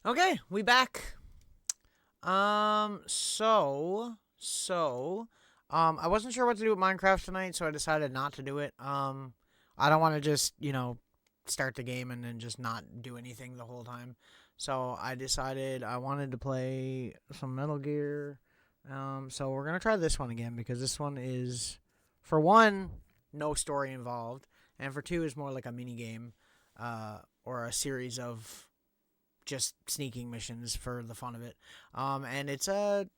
Okay, we back. So, I wasn't sure what to do with Minecraft tonight, so I decided not to do it. I don't want to just, start the game and then just not do anything the whole time. So I decided I wanted to play some Metal Gear. So we're gonna try this one again because this one is, for one, no story involved, and for two, is more like a mini game, or a series of just sneaking missions for the fun of it. And it's not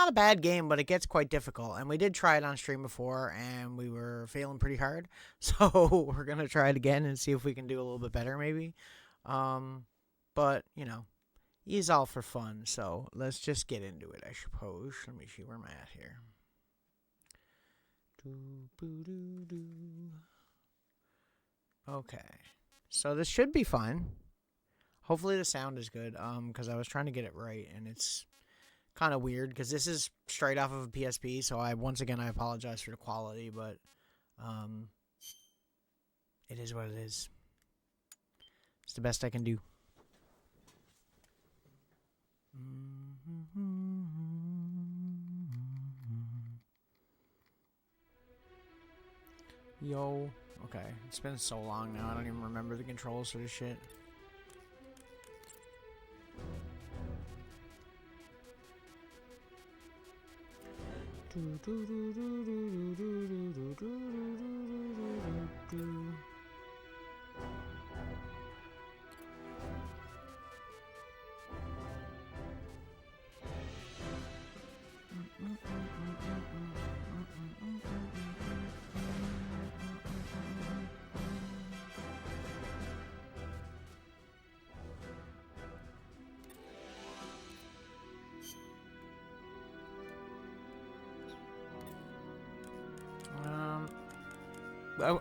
a bad game, but it gets quite difficult. And we did try it on stream before, and we were failing pretty hard. So we're gonna try it again and see if we can do a little bit better, maybe. Um, but he's all for fun. So let's just get into it, I suppose. Let me see where am I at here. Okay, so this should be fine. Hopefully the sound is good. Because I was trying to get it right, and it's kind of weird because this is straight off of a PSP. So I apologize for the quality, but it is what it is. It's the best I can do. Yo. Okay, it's been so long now. I don't even remember the controls for this shit.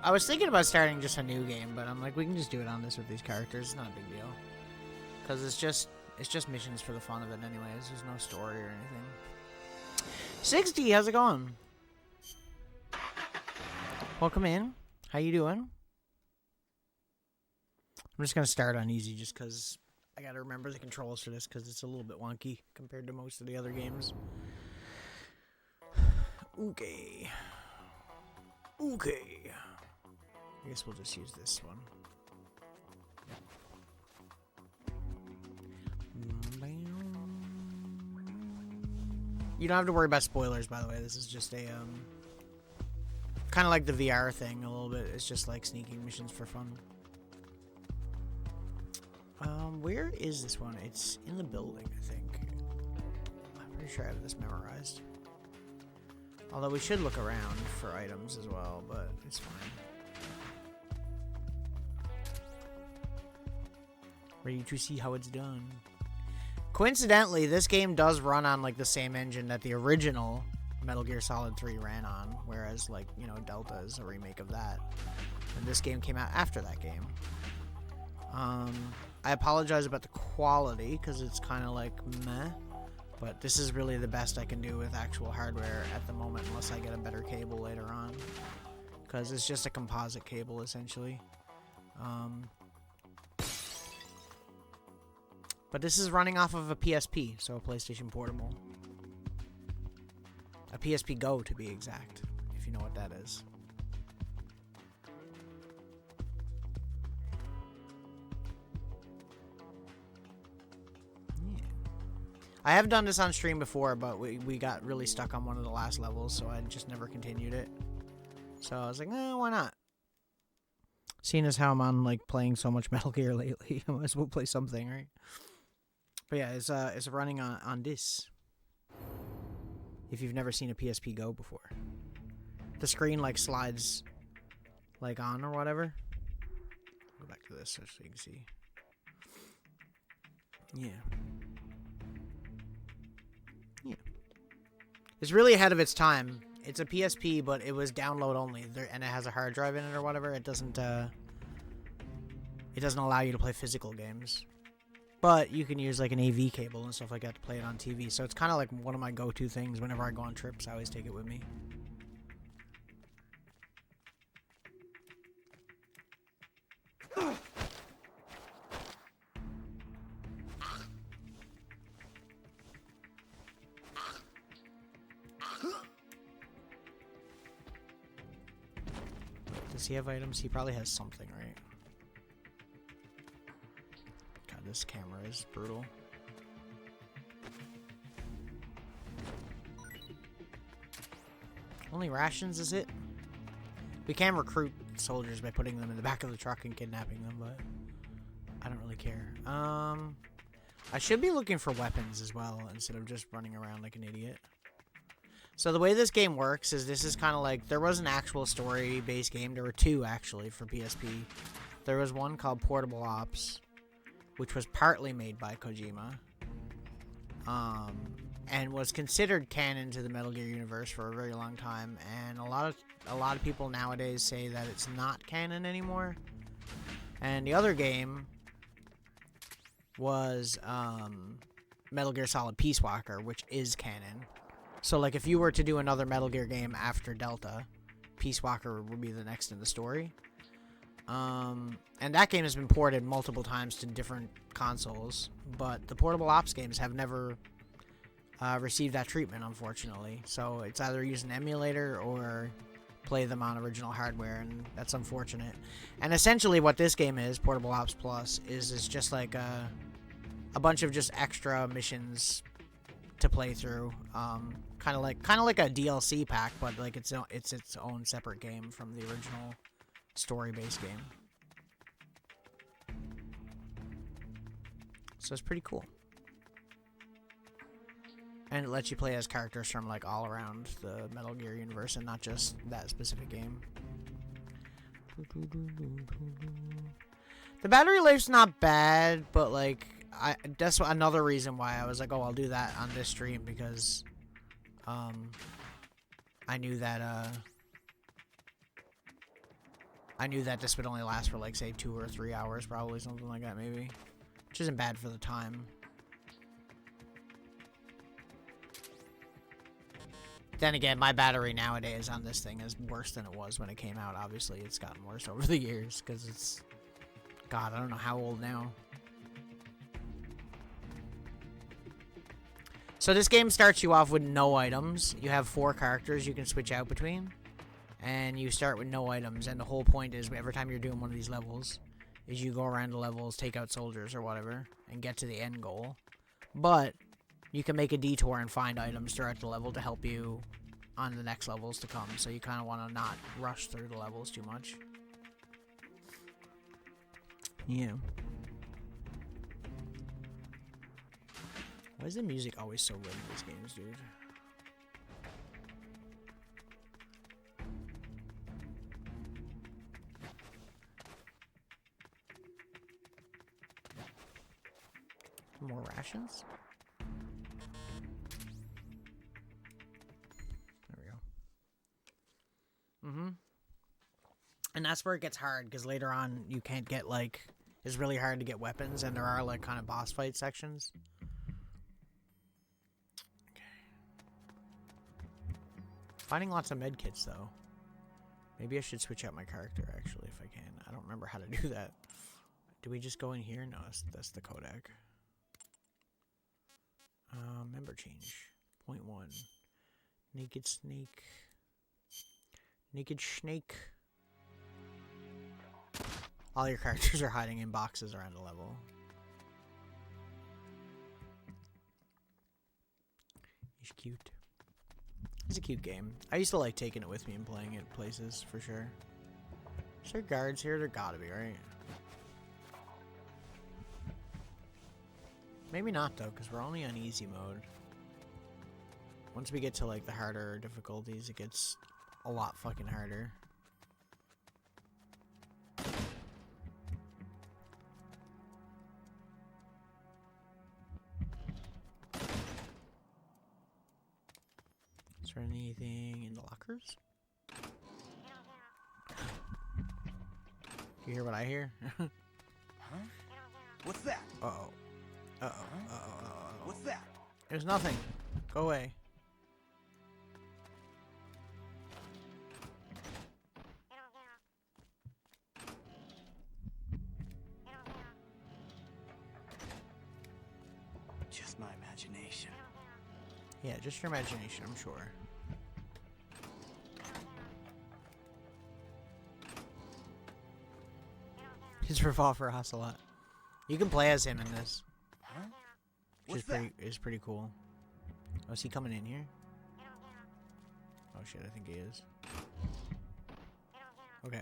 I was thinking about starting just a new game, but I'm like, we can just do it on this with these characters. It's not a big deal, because it's just missions for the fun of it, anyways. There's no story or anything. 60, how's it going? Welcome in. How you doing? I'm just gonna start on easy, just because I gotta remember the controls for this, because it's a little bit wonky compared to most of the other games. Okay. Okay. I guess we'll just use this one. You don't have to worry about spoilers, by the way. This is just a, kind of like the VR thing a little bit. It's just like sneaking missions for fun. Where is this one? It's in the building, I think. I'm pretty sure I have this memorized. Although we should look around for items as well, but it's fine. Ready to see how it's done. Coincidentally, this game does run on like the same engine that the original Metal Gear Solid 3 ran on, whereas like, Delta is a remake of that. And this game came out after that game. I apologize about the quality, because it's kind of like meh. But this is really the best I can do with actual hardware at the moment, unless I get a better cable later on. Because it's just a composite cable, essentially. But this is running off of a PSP, so a PlayStation Portable. A PSP Go, to be exact, if you know what that is. I have done this on stream before, but we got really stuck on one of the last levels, so I just never continued it. So I was like, why not? Seeing as how I'm on like playing so much Metal Gear lately, I might as well play something, right? But yeah, it's running on this. If you've never seen a PSP Go before, the screen like slides like on or whatever. Go back to this so you can see. Yeah. Yeah. It's really ahead of its time. It's a PSP, but it was download only, and it has a hard drive in it or whatever. It doesn't allow you to play physical games. But you can use like an AV cable and stuff like that to play it on TV. So it's kind of like one of my go-to things whenever I go on trips. I always take it with me. Does he have items? He probably has something, right? God, this camera is brutal. Only rations, is it? We can recruit soldiers by putting them in the back of the truck and kidnapping them, but I don't really care. I should be looking for weapons as well, instead of just running around like an idiot. So the way this game works is this is kind of like, there was an actual story-based game. There were two, actually, for PSP. There was one called Portable Ops, which was partly made by Kojima. And was considered canon to the Metal Gear universe for a very long time. And a lot of people nowadays say that it's not canon anymore. And the other game was Metal Gear Solid Peace Walker, which is canon. So, like, if you were to do another Metal Gear game after Delta, Peace Walker would be the next in the story. And that game has been ported multiple times to different consoles, but the Portable Ops games have never received that treatment, unfortunately. So it's either use an emulator or play them on original hardware, and that's unfortunate. And essentially what this game is, Portable Ops Plus, is just like a bunch of just extra missions to play through. Kind of like a DLC pack, but like it's its own separate game from the original story-based game. So it's pretty cool. And it lets you play as characters from like all around the Metal Gear universe and not just that specific game. The battery life's not bad, but like that's another reason why I was like, oh, I'll do that on this stream, because I knew that this would only last for like, say, 2 or 3 hours, probably, something like that, maybe. Which isn't bad for the time. Then again, my battery nowadays on this thing is worse than it was when it came out. Obviously, it's gotten worse over the years, because it's... God, I don't know how old now. So this game starts you off with no items. You have 4 characters you can switch out between. And you start with no items, and the whole point is every time you're doing one of these levels is you go around the levels, take out soldiers or whatever, and get to the end goal. But you can make a detour and find items throughout the level to help you on the next levels to come, so you kind of want to not rush through the levels too much. Yeah. Why is the music always so good in these games, dude? More rations? There we go. Mm-hmm. And that's where it gets hard, because later on you can't get, like... It's really hard to get weapons, and there are, like, kind of boss fight sections. Okay. Finding lots of medkits, though. Maybe I should switch out my character, actually, if I can. I don't remember how to do that. Do we just go in here? No, that's the Kodak. Member change. 0.1. Naked snake. Naked snake. All your characters are hiding in boxes around the level. He's cute. It's a cute game. I used to like taking it with me and playing it places, for sure. Is there guards here? There gotta be, right? Maybe not, though, because we're only on easy mode. Once we get to, like, the harder difficulties, it gets a lot fucking harder. Is there anything in the lockers? You hear what I hear? Huh? What's that? Uh-oh. Uh-oh. Uh-oh. Uh-oh. What's that? There's nothing. Go away. Just my imagination. Yeah, just your imagination, I'm sure. His revolver ocelot. You can play as him in this. Huh? Which is pretty cool. Oh, is he coming in here? Oh shit, I think he is. Okay.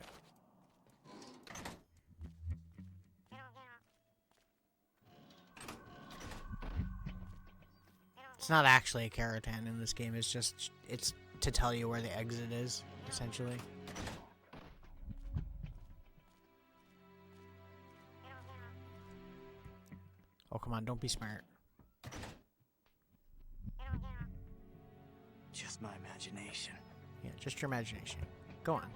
It's not actually a Karatan in this game, it's to tell you where the exit is, essentially. Oh, come on, don't be smart. Just my imagination. Yeah, just your imagination. Go on.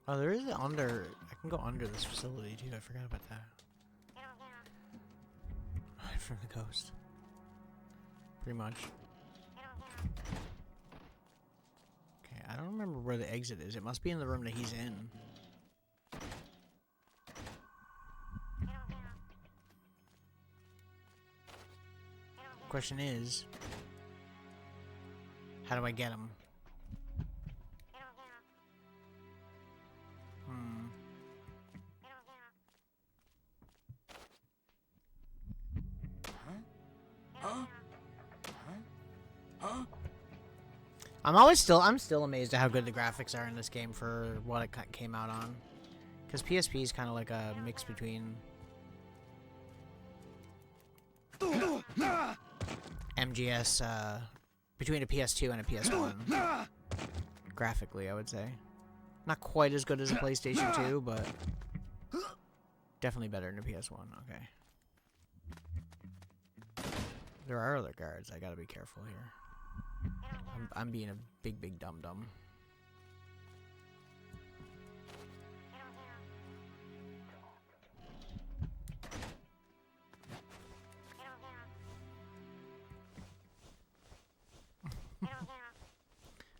Oh, there is under... I can go under this facility, too. I forgot about that. Hide from the ghost. Pretty much. Okay, I don't remember where the exit is. It must be in the room that he's in. Question is... how do I get him? I'm still amazed at how good the graphics are in this game for what it came out on. Because PSP is kind of like a mix between MGS, between a PS2 and a PS1. Graphically, I would say. Not quite as good as a PlayStation 2, but definitely better than a PS1. Okay. There are other guards. I gotta be careful here. I'm being a big dum-dum.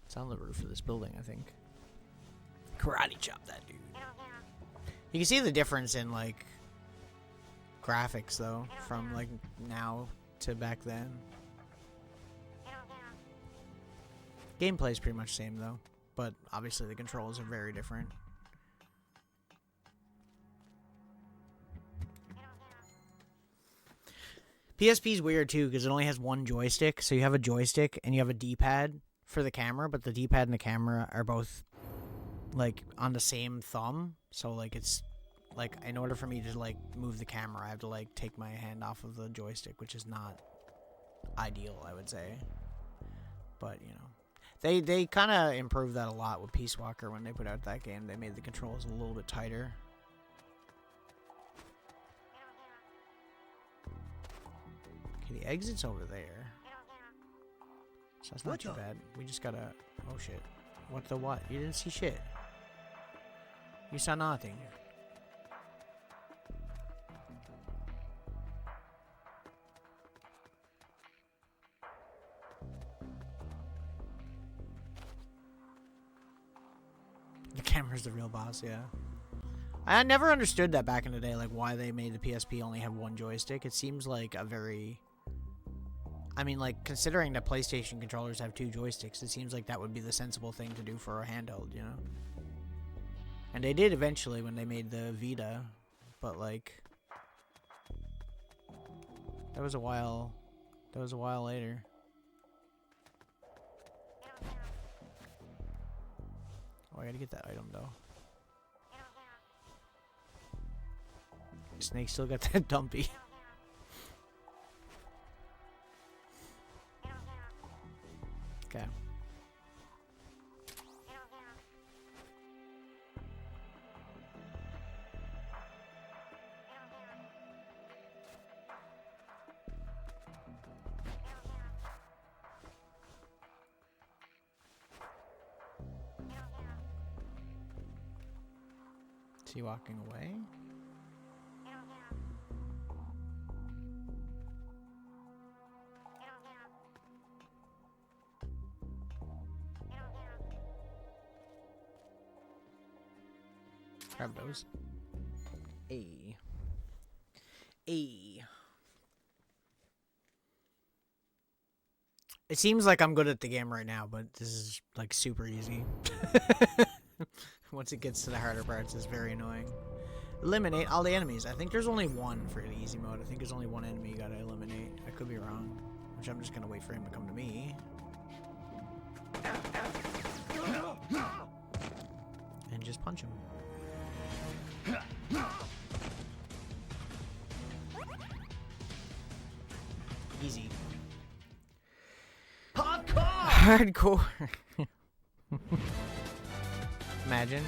It's on the roof of this building, I think. Karate chop that dude. You can see the difference in, like, graphics, though, from, like, now to back then. Gameplay is pretty much the same, though. But, obviously, the controls are very different. PSP's weird, too, because it only has one joystick. So you have a joystick, and you have a D-pad for the camera, but the D-pad and the camera are both, like, on the same thumb. So, like, it's, like, in order for me to, like, move the camera, I have to, like, take my hand off of the joystick, which is not ideal, I would say. But, you know. They kind of improved that a lot with Peace Walker when they put out that game. They made the controls a little bit tighter. Okay, the exit's over there. So that's not too bad. We just gotta... Oh, shit. What the what? You didn't see shit. You saw nothing. The camera's the real boss, yeah. I never understood that back in the day, like, why they made the PSP only have one joystick. It seems like a very... I mean, like, considering that PlayStation controllers have two joysticks, it seems like that would be the sensible thing to do for a handheld, you know? And they did eventually when they made the Vita, but, like... That was a while later. Oh, I gotta get that item, though. Snake still got that dumpy. Okay. Is he walking away? Grab those. A. It seems like I'm good at the game right now, but this is like super easy. Once it gets to the harder parts, it's very annoying. Eliminate all the enemies. I think there's only one for the easy mode. I think there's only one enemy you gotta eliminate. I could be wrong. Which I'm just gonna wait for him to come to me. And just punch him. Easy. Hardcore. Imagine.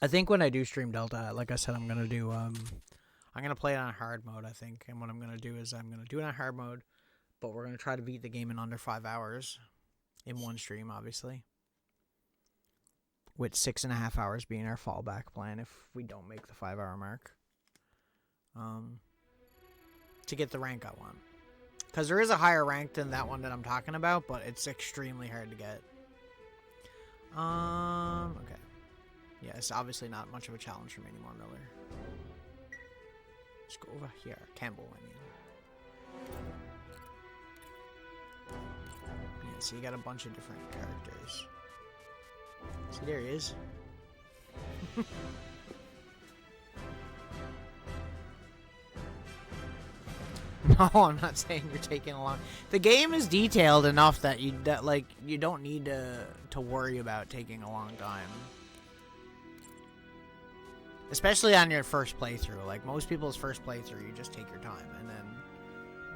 I think when I do stream Delta, like I said, I'm gonna do I'm gonna play it on hard mode, I think. And what I'm gonna do is I'm gonna do it on hard mode, but we're gonna try to beat the game in under 5 hours. In one stream, obviously. With 6.5 hours being our fallback plan if we don't make the 5 hour mark. To get the rank I want. Because there is a higher rank than that one that I'm talking about, but it's extremely hard to get. Okay. Yeah, it's obviously not much of a challenge for me anymore, Miller. Let's go over here. Campbell, I mean. Yeah, so you got a bunch of different characters. See, there he is. No, I'm not saying you're taking a long. The game is detailed enough that you don't need to worry about taking a long time. Especially on your first playthrough. Like most people's first playthrough, you just take your time, and then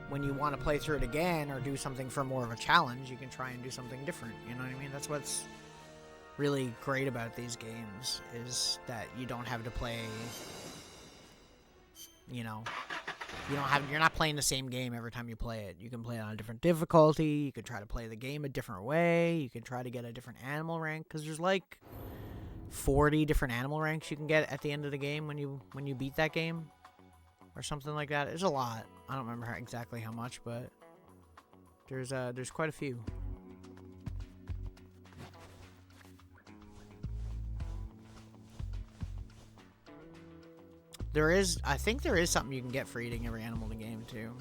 when you want to play through it again or do something for more of a challenge, you can try and do something different. You know what I mean? That's what's really great about these games, is that you don't have to play, you know, you're not playing the same game every time you play it. You can play it on a different difficulty. You can try to play the game a different way. You can try to get a different animal rank, because there's like 40 different animal ranks you can get at the end of the game when you beat that game, or something like that. There's a lot. I don't remember exactly how much, but there's quite a few. I think there is something you can get for eating every animal in the game too.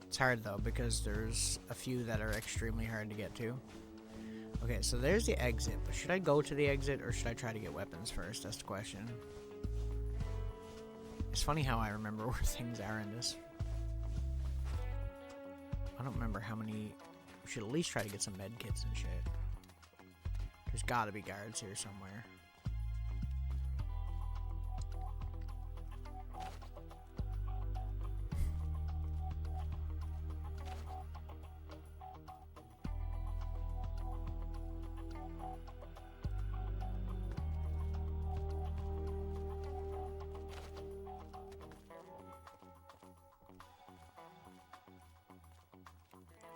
It's hard though, because there's a few that are extremely hard to get to. Okay, so there's the exit, but should I go to the exit or should I try to get weapons first? That's the question. It's funny how I remember where things are in this. I don't remember how many. We should at least try to get some med kits and shit. There's gotta be guards here somewhere.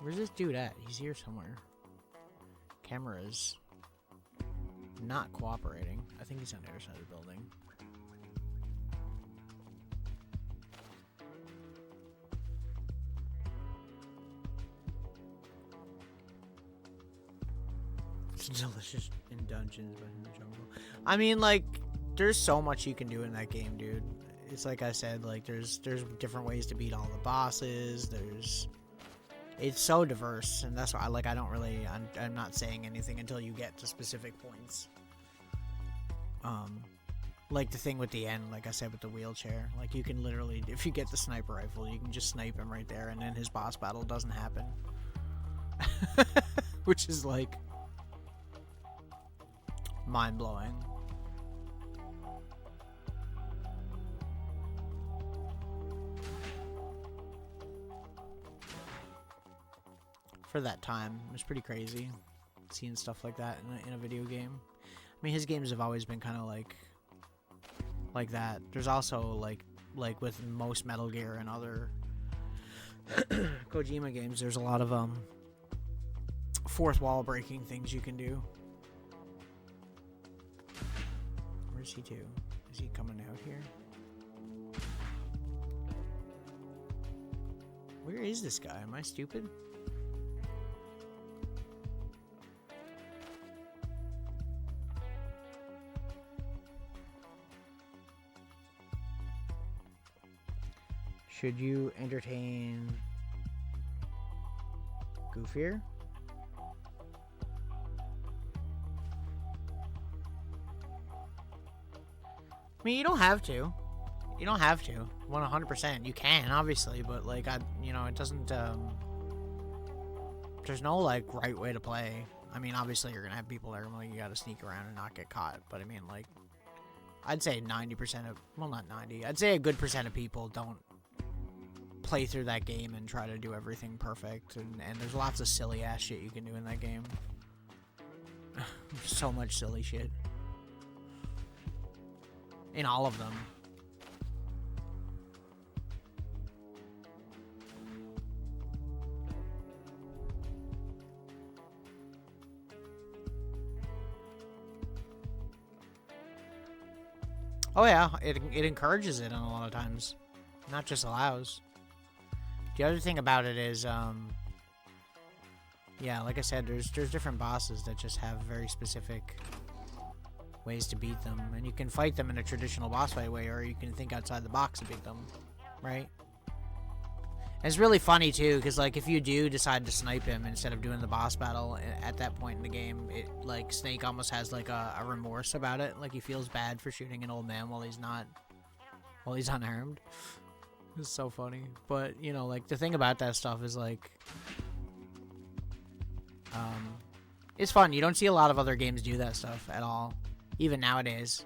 Where's this dude at? He's here somewhere. Camera's not cooperating. I think he's on the other side of the building. It's delicious in dungeons, but in the jungle. I mean, like, there's so much you can do in that game, dude. It's like I said, like, there's different ways to beat all the bosses. It's so diverse, and that's why I don't really. I'm not saying anything until you get to specific points. Like the thing with the end, like I said with the wheelchair, like you can literally, if you get the sniper rifle, you can just snipe him right there, and then his boss battle doesn't happen, which is like mind blowing. For that time, it was pretty crazy seeing stuff like that in a video game. I mean, his games have always been kind of like that. There's also like with most Metal Gear and other Kojima games, there's a lot of fourth wall breaking things you can do. Where's he to? Is he coming out here? Where is this guy? Am I stupid? Should you entertain goofier? I mean, you don't have to. You don't have to. 100%. You can, obviously, but, like, it doesn't, there's no, like, right way to play. I mean, obviously, you're gonna have people that are like, you gotta sneak around and not get caught, but I mean, like, I'd say 90% of, well, not 90, I'd say a good percent of people don't play through that game and try to do everything perfect, and there's lots of silly-ass shit you can do in that game. So much silly shit. In all of them. Oh yeah, it encourages it a lot of times, not just allows. The other thing about it is, yeah, like I said, there's different bosses that just have very specific ways to beat them, and you can fight them in a traditional boss fight way, or you can think outside the box to beat them, right? And it's really funny too, because like if you do decide to snipe him instead of doing the boss battle at that point in the game, it like Snake almost has like a remorse about it, like he feels bad for shooting an old man while he's unarmed. It's so funny, but you know, like the thing about that stuff is like, it's fun. You don't see a lot of other games do that stuff at all, even nowadays.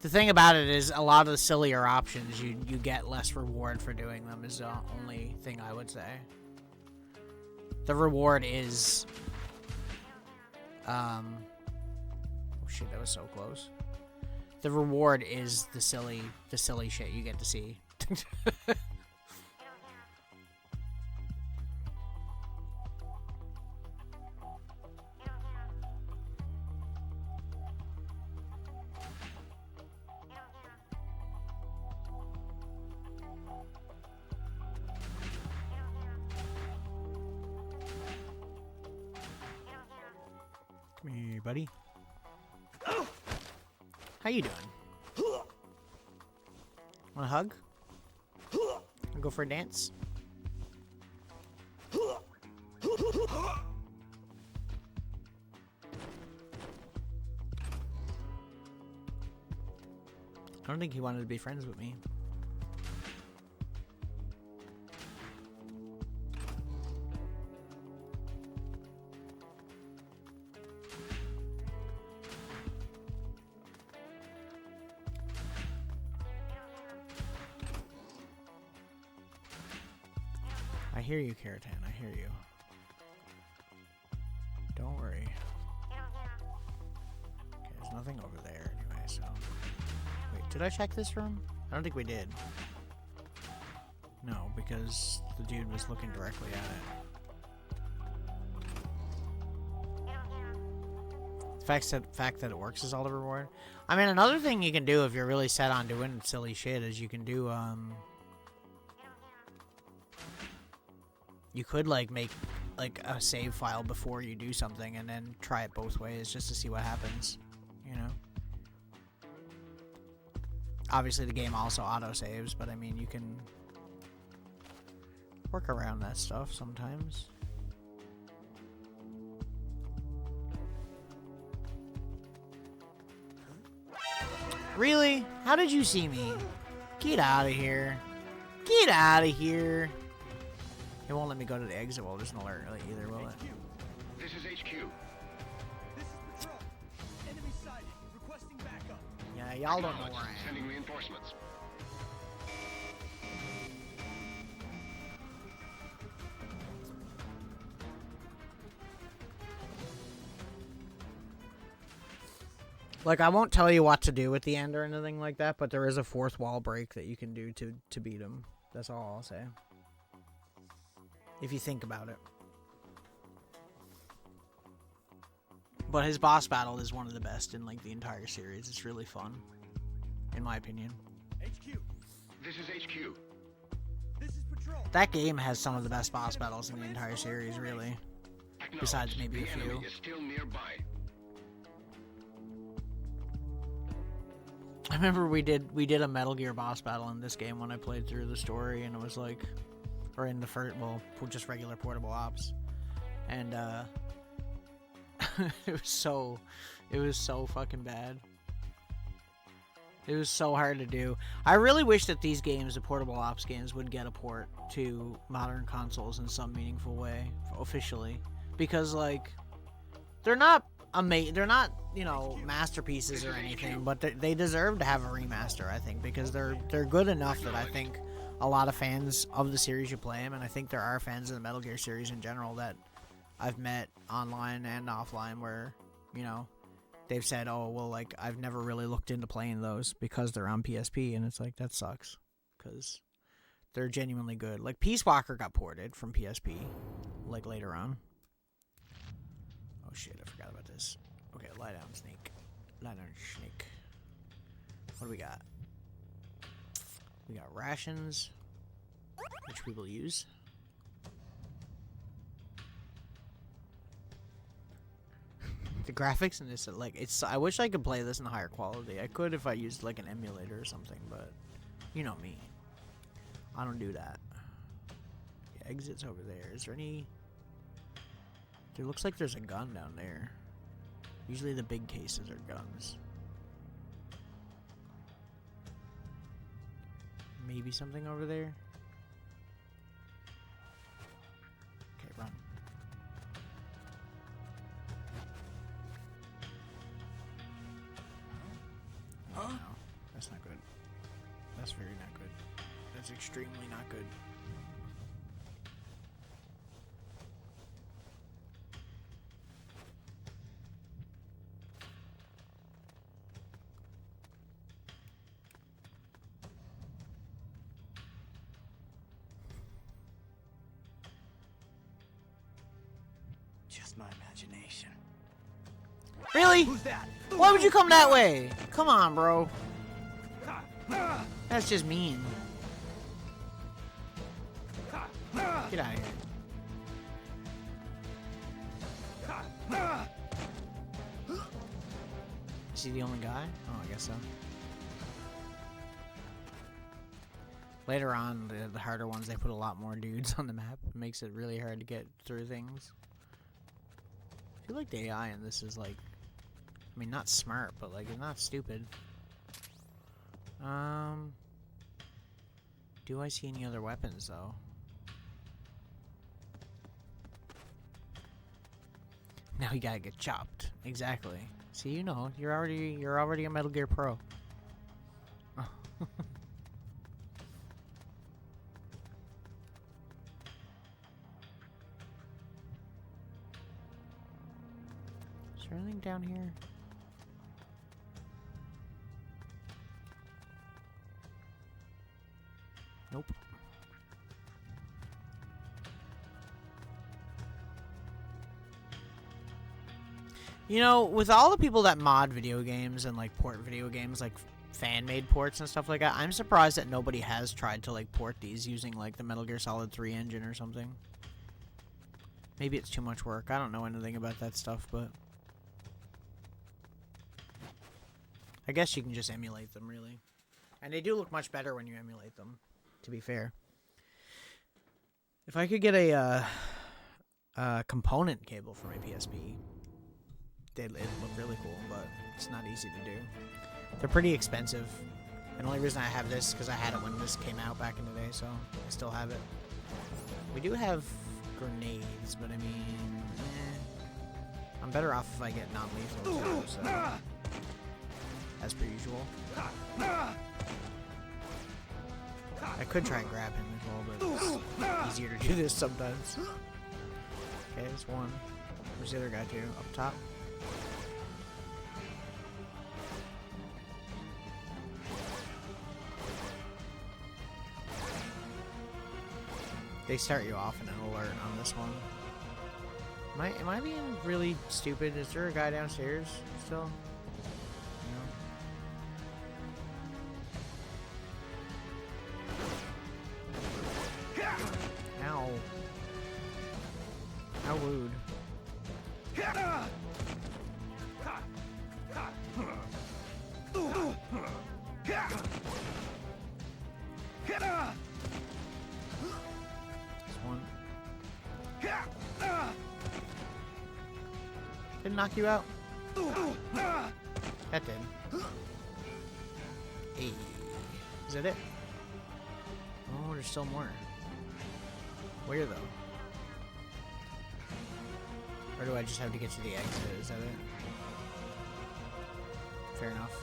The thing about it is a lot of the sillier options, you get less reward for doing them, is the only thing I would say. The reward is... oh shit, that was so close. The reward is the silly shit you get to see. Come here, buddy. How you doing? Want a hug? Wanna go for a dance? I don't think he wanted to be friends with me. I hear you, Keratin. I hear you. Don't worry. Okay, there's nothing over there anyway, so... Wait, did I check this room? I don't think we did. No, because the dude was looking directly at it. The fact that it works is all the reward. I mean, another thing you can do if you're really set on doing silly shit is you can do, you could, like, make, like, a save file before you do something and then try it both ways just to see what happens, you know? Obviously, the game also auto-saves, but, I mean, you can work around that stuff sometimes. Really? How did you see me? Get out of here. Get out of here. It won't let me go to the exit while there's an alert either, will it? This is HQ. This is Patrol. Enemy sighted. Requesting backup. Yeah, y'all don't know where I am. Sending reinforcements. Like, I won't tell you what to do at the end or anything like that, but there is a fourth wall break that you can do to beat him. That's all I'll say. If you think about it. But his boss battle is one of the best in, like, the entire series. It's really fun. In my opinion. HQ. This is HQ. This is Patrol. That game has some of the best boss battles in the entire series, really. Besides maybe a few. The enemy is still nearby. I remember we did a Metal Gear boss battle in this game when I played through the story, and it was like, or in the first, well, just regular portable ops, and it was so fucking bad. It was so hard to do. I really wish that these games, the portable ops games, would get a port to modern consoles in some meaningful way, officially, because like, they're not they're not, you know, masterpieces or anything, but they deserve to have a remaster, I think, because they're good enough that I think a lot of fans of the series should play them, and I think there are fans of the Metal Gear series in general that I've met online and offline where, you know, they've said, oh, well, like, I've never really looked into playing those because they're on PSP, and it's like, that sucks, because they're genuinely good. Like, Peace Walker got ported from PSP, like, later on. Oh shit, I forgot about this. Okay, lie down, snake. Lie down, snake. What do we got? We got rations, which we will use. The graphics in this, like, it's. I wish I could play this in higher quality. I could if I used, like, an emulator or something, but you know me. I don't do that. Okay, exit's over there. Is there any... There looks like there's a gun down there. Usually the big cases are guns. Maybe something over there? Okay, run. Oh, no, that's not good. That's very not good. That's extremely not good. Just my imagination. Really? Who's that? Why would you come that way? Come on, bro. That's just mean. Get out of here. Is he the only guy? Oh, I guess so. Later on, the harder ones, they put a lot more dudes on the map. It makes it really hard to get through things. I feel like the AI in this is like, I mean, not smart, but like, it's not stupid. Do I see any other weapons though? Now you gotta get chopped. Exactly. See, you know, you're already a Metal Gear Pro. Is there anything down here? Nope. You know, with all the people that mod video games and like port video games, like fan-made ports and stuff like that, I'm surprised that nobody has tried to like port these using like the Metal Gear Solid 3 engine or something. Maybe it's too much work. I don't know anything about that stuff, but I guess you can just emulate them, really. And they do look much better when you emulate them, to be fair. If I could get a component cable for my PSP, it'd look really cool, but it's not easy to do. They're pretty expensive. And the only reason I have this is because I had it when this came out back in the day, so I still have it. We do have grenades, but I mean, I'm better off if I get non-lethal too, so as per usual. I could try and grab him as well, but it's easier to do this sometimes. Okay, there's one. Where's the other guy too? Up top? They start you off in an alert on this one. Am I being really stupid? Is there a guy downstairs still? No. Ow. How rude. Didn't knock you out? That did. Hey. Is that it? Oh, there's still more. Where though? Or do I just have to get to the exit? Is that it? Fair enough.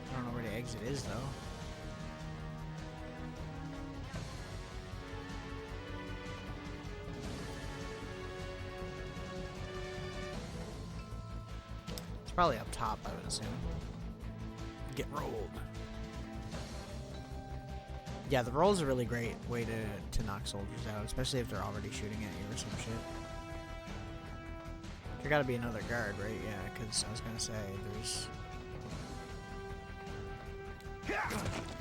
I don't know where the exit is though. It's probably up top, I would assume. Get rolled. Yeah, the roll's a really great way to knock soldiers out, especially if they're already shooting at you or some shit. There gotta be another guard, right? Yeah, because I was gonna say, there's...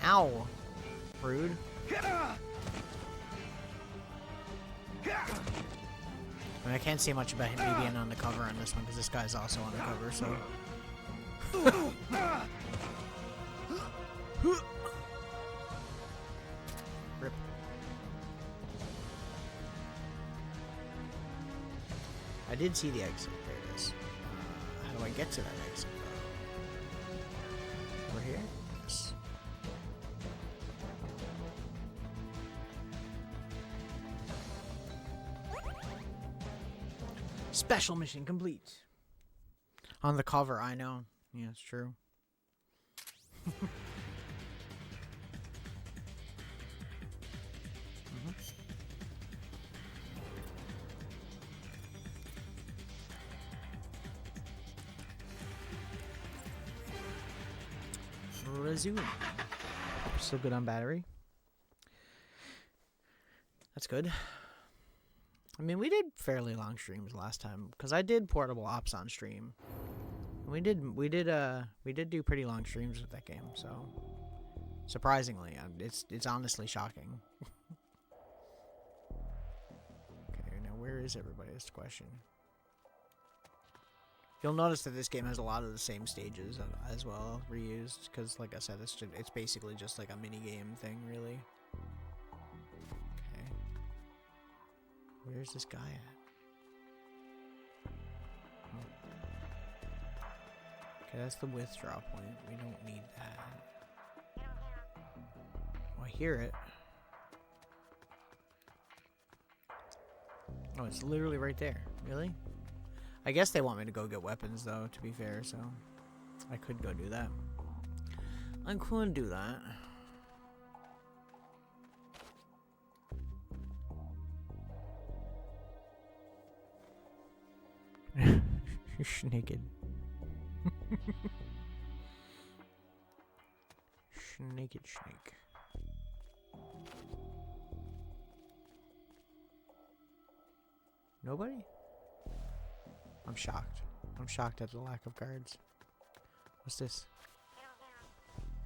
Ow! Rude. I mean, I can't say much about him being on the cover on this one, because this guy's also on the cover, so... Rip. I did see the exit. There it is. How do I get to that exit, though? Over here? Yes. Special mission complete. On the cover, I know. Yeah, it's true. Resume. Still good on battery. That's good. I mean, we did fairly long streams last time because I did Portable Ops on stream. We did do pretty long streams with that game, so surprisingly, it's honestly shocking. Okay, now where is everybody? That's the question. You'll notice that this game has a lot of the same stages as well, reused, because like I said, it's basically just like a mini game thing, really. Okay. Where's this guy at? Okay, that's the withdraw point. We don't need that. Oh, I hear it. Oh, it's literally right there. Really? I guess they want me to go get weapons, though, to be fair, so I could go do that. I could do that. Naked. Naked snake. Nobody? I'm shocked. I'm shocked at the lack of guards. What's this?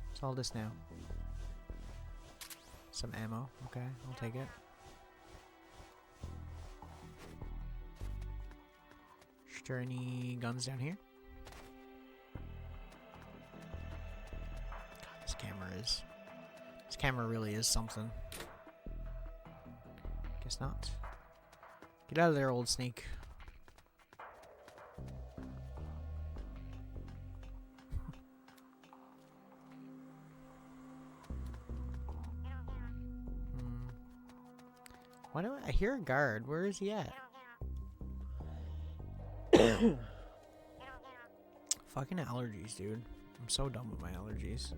What's all this now? Some ammo. Okay, I'll take it. Is there any guns down here? God, this camera really is something. Guess not. Get out of there, old snake. Why do I hear a guard? Where is he at? Fucking allergies, dude. I'm so done with my allergies.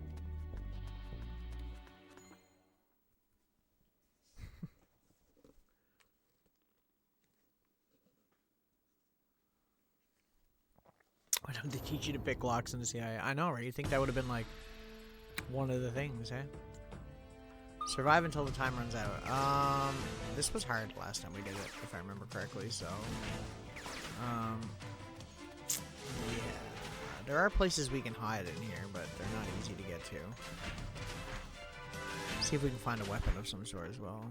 Why don't they teach you to pick locks in the CIA? I know, right? You think that would have been like one of the things, eh? Survive until the time runs out. This was hard last time we did it, if I remember correctly, so... yeah. There are places we can hide in here, but they're not easy to get to. See if we can find a weapon of some sort as well.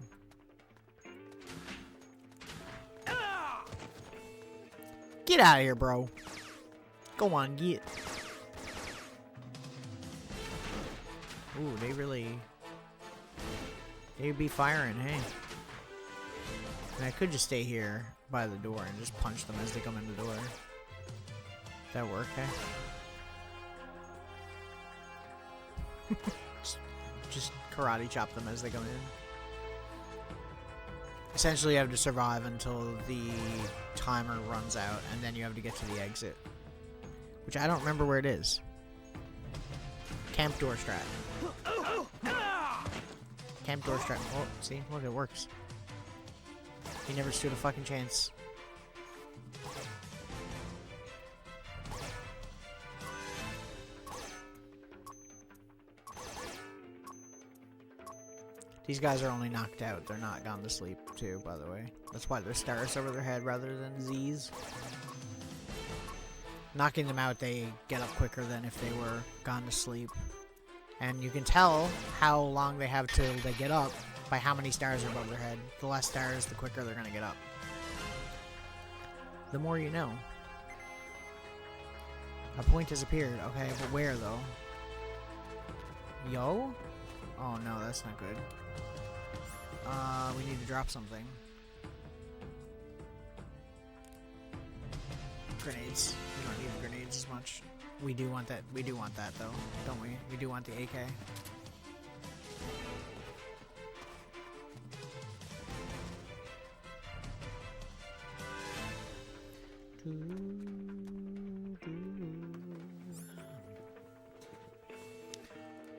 Get out of here, bro. Go on, get. Ooh, they really... They'd be firing, hey. And I could just stay here by the door and just punch them as they come in the door. That work, eh? just karate chop them as they come in. Essentially, you have to survive until the timer runs out, and then you have to get to the exit. Which I don't remember where it is. Camp door strat. Camp door strat. Oh, see? Look, it works. He never stood a fucking chance. These guys are only knocked out. They're not gone to sleep, too, by the way. That's why there's stars over their head rather than Z's. Knocking them out, they get up quicker than if they were gone to sleep. And you can tell how long they have till they get up by how many stars are above their head. The less stars, the quicker they're gonna get up. The more you know. A point has appeared. Okay, but where, though? Yo? Oh, no, that's not good. We need to drop something. Grenades. We don't need the grenades as much. We do want that. We do want that, though, don't we? We do want the AK.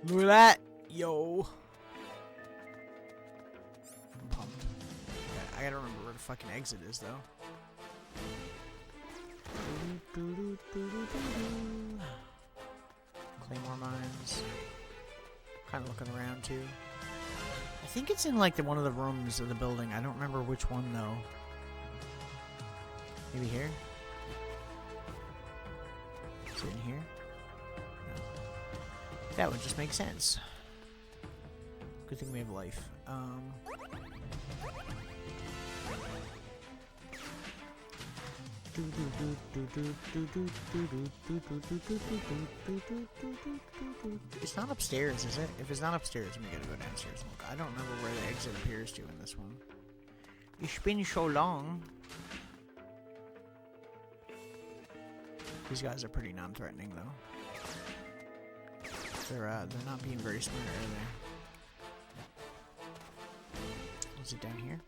Look at that! Yo! I'm pumped. Okay, I gotta remember where the fucking exit is, though. Claymore mines. Kind of looking around, too. I think it's in, like, one of the rooms of the building. I don't remember which one, though. Maybe here? Is it in here? No. That would just make sense. Good thing we have life. It's not upstairs, is it? If it's not upstairs, we gotta go downstairs and look. I don't remember where the exit appears to in this one. It's been so long. These guys are pretty non-threatening, though. They're not being very smart, are they? Is it down here?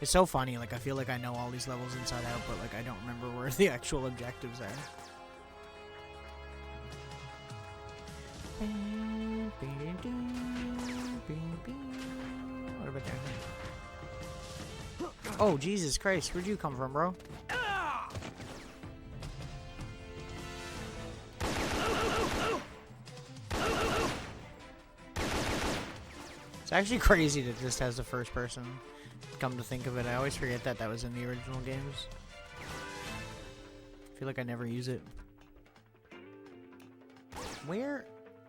It's so funny, like, I feel like I know all these levels inside out, but, like, I don't remember where the actual objectives are. What about down here? Oh, Jesus Christ, where'd you come from, bro? It's actually crazy that this has the first person. Come to think of it, I always forget that was in the original games. I feel like I never use it. Where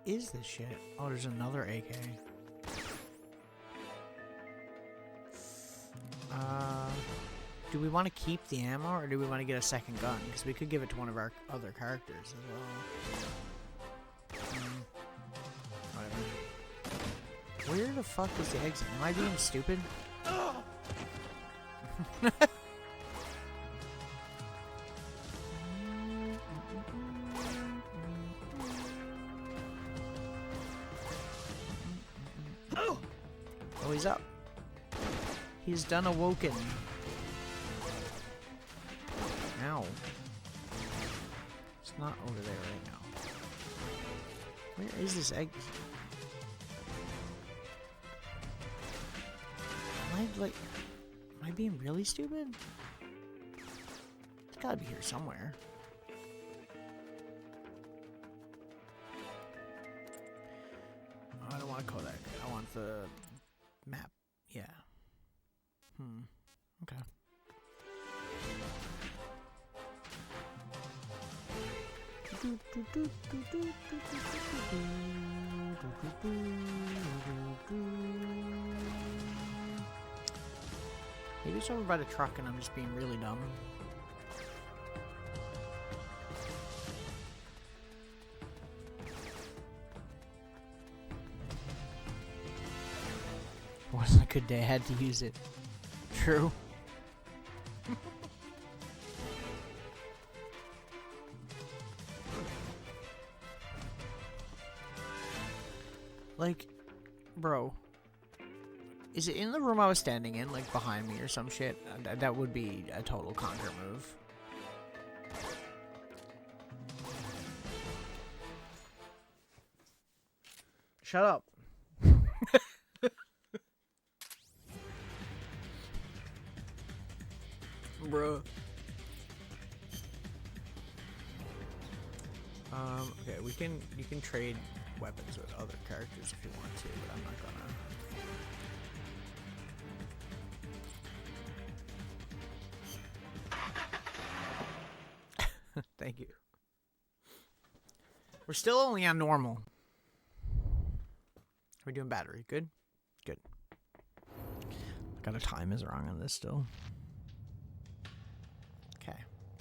is this shit? Oh, there's another AK. Do we want to keep the ammo, or do we want to get a second gun? Because we could give it to one of our other characters as well. Whatever. Where the fuck is the exit? Am I being stupid? Oh, he's up. He's done awoken. Ow. It's not over there right now. Where is this exit? Am I being really stupid? It's gotta be here somewhere. Oh, I don't want Kodak. I want the map. Yeah. Okay. Maybe it's over by the truck and I'm just being really dumb. could they had to use it. True. Like, bro, is it in the room I was standing in, like behind me or some shit? That would be a total Conker move. Shut up. Bruh. Okay, you can trade weapons with other characters if you want to, but I'm not gonna. Thank you. We're still only on normal. Are we doing battery? Good? Good. I got a time is wrong on this still. Okay.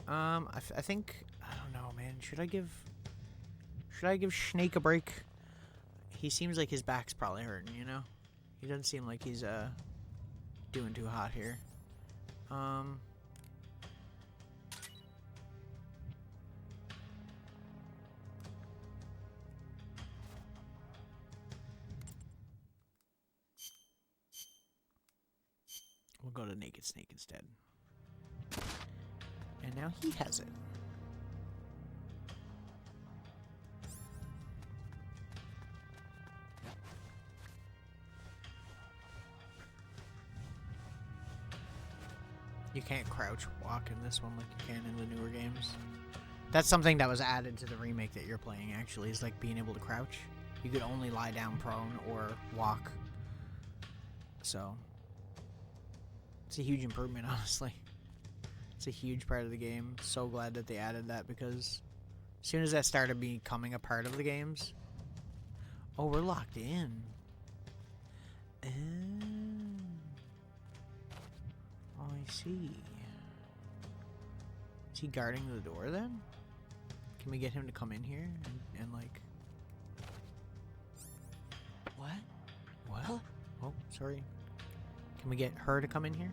I think, I don't know, man. Should I give Snake a break? He seems like his back's probably hurting, you know? He doesn't seem like he's doing too hot here. We'll go to Naked Snake instead. And now he has it. You can't crouch walk in this one like you can in the newer games. That's something that was added to the remake that you're playing, actually, is like being able to crouch. You could only lie down prone or walk. So, it's a huge improvement, honestly. It's a huge part of the game. So glad that they added that, because as soon as that started becoming a part of the games... Oh, we're locked in. Oh, I see. Is he guarding the door then? Can we get him to come in here and like... What? What? Huh? Oh, sorry. Can we get her to come in here?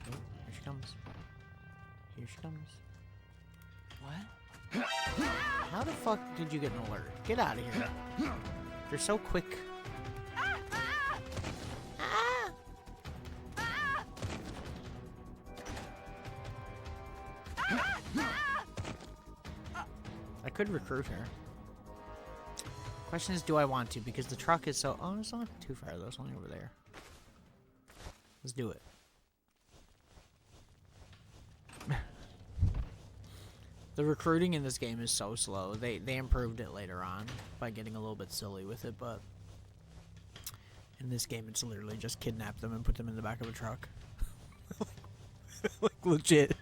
Oh, here she comes. Here she comes. What? How the fuck did you get an alert? Get out of here. You're so quick. I could recruit her. Question is, do I want to? Because the truck is so... Oh, it's not too far though. It's only over there. Let's do it. The recruiting in this game is so slow. They improved it later on by getting a little bit silly with it, but in this game it's literally just kidnap them and put them in the back of a truck. Like legit.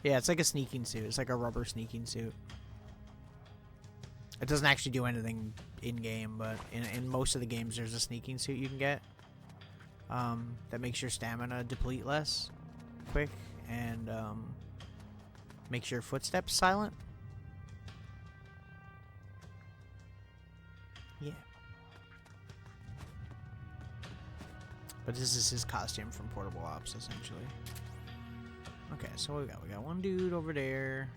Yeah, it's like a sneaking suit. It's like a rubber sneaking suit. It doesn't actually do anything in-game, but in most of the games there's a sneaking suit you can get that makes your stamina deplete less quick and makes your footsteps silent. Yeah. But this is his costume from Portable Ops, essentially. Okay, so what we got? We got one dude over there.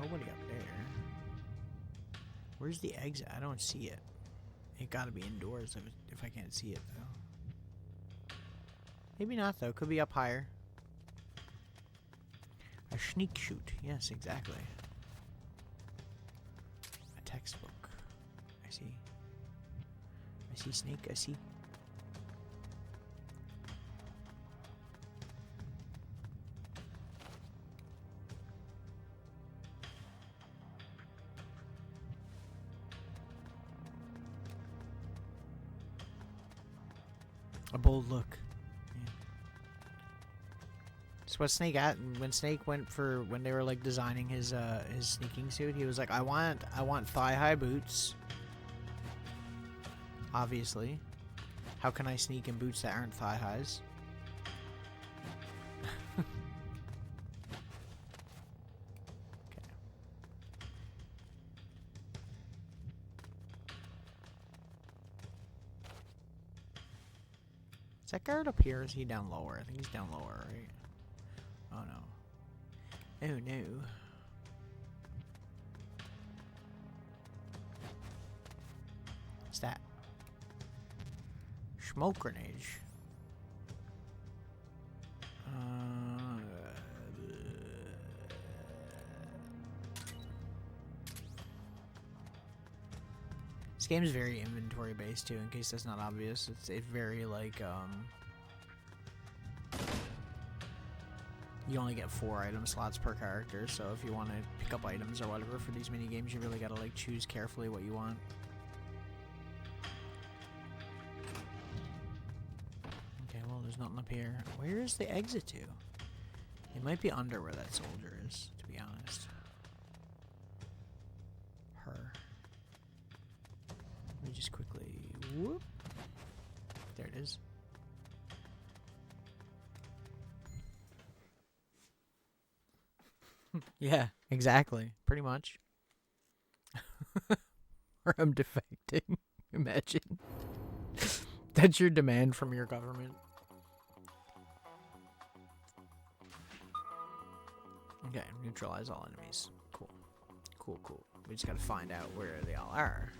Nobody up there. Where's the exit? I don't see it. It gotta be indoors if I can't see it, though. Maybe not, though. Could be up higher. A sneak shoot. Yes, exactly. A textbook. I see. I see snake. I see. A bold look. Yeah. That's what Snake got. And when Snake went for, when they were like designing his sneaking suit, he was like, I want thigh-high boots. Obviously. How can I sneak in boots that aren't thigh-highs? Okay. Is that guard up here or is he down lower? I think he's down lower, right? Oh no. Oh no. What's that? Smoke grenade. This game is very inventory based too, in case that's not obvious. It's very like you only get 4 item slots per character, so if you want to pick up items or whatever for these mini games, you really gotta like choose carefully what you want. Okay, well there's nothing up here. Where is the exit to? It might be under where that soldier is, to be honest. Her. Let me just quickly whoop. There it is. Yeah, exactly. Pretty much. Or I'm defecting. Imagine. That's your demand from your government. Okay, neutralize all enemies. Cool. Cool, cool. We just gotta find out where they all are.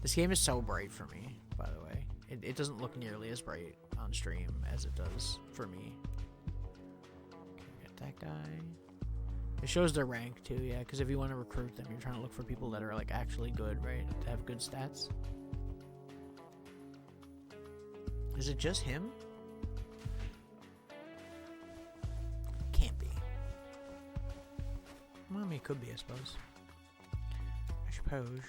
This game is so bright for me, by the way. It doesn't look nearly as bright on stream as it does for me. Okay, get that guy. It shows their rank too, yeah, because if you want to recruit them, you're trying to look for people that are like actually good, right? To have good stats. Is it just him? Can't be. Well, I mean, it could be, I suppose. I suppose.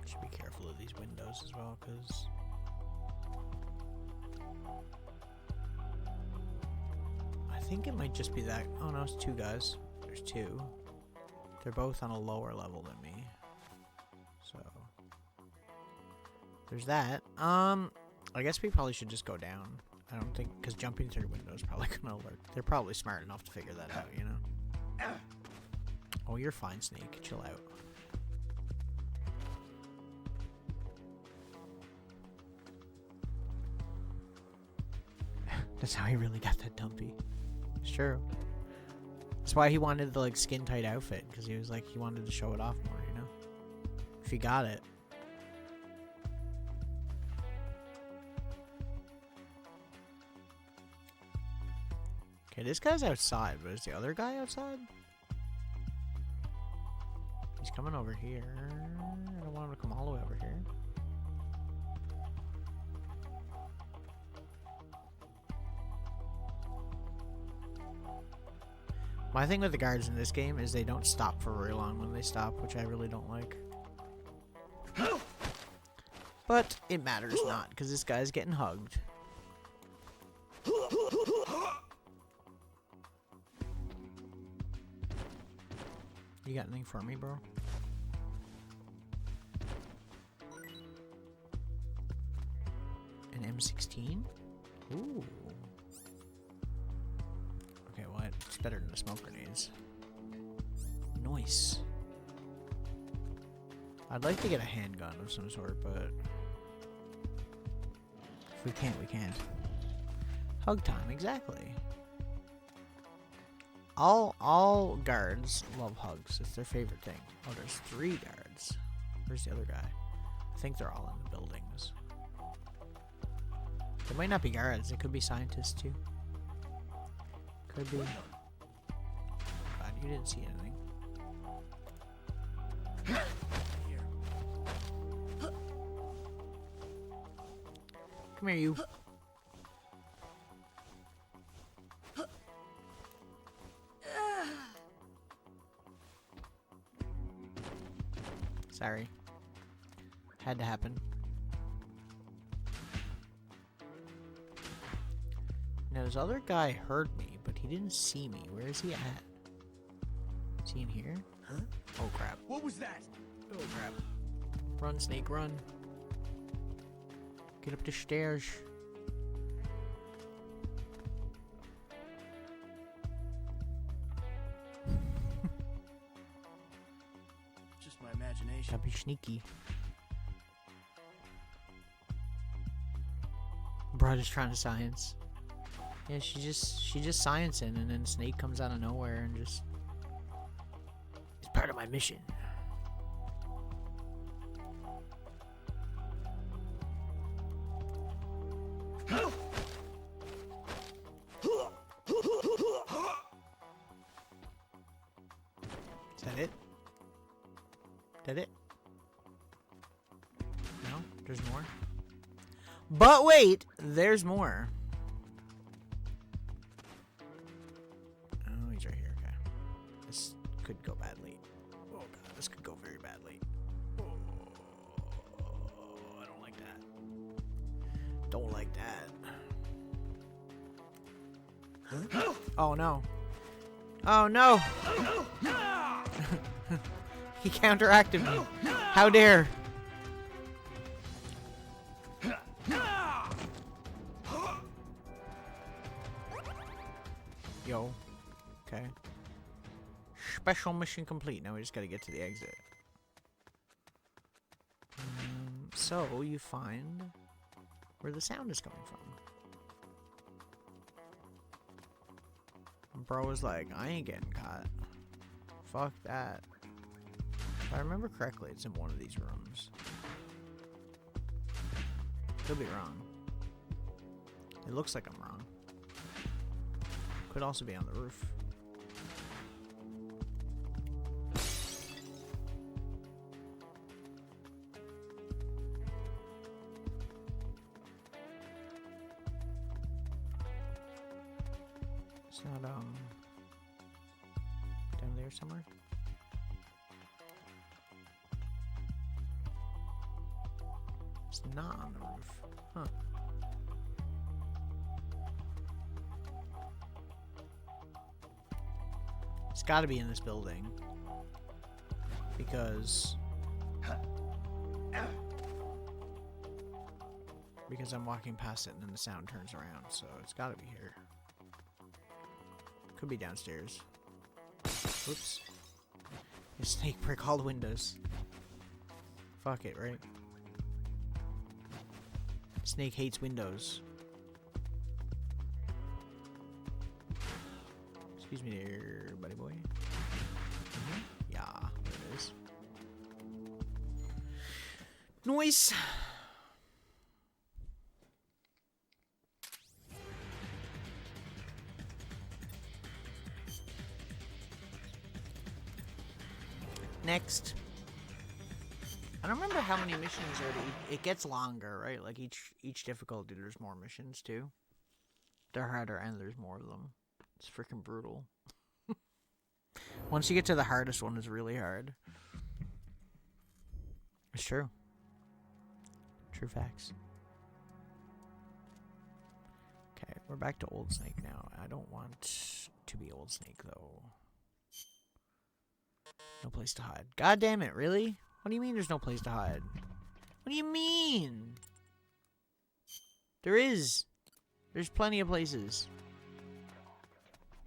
Should be careful of these windows as well, because I think it might just be that. Oh no, it's 2 guys. There's 2. They're both on a lower level than me. So there's that. I guess we probably should just go down. I don't think, because jumping through windows is probably gonna work. They're probably smart enough to figure that out, you know. Oh, you're fine, Snake. Chill out. That's how he really got that dumpy. It's true. That's why he wanted the like skin tight outfit, because he was like he wanted to show it off more, you know. If he got it. Okay, this guy's outside, but is the other guy outside? He's coming over here. I don't want him to come all the way over here. My thing with the guards in this game is they don't stop for very long when they stop, which I really don't like. But it matters not, because this guy's getting hugged. You got anything for me, bro? An M16? Ooh. Okay, well, it's better than the smoke grenades. Nice. I'd like to get a handgun of some sort, but if we can't, we can't. Hug time, exactly. All guards love hugs. It's their favorite thing. Oh, there's 3 guards. Where's the other guy? I think they're all in the buildings. They might not be guards. They could be scientists too. Could be. God, you didn't see anything. Come here, you. Sorry. Had to happen. Now, this other guy heard me, but he didn't see me. Where is he at? Is he in here? Huh? Oh, crap. What was that? Oh, crap. Run, Snake, run. Get up the stairs. Sneaky. Bro, just trying to science. Yeah, she just sciencing, and then Snake comes out of nowhere and just... It's part of my mission. Is that it? That it? No? There's more? But wait! There's more. Oh, he's right here. Okay. This could go badly. Oh god, this could go very badly. Oh, I don't like that. Don't like that. Oh no. Oh no! He counteracted me. How dare! Yo. Okay. Special mission complete. Now we just gotta get to the exit. So you find where the sound is coming from. Bro was like, I ain't getting caught. Fuck that. If I remember correctly, it's in one of these rooms. Could be wrong. It looks like I'm wrong. Could also be on the roof. It's not, down there somewhere? It's not on the roof. Huh. It's gotta be in this building. Because I'm walking past it and then the sound turns around, so it's gotta be here. Could be downstairs. Oops. A snake break all the windows. Fuck it, right? Snake hates windows. Excuse me there, buddy boy. Yeah, there it is. Noise! Next. I don't remember how many missions are. It gets longer, right? Like each difficulty, there's more missions too. They're harder and there's more of them. It's freaking brutal. Once you get to the hardest one, it's really hard. It's true. True facts. Okay, we're back to Old Snake now. I don't want to be Old Snake though. No place to hide. God damn it, really? What do you mean there's no place to hide? What do you mean? There is. There's plenty of places.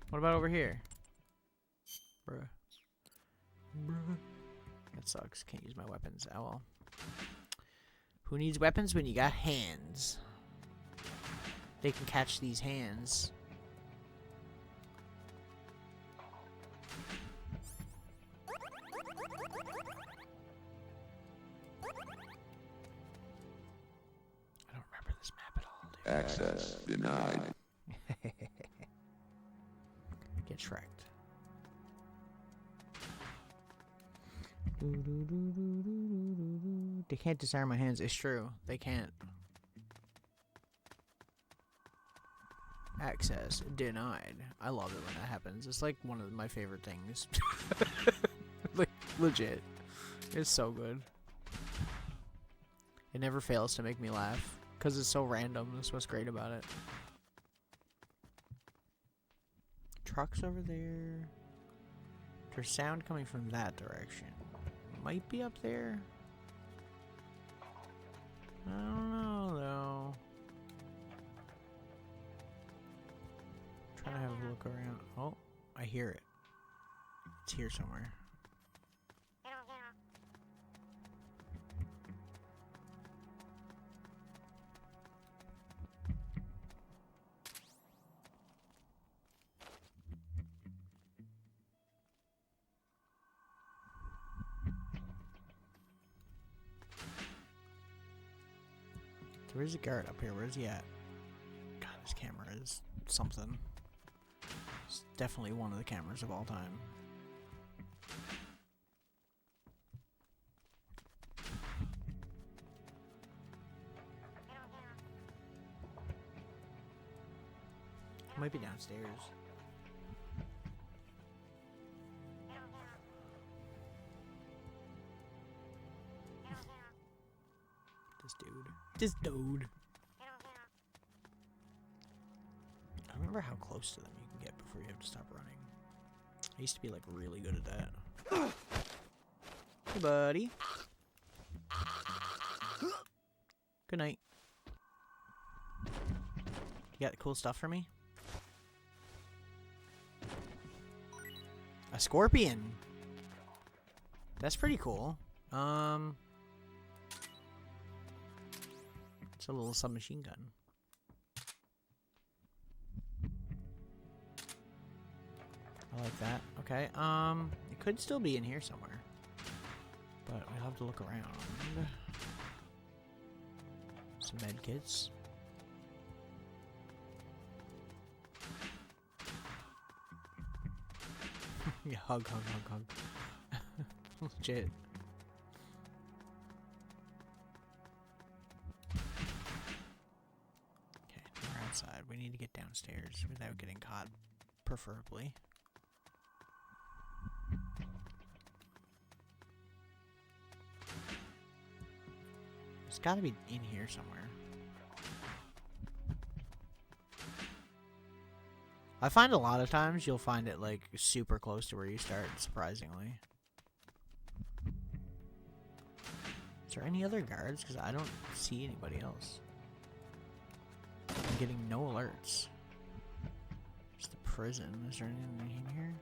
What about over here? Bruh. Bruh. That sucks. Can't use my weapons. Oh well. Who needs weapons when you got hands? They can catch these hands. I don't remember this map at all, dude. Access denied. Get Shrek'd. They can't disarm my hands. It's true. They can't. Access denied. I love it when that happens. It's like one of my favorite things. Like, legit. It's so good. It never fails to make me laugh. Because it's so random. That's what's great about it. Trucks over there. There's sound coming from that direction. Might be up there. I don't know though. Trying to have a look around. Oh, I hear it. It's here somewhere. Where's the guard up here? Where's he at? God, this camera is something. It's definitely one of the cameras of all time. Might be downstairs. This dude. I remember how close to them you can get before you have to stop running. I used to be like really good at that. Hey, buddy. Good night. You got cool stuff for me? A scorpion. That's pretty cool. It's a little submachine gun. I like that. Okay. It could still be in here somewhere, but we'll have to look around. Some med kits. Yeah, hug. Legit. Okay, we're outside. We need to get downstairs without getting caught, preferably. It's gotta be in here somewhere. I find a lot of times you'll find it like super close to where you start, surprisingly. Is there any other guards? Because I don't see anybody else. I'm getting no alerts. It's the prison. Is there anything in here?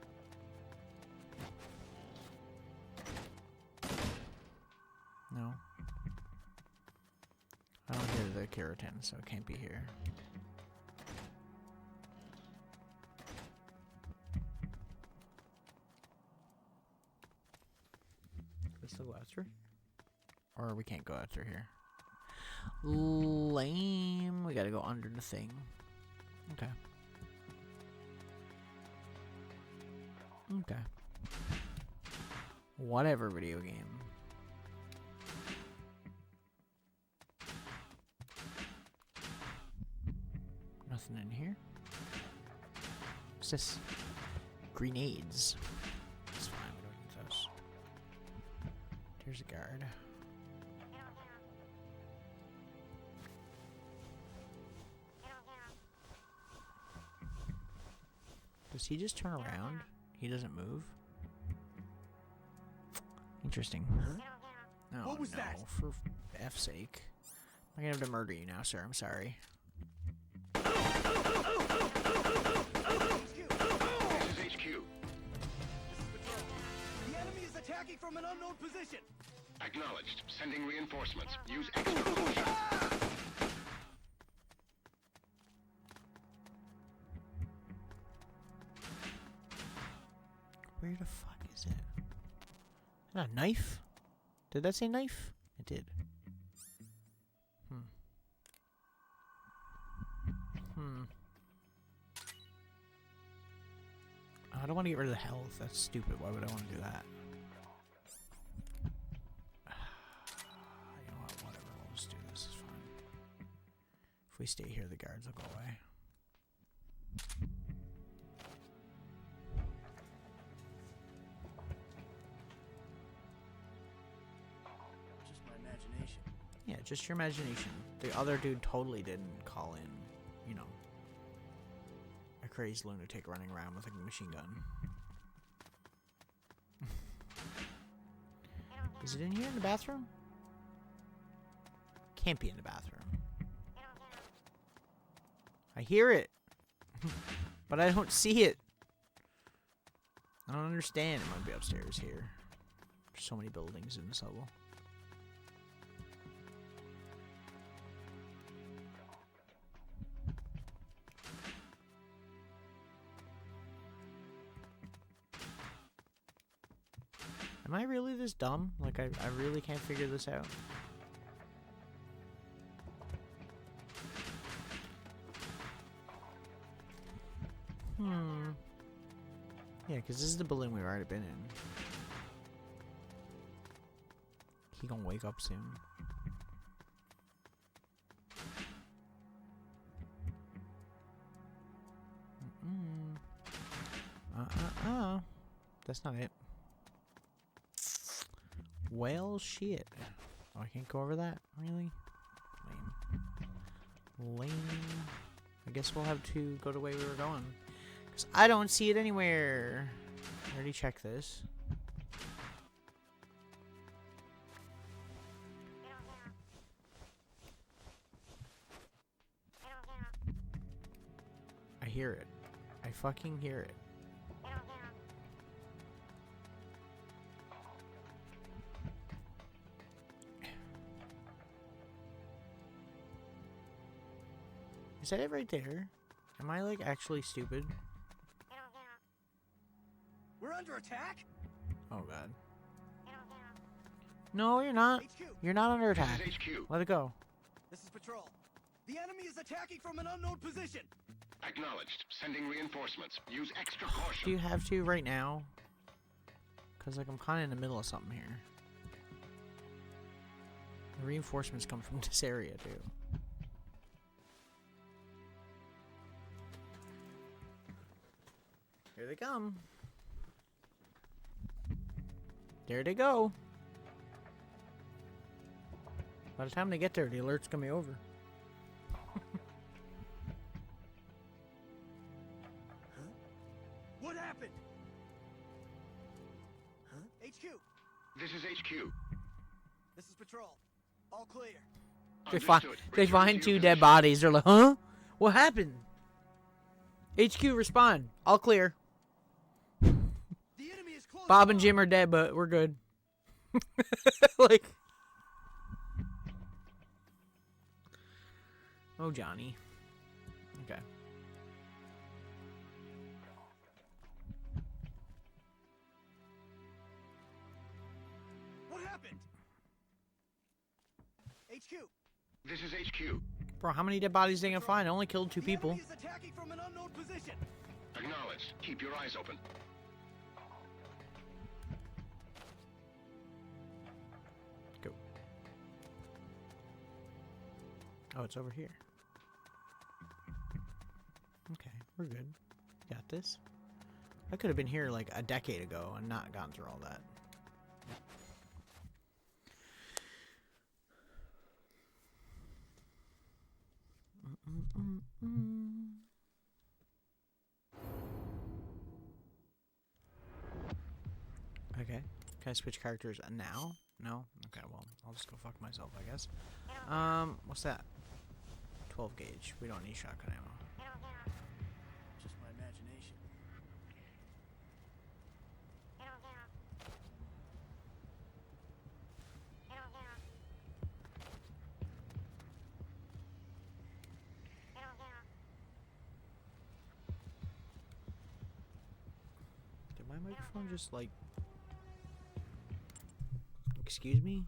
No. I don't hear the keratin, so it can't be here. Let's still go out through? Or we can't go out through here. Lame. We gotta go under the thing. Okay. Okay. Whatever, video game. Nothing in here. What's this? Grenades. It's fine, we don't need those. There's a guard. Does he just turn around? He doesn't move? Interesting. Oh, What was no, that? for F's sake. I'm gonna have to murder you now, sir. I'm sorry. This is HQ. The enemy is attacking from an unknown position. Acknowledged. Sending reinforcements. Use extra caution. Where the fuck is it? Is that a knife? Did that say knife? It did. I don't want to get rid of the health. That's stupid. Why would I want to do that? You know what? Whatever. We'll just do this. It's fine. If we stay here, the guards will go away. Just my imagination. Yeah, just your imagination. The other dude totally didn't call in, you know, a crazed lunatic running around with a machine gun. Is it in here in the bathroom? Can't be in the bathroom. I hear it, but I don't see it. I don't understand. It might be upstairs here. There's so many buildings in this level. Am I really this dumb? Like, I really can't figure this out? Hmm. Yeah, because this is the balloon we've already been in. He gonna wake up soon. That's not it. Well, shit. Oh, I can't go over that? Really? Lame. Lame. I guess we'll have to go the way we were going. Because I don't see it anywhere. I already checked this. I hear it. I fucking hear it. Is that it right there? Am I, like, actually stupid? We're under attack? Oh, God. No, you're not. HQ, You're not under This attack. is HQ. Let it go. this is Patrol. The enemy is attacking from an unknown position. Acknowledged. Sending reinforcements. Use extra Do caution. you have to right now? Because, like, I'm kind of in the middle of something here. The reinforcements come from this area, too. Here they come. There they go. By the time they get there, the alert's gonna be over. What happened? Huh? HQ, This is HQ. this is Patrol. All clear. They Understood. they Return find to two your dead position. bodies. They're like, huh? What happened? HQ, respond. All clear. The enemy is close. Bob and by. Jim are dead, but we're good. Like, oh, Johnny. Okay. What happened? HQ. This is HQ. Bro, how many dead bodies they gonna find? I only killed two The people. enemy is attacking from an unknown position. Acknowledged. Keep your eyes open. Go. Oh, it's over here. Okay, we're good. Got this. I could have been here like a decade ago and not gone through all that. Okay. Can I switch characters now? No? Okay, well, I'll just go fuck myself, I guess. What's that? 12 gauge. We don't need shotgun ammo. Just my imagination. Did my microphone just like... Excuse me?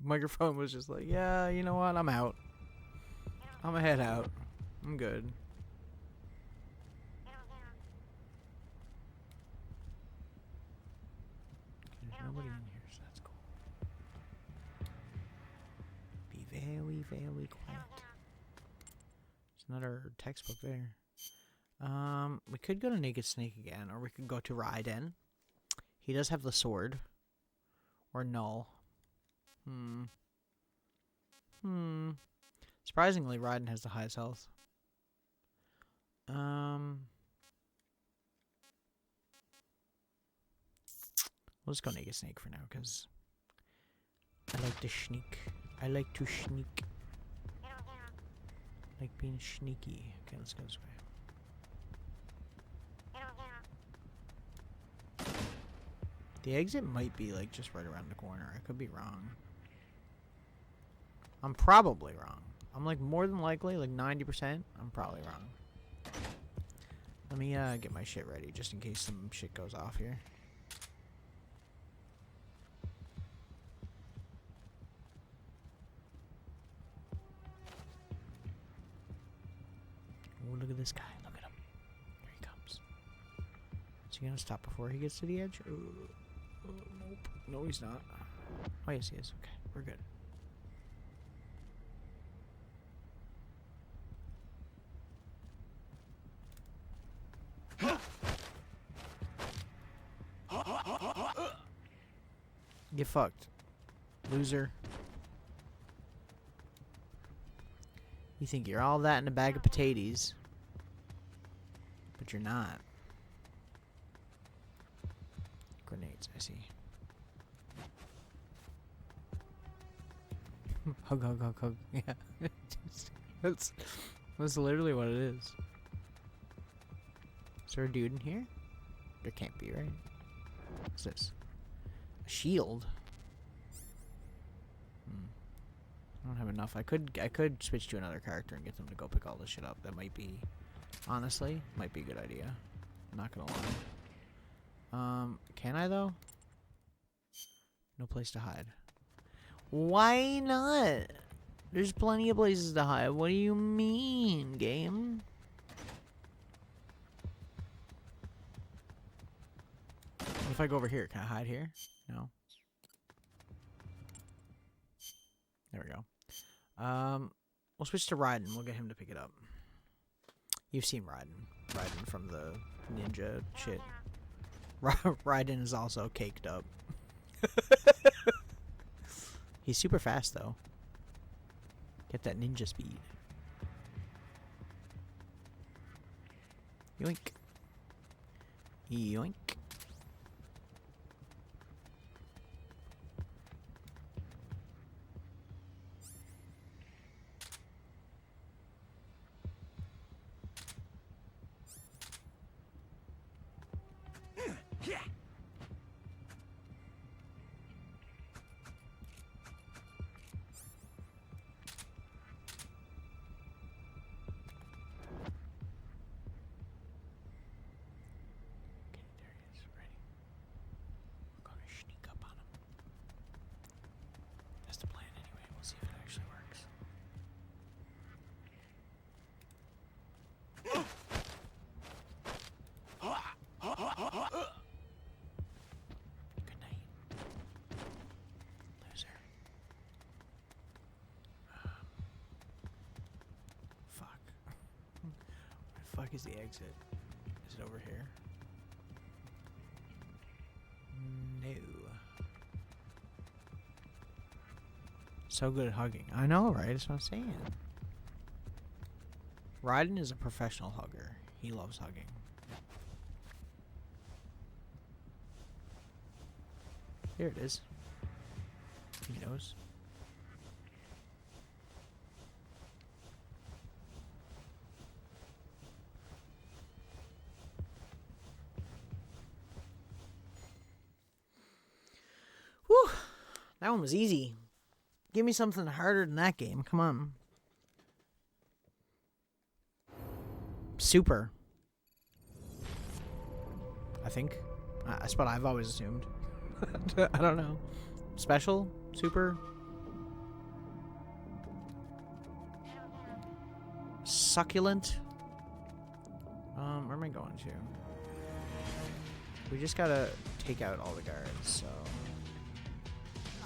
Microphone was just like, yeah, you know what? I'm out. I'm gonna head out. I'm good. Okay, there's nobody in here, so that's cool. Be very, very quiet. There's another textbook there. We could go to Naked Snake again, or we could go to Raiden. He does have the sword. Or Null. Surprisingly, Raiden has the highest health. We'll just go Naked Snake for now, because I like to sneak. I like to sneak. I like being sneaky. Okay, let's go this way. The exit might be like just right around the corner. I could be wrong. I'm probably wrong. I'm like more than likely, like 90%. I'm probably wrong. Let me get my shit ready just in case some shit goes off here. this guy. Look at him. Here he comes. Is he gonna stop before he gets to the edge? Nope. No, he's not. Oh, yes, he is. Okay, we're good. Get fucked, loser. You think you're all that in a bag of potatoes, but you're not. Grenades, I see. Hug, hug, hug, hug. Yeah. That's literally what it is. Is there a dude in here? There can't be, right? What's this? A shield? I don't have enough. I could switch to another character and get them to go pick all this shit up. That might be, honestly, might be a good idea. I'm not gonna lie. Can I though? No place to hide. Why not? There's plenty of places to hide. What do you mean, game? What if I go over here? Can I hide here? No. There we go. We'll switch to Raiden. We'll get him to pick it up. You've seen Raiden. Raiden from the ninja shit. Raiden is also caked up. He's super fast, though. Get that ninja speed. Yoink. Yoink. Is the exit? Is it over here? No. So good at hugging. I know, right? That's what I'm saying. Raiden is a professional hugger. He loves hugging. Here it is. He knows. Whew. That one was easy. Give me something harder than that game. Come on. Super. I think. That's what I've always assumed. I don't know. Special? Super? Succulent? Where am I going to? We just gotta take out all the guards, so...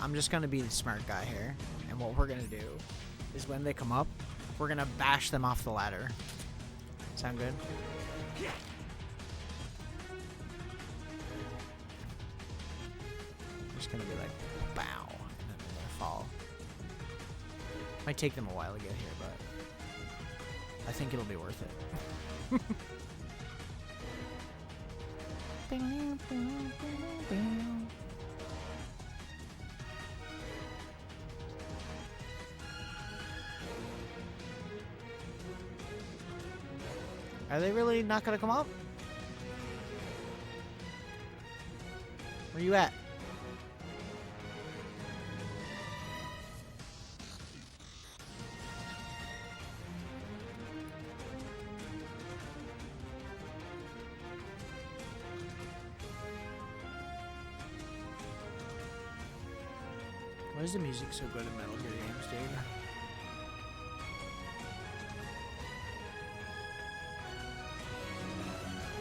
I'm just gonna be the smart guy here, and what we're gonna do is when they come up, we're gonna bash them off the ladder. Sound good? Just gonna be like, bow, and then they're gonna fall. Might take them a while to get here, but I think it'll be worth it. Are they really not gonna come up? Where you at? Why is the music so good in Metal Gear games, dude?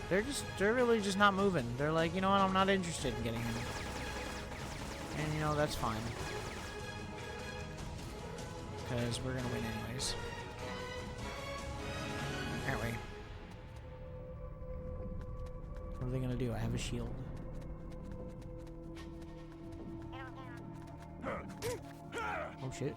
They're really just not moving. They're like, you know what, I'm not interested in getting him. And you know, that's fine. Because we're gonna win anyways. Aren't we? What are they gonna do? I have a shield. Oh shit.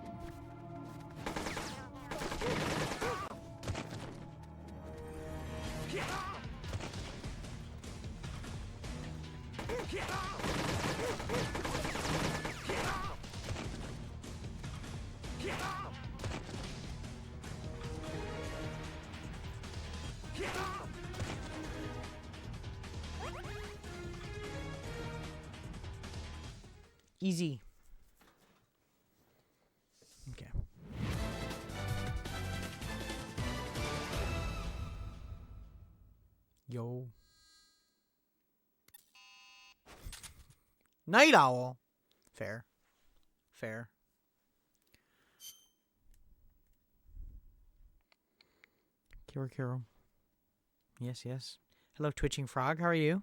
Easy. Okay. Yo. Night Owl. Fair. Fair. Kiro. Yes, yes. Hello, Twitching Frog. How are you?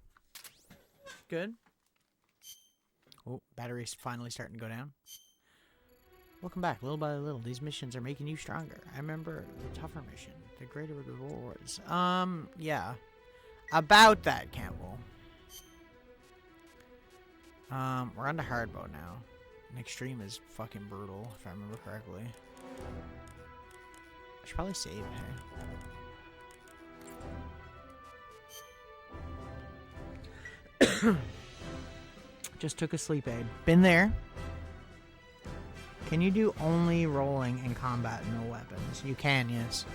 Good. Oh, battery's finally starting to go down. Welcome back. Little by little, these missions are making you stronger. I remember the tougher mission, the greater rewards. Yeah. About that, Campbell. We're on to hard mode now. And extreme is fucking brutal, if I remember correctly. I should probably save, hey. Just took a sleep aid. Been there. Can you do only rolling in combat, no weapons? You can, yes.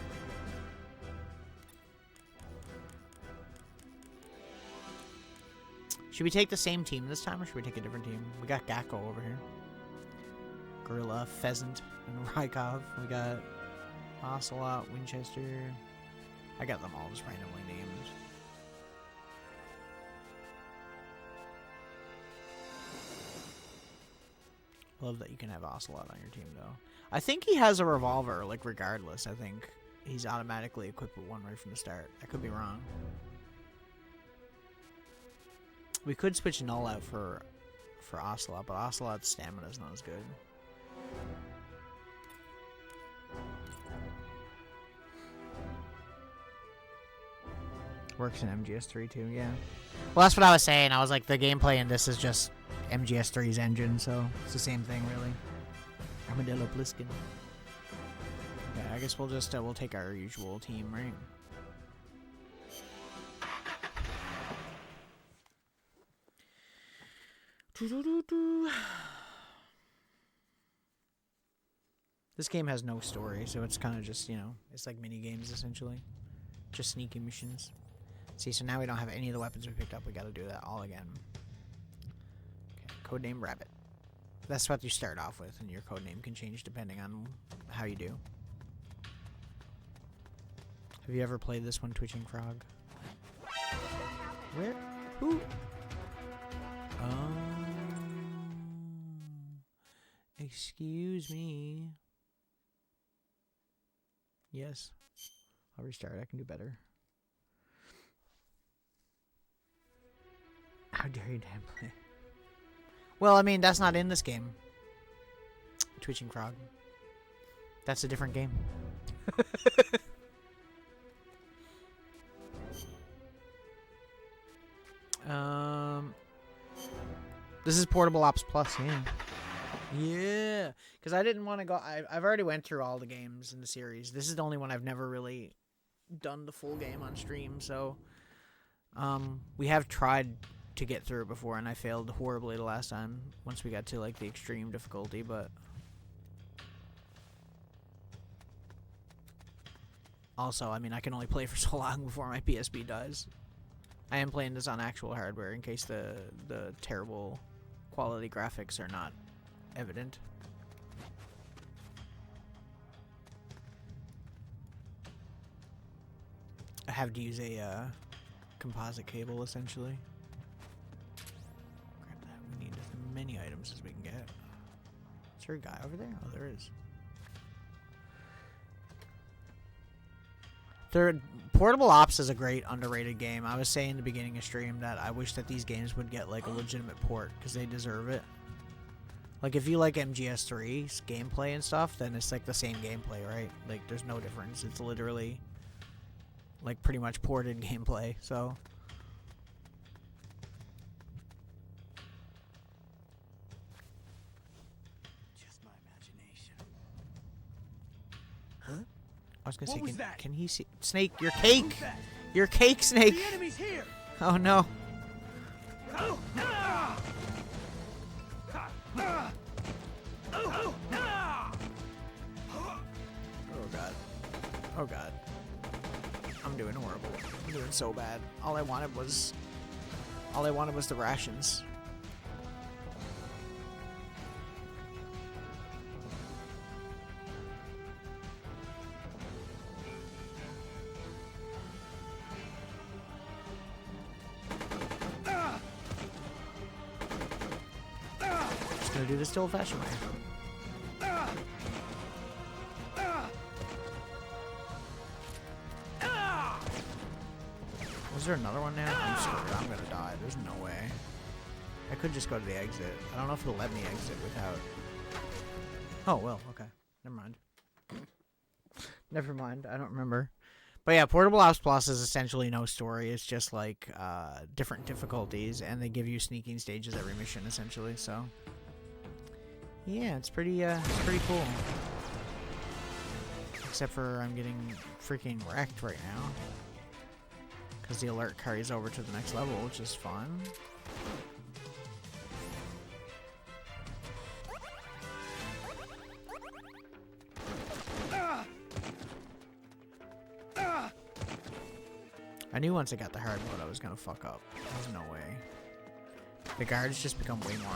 Should we take the same team this time, or should we take a different team? We got Gakko over here. Gorilla, Pheasant, and Rykov. We got Ocelot, Winchester. I got them all just randomly named. Love that you can have Ocelot on your team, though. I think he has a revolver, like, regardless. I think he's automatically equipped with one right from the start. I could be wrong. We could switch Null out for Ocelot, but Ocelot's stamina is not as good. Works in MGS3 too, yeah. Well, that's what I was saying. I was like, the gameplay in this is just MGS3's engine, so it's the same thing, really. Armadillo Bliskin. Okay, I guess we'll just we'll take our usual team, right? This game has no story, so it's kind of just, you know, it's like mini games essentially, just sneaking missions. See, so now we don't have any of the weapons we picked up. We got to do that all again. Okay, codename Rabbit. That's what you start off with, and your codename can change depending on how you do. Have you ever played this one, Twitching Frog? Where? Who? Excuse me. Yes. I'll restart. I can do better. How dare you damn play? Well, I mean, that's not in this game. Twitching Frog. That's a different game. This is Portable Ops Plus, yeah. Yeah, because I didn't want to go. I've already went through all the games in the series. This is the only one I've never really done the full game on stream. So, we have tried to get through it before, and I failed horribly the last time. Once we got to like the extreme difficulty, but also, I mean, I can only play for so long before my PSP dies. I am playing this on actual hardware in case the terrible quality graphics are not evident. I have to use a composite cable essentially. Grab that. We need as many items as we can get. Is there a guy over there? Oh, there is. Portable Ops is a great underrated game. I was saying in the beginning of stream that I wish that these games would get like a legitimate port because they deserve it. Like if you like MGS3's gameplay and stuff, then it's like the same gameplay, right? Like there's no difference. It's literally like pretty much ported gameplay. So Just my imagination. I was gonna What say, was that? can he see Snake? Your cake, Who's that? your cake, Snake. The enemy's here. Oh no. Oh, ah! Ah! Oh, ah! Oh god. Oh god. I'm doing horrible. I'm doing so bad. All I wanted was the rations. Just gonna do this the old-fashioned way. Was there another one now? I'm screwed. I'm gonna die. There's no way. I could just go to the exit. I don't know if it'll let me exit without... Oh, well, okay. Never mind. Never mind. I don't remember. But yeah, Portable Ops Plus is essentially no story. It's just like different difficulties, and they give you sneaking stages every mission, essentially. So yeah, it's pretty cool. Except for I'm getting freaking wrecked right now because the alert carries over to the next level, which is fun. I knew once I got the hard mode I was gonna fuck up. There's no way. The guards just become way more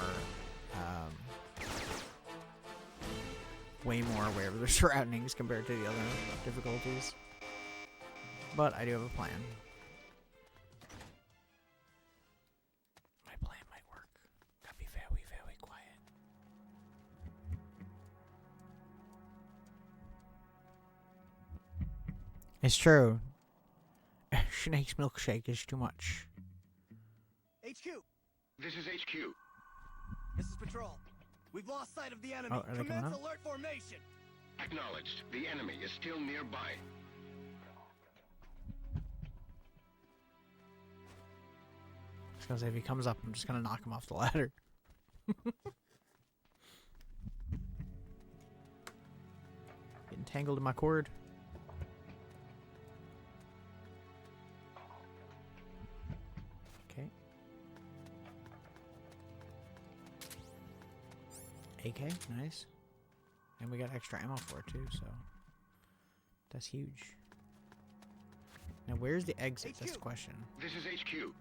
aware of their surroundings compared to the other difficulties. But I do have a plan. My plan might work. Gotta be very, very quiet. It's true. Snake's milkshake is too much. HQ, This is HQ. this is Patrol. We've lost sight of the enemy. Oh, are they coming Commence up? alert formation. Acknowledged. The enemy is still nearby. I was gonna say, if he comes up, I'm just gonna knock him off the ladder. Getting tangled in my cord. Okay. AK, nice. And we got extra ammo for it too, so that's huge. Now where's the exit? That's the question. This is HQ.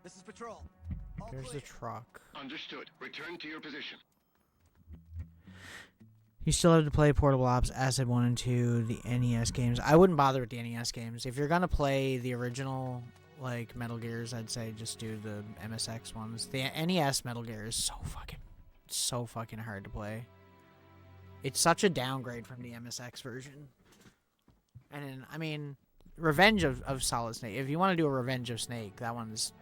This is Patrol. All There's clear. the truck. Understood. Return to your position. You still have to play Portable Ops, Acid 1 and 2, the NES games. I wouldn't bother with the NES games. If you're gonna play the original, like, Metal Gears, I'd say just do the MSX ones. The NES Metal Gear is so fucking hard to play. It's such a downgrade from the MSX version. And then, I mean, Revenge of Solid Snake. If you want to do a Revenge of Snake, that one's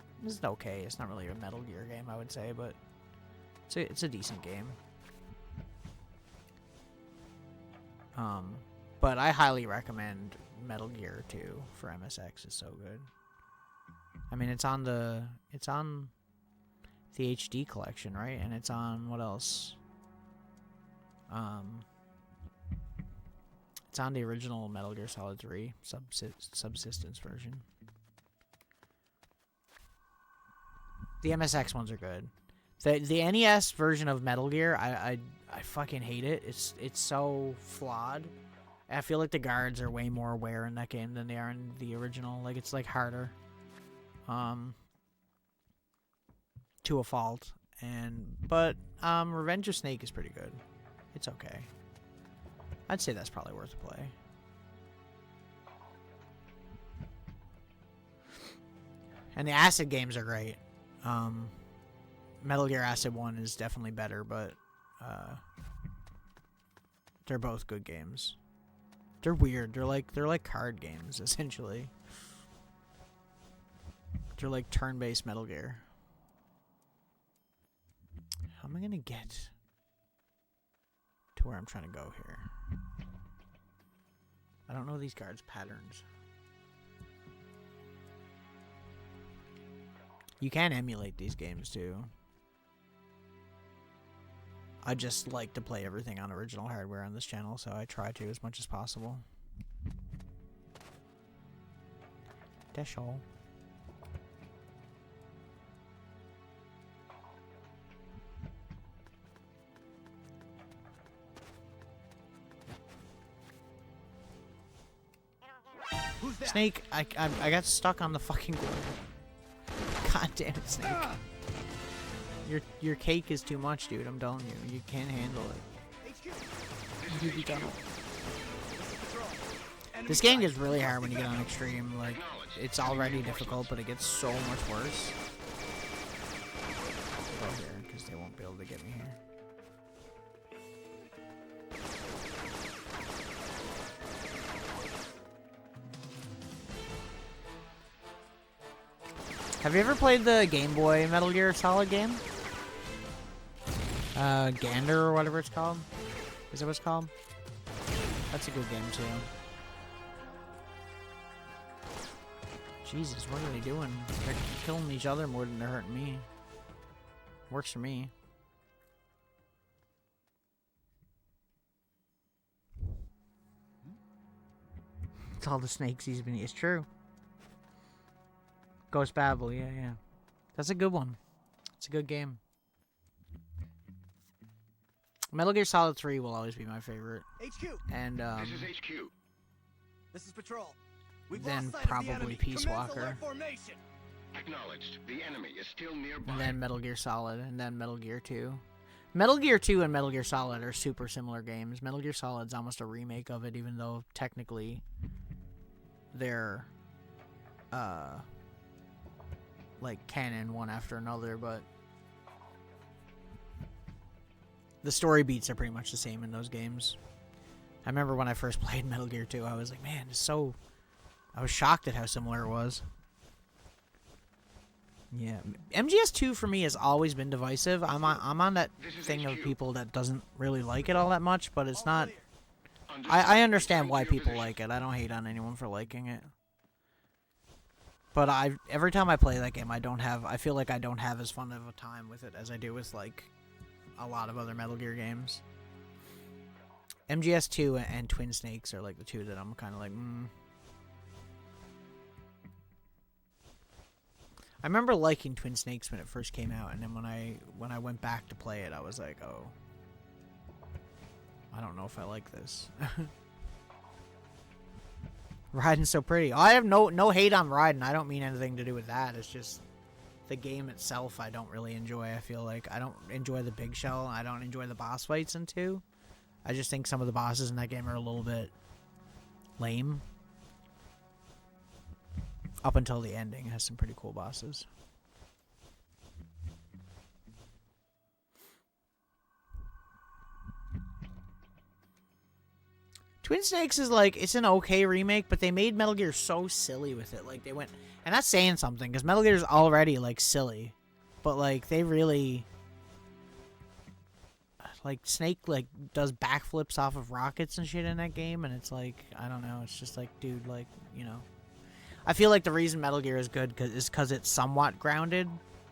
okay. It's not really a Metal Gear game, I would say, but it's a decent game. But I highly recommend Metal Gear 2 for MSX. It's so good. I mean, it's on the HD collection, right? And it's on what else? It's on the original Metal Gear Solid 3 subsistence version. The MSX ones are good. The NES version of Metal Gear, I fucking hate it. It's so flawed. I feel like the guards are way more aware in that game than they are in the original. Like, it's like harder. To a fault. But Revenge of Snake is pretty good. It's okay. I'd say that's probably worth a play. And the Acid games are great. Metal Gear Acid 1 is definitely better, but they're both good games. They're weird. They're like card games essentially. They're like turn-based Metal Gear. How am I gonna get to where I'm trying to go here? I don't know these guards' patterns. You can emulate these games too. I just like to play everything on original hardware on this channel, so I try to as much as possible. That's all. Who's that? Snake, I got stuck on the fucking board. God damn it, Snake. Your cake is too much, dude. I'm telling you, you can't handle it. HQ. You don't. This is Patrol. Enemy This game sighted. gets really hard when you get on extreme. Like, it's already difficult, but it gets so much worse. Go here, because they won't be able to get me here. Have you ever played the Game Boy Metal Gear Solid game? Gander or whatever it's called. Is that what it's called? That's a good game too. Jesus, what are they doing? They're killing each other more than they're hurting me. Works for me. It's all the snakes he's been. It's true. Ghost Babel, yeah. That's a good one. It's a good game. Metal Gear Solid 3 will always be my favorite. HQ. And, This is HQ. This is Patrol. We've then lost sight of the probably enemy. Peace Commence Walker. alert formation. Acknowledged. The enemy is still nearby. And then Metal Gear Solid, and then Metal Gear 2. Metal Gear 2 and Metal Gear Solid are super similar games. Metal Gear Solid's almost a remake of it, even though technically they're, like, canon one after another, but the story beats are pretty much the same in those games. I remember when I first played Metal Gear 2, I was like, man, it's so... I was shocked at how similar it was. Yeah, MGS2 for me has always been divisive. I'm on that thing of people that doesn't really like it all that much, but it's not... I understand why people like it. I don't hate on anyone for liking it. But every time I play that game, I feel like I don't have as fun of a time with it as I do with, like, a lot of other Metal Gear games. MGS2 and Twin Snakes are, like, the two that I'm kind of like, I remember liking Twin Snakes when it first came out, and then when I went back to play it, I was like, oh, I don't know if I like this. Raiden's so pretty. I have no hate on Raiden. I don't mean anything to do with that. It's just the game itself I don't really enjoy. I feel like I don't enjoy the big shell. I don't enjoy the boss fights in 2. I just think some of the bosses in that game are a little bit lame. Up until the ending, it has some pretty cool bosses. Twin Snakes is like, it's an okay remake, but they made Metal Gear so silly with it. Like, they went, and that's saying something, because Metal Gear is already, like, silly. But, like, they really, like, Snake, like, does backflips off of rockets and shit in that game, and it's like, I don't know, it's just like, dude, like, you know. I feel like the reason Metal Gear is good is because it's somewhat grounded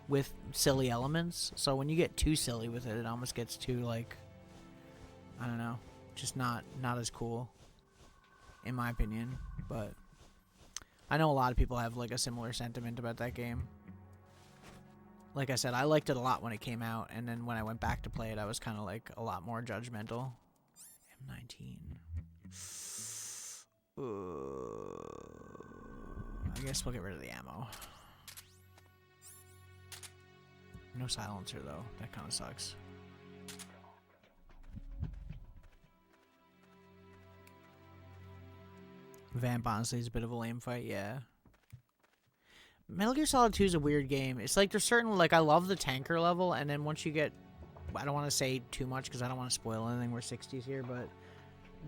with silly elements. So when you get too silly with it, it almost gets too, like, I don't know, just not as cool, in my opinion. But I know a lot of people have, like, a similar sentiment about that game. Like I said, I liked it a lot when it came out, and then when I went back to play it, I was kind of, like, a lot more judgmental. M19. I guess we'll get rid of the ammo. No silencer, though. That kind of sucks. Vamp, honestly, is a bit of a lame fight, yeah. Metal Gear Solid 2 is a weird game. It's like there's certain, like, I love the tanker level, and then once you get, I don't want to say too much because I don't want to spoil anything. We're 60s here, but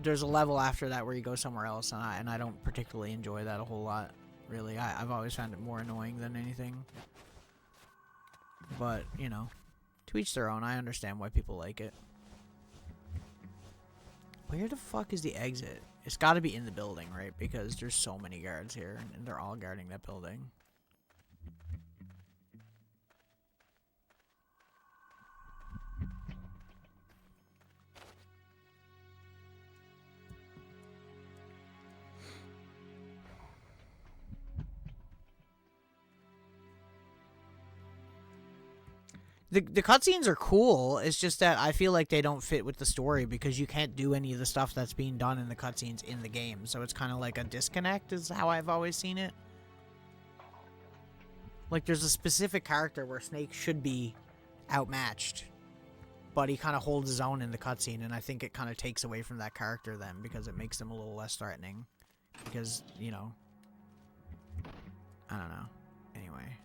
there's a level after that where you go somewhere else, and I don't particularly enjoy that a whole lot. Really, I've always found it more annoying than anything. But you know, to each their own. I understand why people like it. Where the fuck is the exit? It's got to be in the building, right? Because there's so many guards here, and they're all guarding that building. The cutscenes are cool. It's just that I feel like they don't fit with the story because you can't do any of the stuff that's being done in the cutscenes in the game. So it's kind of like a disconnect is how I've always seen it. Like there's a specific character where Snake should be outmatched, but he kind of holds his own in the cutscene, and I think it kind of takes away from that character then because it makes him a little less threatening. Because, you know, I don't know. Anyway.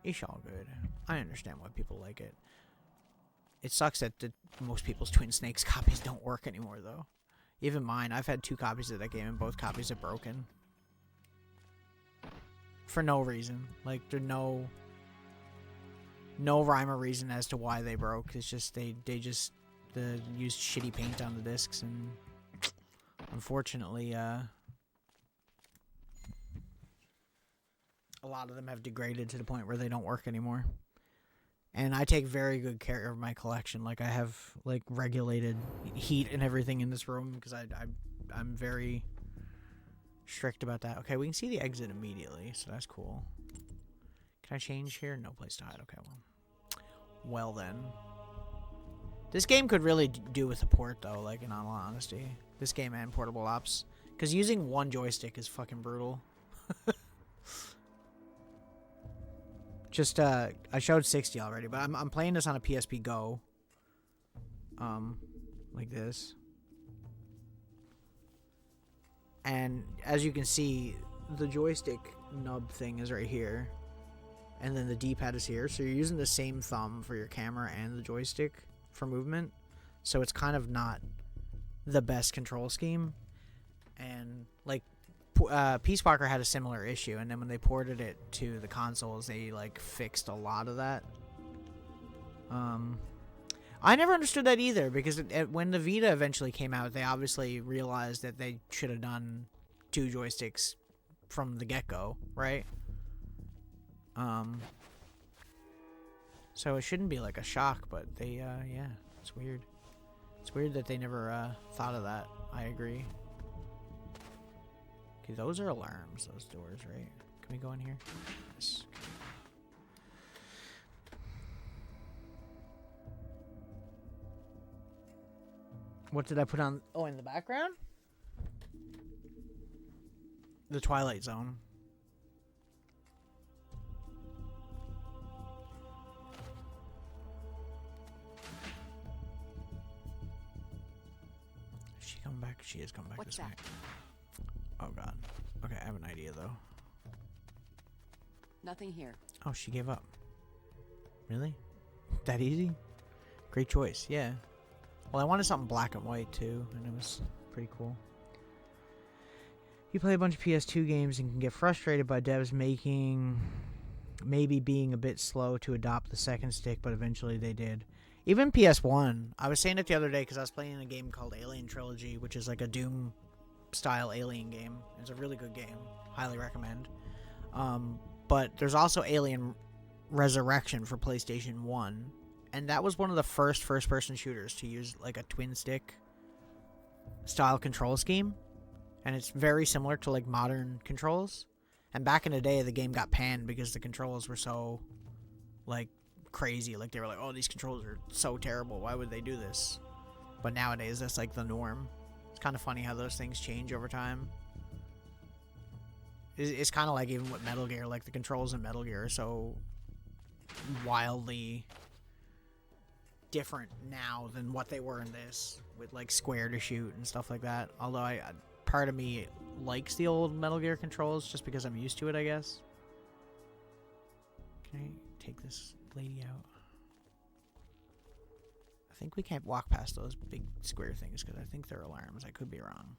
It's all good. I understand why people like it. It sucks that most people's Twin Snakes copies don't work anymore, though. Even mine. I've had 2 copies of that game, and both copies are broken. For no reason. Like, there's no rhyme or reason as to why they broke. It's just, they just used shitty paint on the discs, and unfortunately, a lot of them have degraded to the point where they don't work anymore. And I take very good care of my collection. Like, I have, like, regulated heat and everything in this room because I'm very strict about that. Okay, we can see the exit immediately, so that's cool. Can I change here? No place to hide. Okay, well then. This game could really do with a port, though, like, in all honesty. This game and Portable Ops. Because using one joystick is fucking brutal. Just, I showed 60 already, but I'm playing this on a PSP Go. Like this. And as you can see, the joystick nub thing is right here. And then the D-pad is here. So you're using the same thumb for your camera and the joystick for movement. So it's kind of not the best control scheme. And, like, Peace Walker had a similar issue, and then when they ported it to the consoles, they like fixed a lot of that. I never understood that either because when the Vita eventually came out, they obviously realized that they should have done 2 joysticks from the get-go, right? So it shouldn't be like a shock, but they yeah, it's weird. It's weird that they never thought of that. I agree. Okay, those are alarms, those doors, right? Can we go in here? Yes. What did I put on? Oh, in the background? The Twilight Zone. Is she coming back? She is coming back this way. Oh god. Okay, I have an idea though. Nothing here. Oh, she gave up. Really? That easy? Great choice, yeah. Well, I wanted something black and white too, and it was pretty cool. You play a bunch of PS2 games and can get frustrated by devs maybe being a bit slow to adopt the second stick, but eventually they did. Even PS1. I was saying it the other day because I was playing a game called Alien Trilogy, which is like a Doom style alien game. It's a really good game. Highly recommend. But there's also Alien Resurrection for PlayStation 1. And that was one of the first-person shooters to use like a twin stick style control scheme. And it's very similar to like modern controls. And back in the day, the game got panned because the controls were so like crazy. Like they were like, oh, these controls are so terrible. Why would they do this? But nowadays, that's like the norm. It's kind of funny how those things change over time. It's kind of like even with Metal Gear, like the controls in Metal Gear are so wildly different now than what they were in this, with like square to shoot and stuff like that. Although part of me likes the old Metal Gear controls just because I'm used to it, I guess. Can I take this lady out? I think we can't walk past those big square things because I think they're alarms. I could be wrong.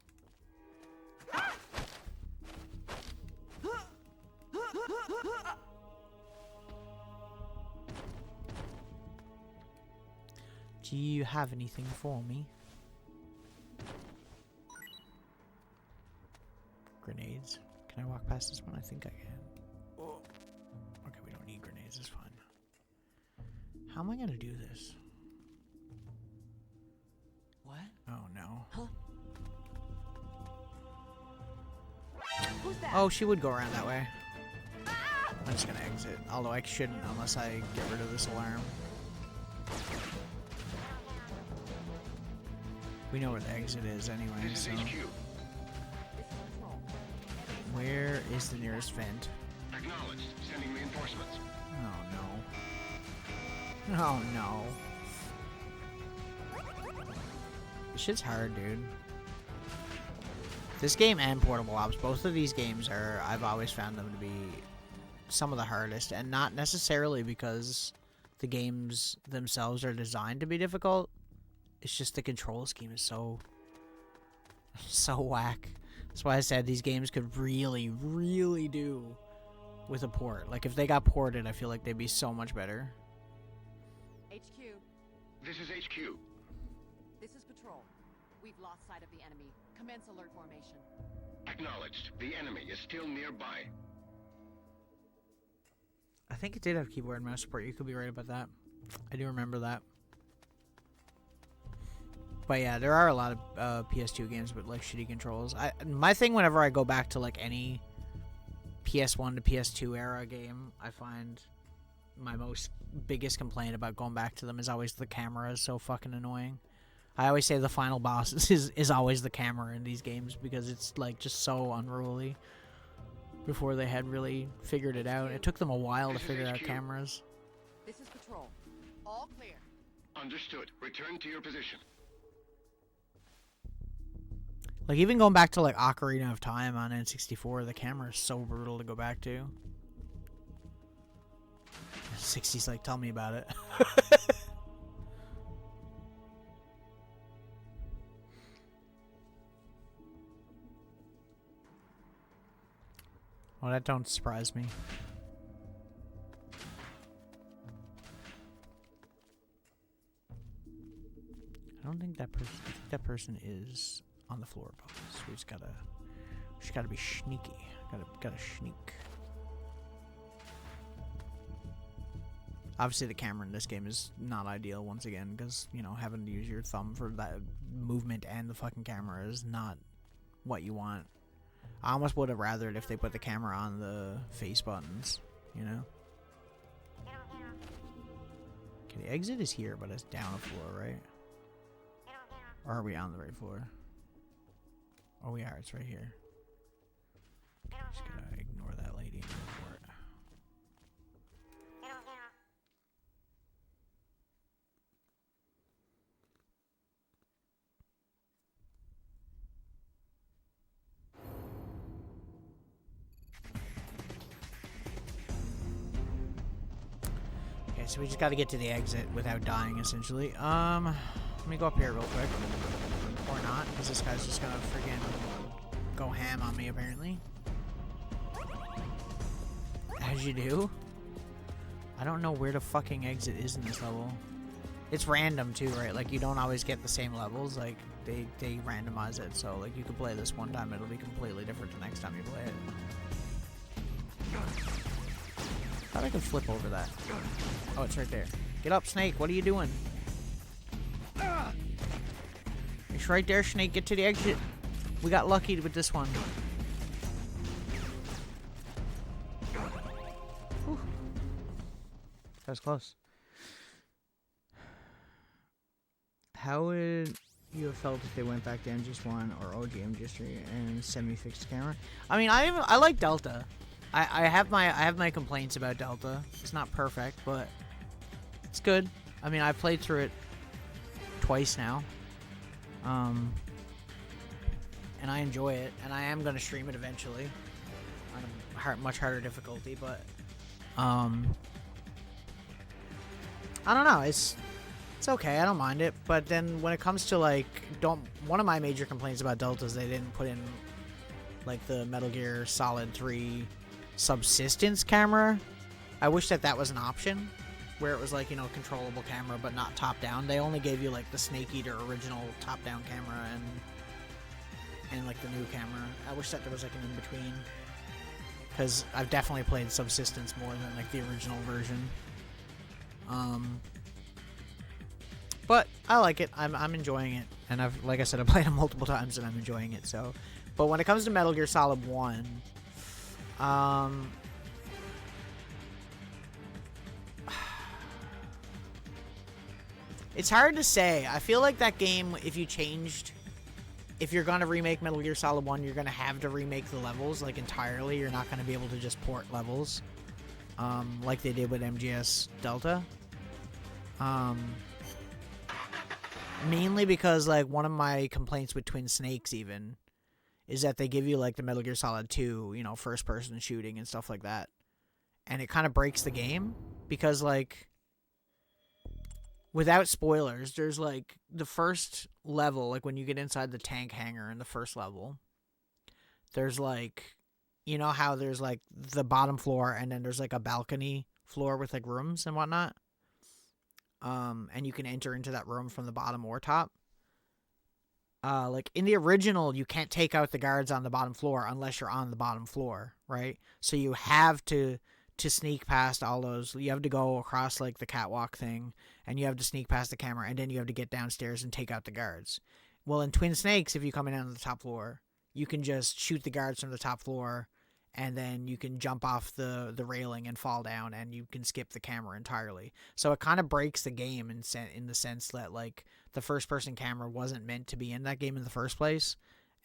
Do you have anything for me? Grenades. Can I walk past this one? I think I can. Oh. Okay, we don't need grenades. It's fine. How am I gonna do this? What? Oh no. Huh? Who's that? Oh, she would go around that way. I'm just gonna exit. Although I shouldn't unless I get rid of this alarm. We know where the exit is anyway, This so... is HQ. This is Patrol. Where is the nearest vent? Acknowledged. Sending reinforcements. Oh no. Oh no. This shit's hard, dude. This game and Portable Ops, both of these games are, I've always found them to be some of the hardest, and not necessarily because the games themselves are designed to be difficult. It's just the control scheme is so whack. That's why I said these games could really, really do with a port. Like, if they got ported, I feel like they'd be so much better. HQ, This is HQ. this is Patrol. We've lost sight of the enemy. Commence alert formation. Acknowledged. The enemy is still nearby. I think it did have keyboard and mouse support. You could be right about that. I do remember that. But yeah, there are a lot of PS2 games with like shitty controls. My thing whenever I go back to like any PS1 to PS2 era game, I find my biggest complaint about going back to them is always the camera is so fucking annoying. I always say the final boss is always the camera in these games because it's like just so unruly. Before they had really figured it out, it took them a while to figure out cameras. This is Patrol. All clear. Understood. Return to your position. Like, even going back to, like, Ocarina of Time on N64, the camera is so brutal to go back to. 60's like, tell me about it. Well, that don't surprise me. I don't think that person... I think that person is... on the floor above us. We just gotta be sneaky. Gotta sneak. Obviously the camera in this game is not ideal once again, because, you know, having to use your thumb for that movement and the fucking camera is not what you want. I almost would have rathered if they put the camera on the face buttons, you know? Okay, the exit is here, but it's down a floor, right? Or are we on the right floor? Oh, we are. It's right here. Just gotta ignore that lady and go for it. Okay, so we just gotta get to the exit without dying, essentially. Let me go up here real quick. Or not, because this guy's just gonna friggin' go ham on me, apparently. As you do. I don't know where the fucking exit is in this level. It's random, too, right? Like, you don't always get the same levels. Like, they randomize it, so, like, you could play this one time, it'll be completely different the next time you play it. Thought I could flip over that. Oh, it's right there. Get up, Snake. What are you doing? It's right there, Snake. Get to the exit. We got lucky with this one. Whew. That was close. How would you have felt if they went back to MGS1 or OGM Industry and semi-fixed camera? I mean, I like Delta. I have my complaints about Delta. It's not perfect, but it's good. I mean, I've played through it twice now. And I enjoy it, and I am going to stream it eventually on a much harder difficulty, but I don't know, It's okay, I don't mind it. But then when it comes to like, one of my major complaints about Delta is they didn't put in like the Metal Gear Solid 3 subsistence camera. I wish that was an option, where it was like, you know, controllable camera but not top down. They only gave you like the Snake Eater original top down camera and like the new camera. I wish that there was like an in between, because I've definitely played subsistence more than like the original version. But I like it. I'm enjoying it, and like I said, I've played it multiple times and I'm enjoying it. So, but when it comes to Metal Gear Solid 1, it's hard to say. I feel like that game, if you're gonna remake Metal Gear Solid 1, you're gonna have to remake the levels like entirely. You're not gonna be able to just port levels, like they did with MGS Delta. Mainly because like one of my complaints with Twin Snakes even is that they give you like the Metal Gear Solid 2, you know, first person shooting and stuff like that. And it kind of breaks the game because like, without spoilers, there's like the first level, like when you get inside the tank hangar in the first level, there's like, you know how there's like the bottom floor and then there's like a balcony floor with like rooms and whatnot? And you can enter into that room from the bottom or top. Like in the original, you can't take out the guards on the bottom floor unless you're on the bottom floor, right? So you have to sneak past all those. You have to go across like the catwalk thing, and you have to sneak past the camera, and then you have to get downstairs and take out the guards. Well, in Twin Snakes, if you come in on the top floor, you can just shoot the guards from the top floor, and then you can jump off the railing and fall down, and you can skip the camera entirely. So it kind of breaks the game in the sense that like the first person camera wasn't meant to be in that game in the first place,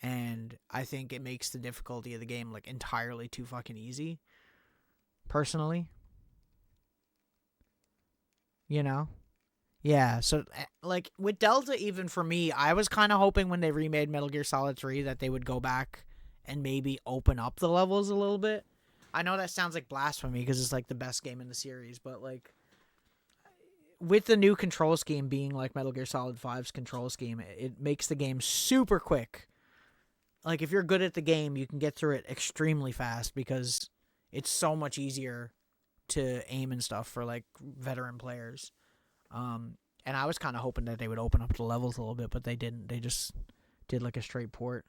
and I think it makes the difficulty of the game like entirely too fucking easy. Personally, you know. Yeah, so like with Delta, even for me, I was kind of hoping when they remade Metal Gear Solid 3 that they would go back and maybe open up the levels a little bit. I know that sounds like blasphemy because it's like the best game in the series, but like with the new control scheme being like Metal Gear Solid 5's control scheme, it makes the game super quick. Like if you're good at the game, you can get through it extremely fast because it's so much easier to aim and stuff for like veteran players. And I was kind of hoping that they would open up the levels a little bit, but they didn't. They just did like a straight port.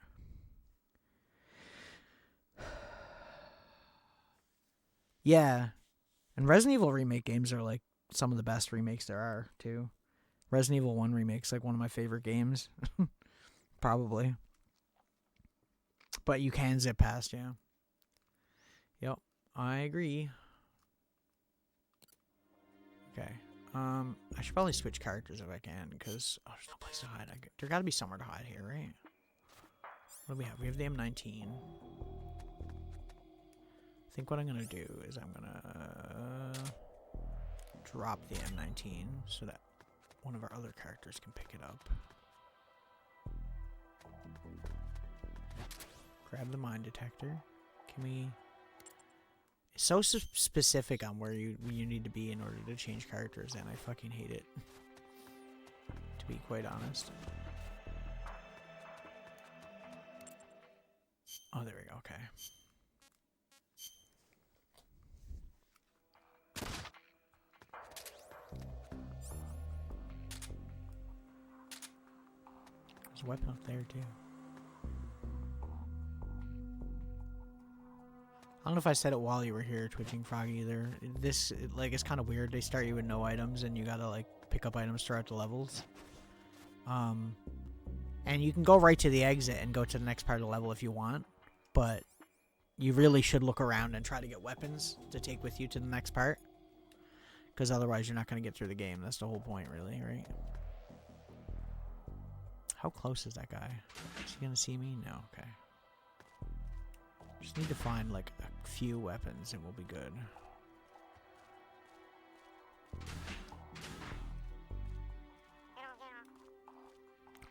Yeah, and Resident Evil remake games are like some of the best remakes there are too. Resident Evil 1 remake's like one of my favorite games, probably. But you can zip past, yeah. Yep, I agree. Okay. I should probably switch characters if I can, because there's no place to hide. There got to be somewhere to hide here, right? What do we have? We have the M19. I think what I'm gonna do is I'm gonna drop the M19 so that one of our other characters can pick it up. Grab the mine detector. Can we? It's so specific on where you need to be in order to change characters, and I fucking hate it. To be quite honest. Oh, there we go. Okay. There's a weapon up there too. I don't know if I said it while you were here, Twitching Frog, either. This, like, it's kind of weird. They start you with no items, and you gotta, like, pick up items throughout the levels. And you can go right to the exit and go to the next part of the level if you want, but you really should look around and try to get weapons to take with you to the next part, because otherwise you're not going to get through the game. That's the whole point, really, right? How close is that guy? Is he going to see me? No, okay. Just need to find like a few weapons and we'll be good.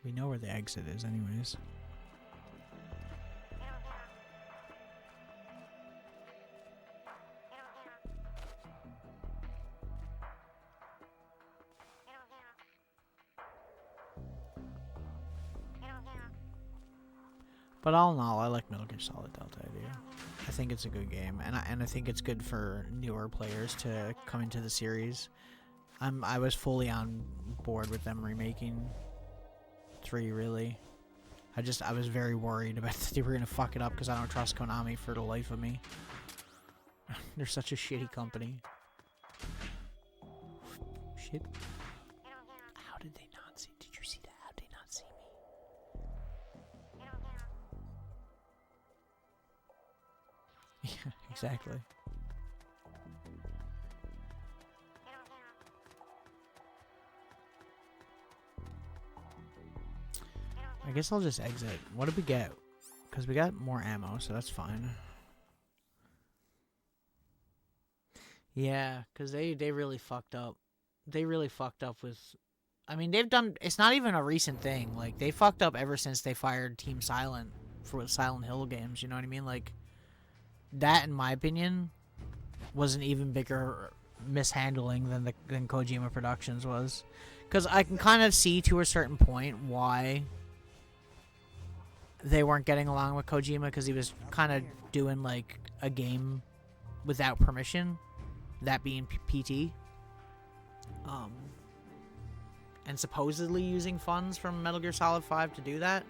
We know where the exit is anyways. But all in all, I like Metal Gear Solid Delta. I do. I think it's a good game, and I think it's good for newer players to come into the series. I was fully on board with them remaking 3. Really, I was very worried about that they were gonna fuck it up because I don't trust Konami for the life of me. They're such a shitty company. Shit. How did they not see? Did you see that? How did they not see me? Yeah, exactly. I guess I'll just exit. What did we get? Because we got more ammo, so that's fine. Yeah, because they really fucked up. They really fucked up with... I mean, they've done... It's not even a recent thing. Like, they fucked up ever since they fired Team Silent for Silent Hill games, you know what I mean? Like, that, in my opinion, was an even bigger mishandling than Kojima Productions was. Because I can kind of see, to a certain point, why they weren't getting along with Kojima, because he was kind of doing, like, a game without permission. That being PT. And supposedly using funds from Metal Gear Solid 5 to do that.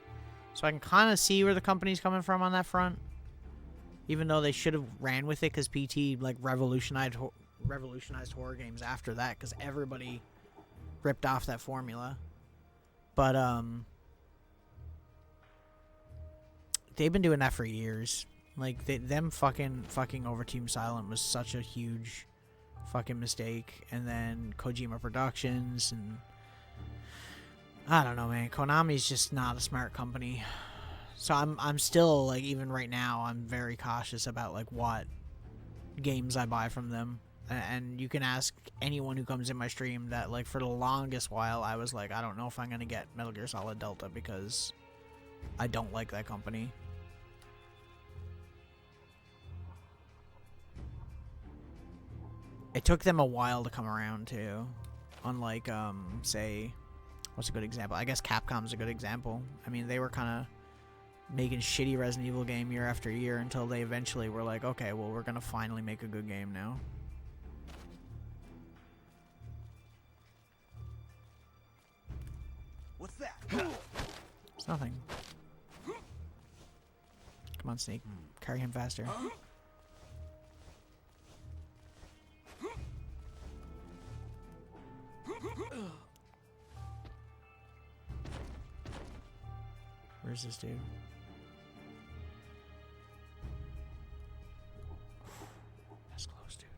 So I can kind of see where the company's coming from on that front. Even though they should have ran with it, because PT like revolutionized horror games after that, because everybody ripped off that formula. But they've been doing that for years. Like them fucking over Team Silent was such a huge fucking mistake. And then Kojima Productions, and I don't know, man. Konami's just not a smart company. So I'm still, like, even right now, I'm very cautious about, like, what games I buy from them. And you can ask anyone who comes in my stream that, like, for the longest while, I was like, I don't know if I'm gonna get Metal Gear Solid Delta because I don't like that company. It took them a while to come around, too. Unlike, say, what's a good example? I guess Capcom's a good example. I mean, they were kind of making shitty Resident Evil game year after year until they eventually were like, okay, well, we're gonna finally make a good game now. What's that? It's nothing. Come on, Snake. Carry him faster. Where's this dude? That's close, dude.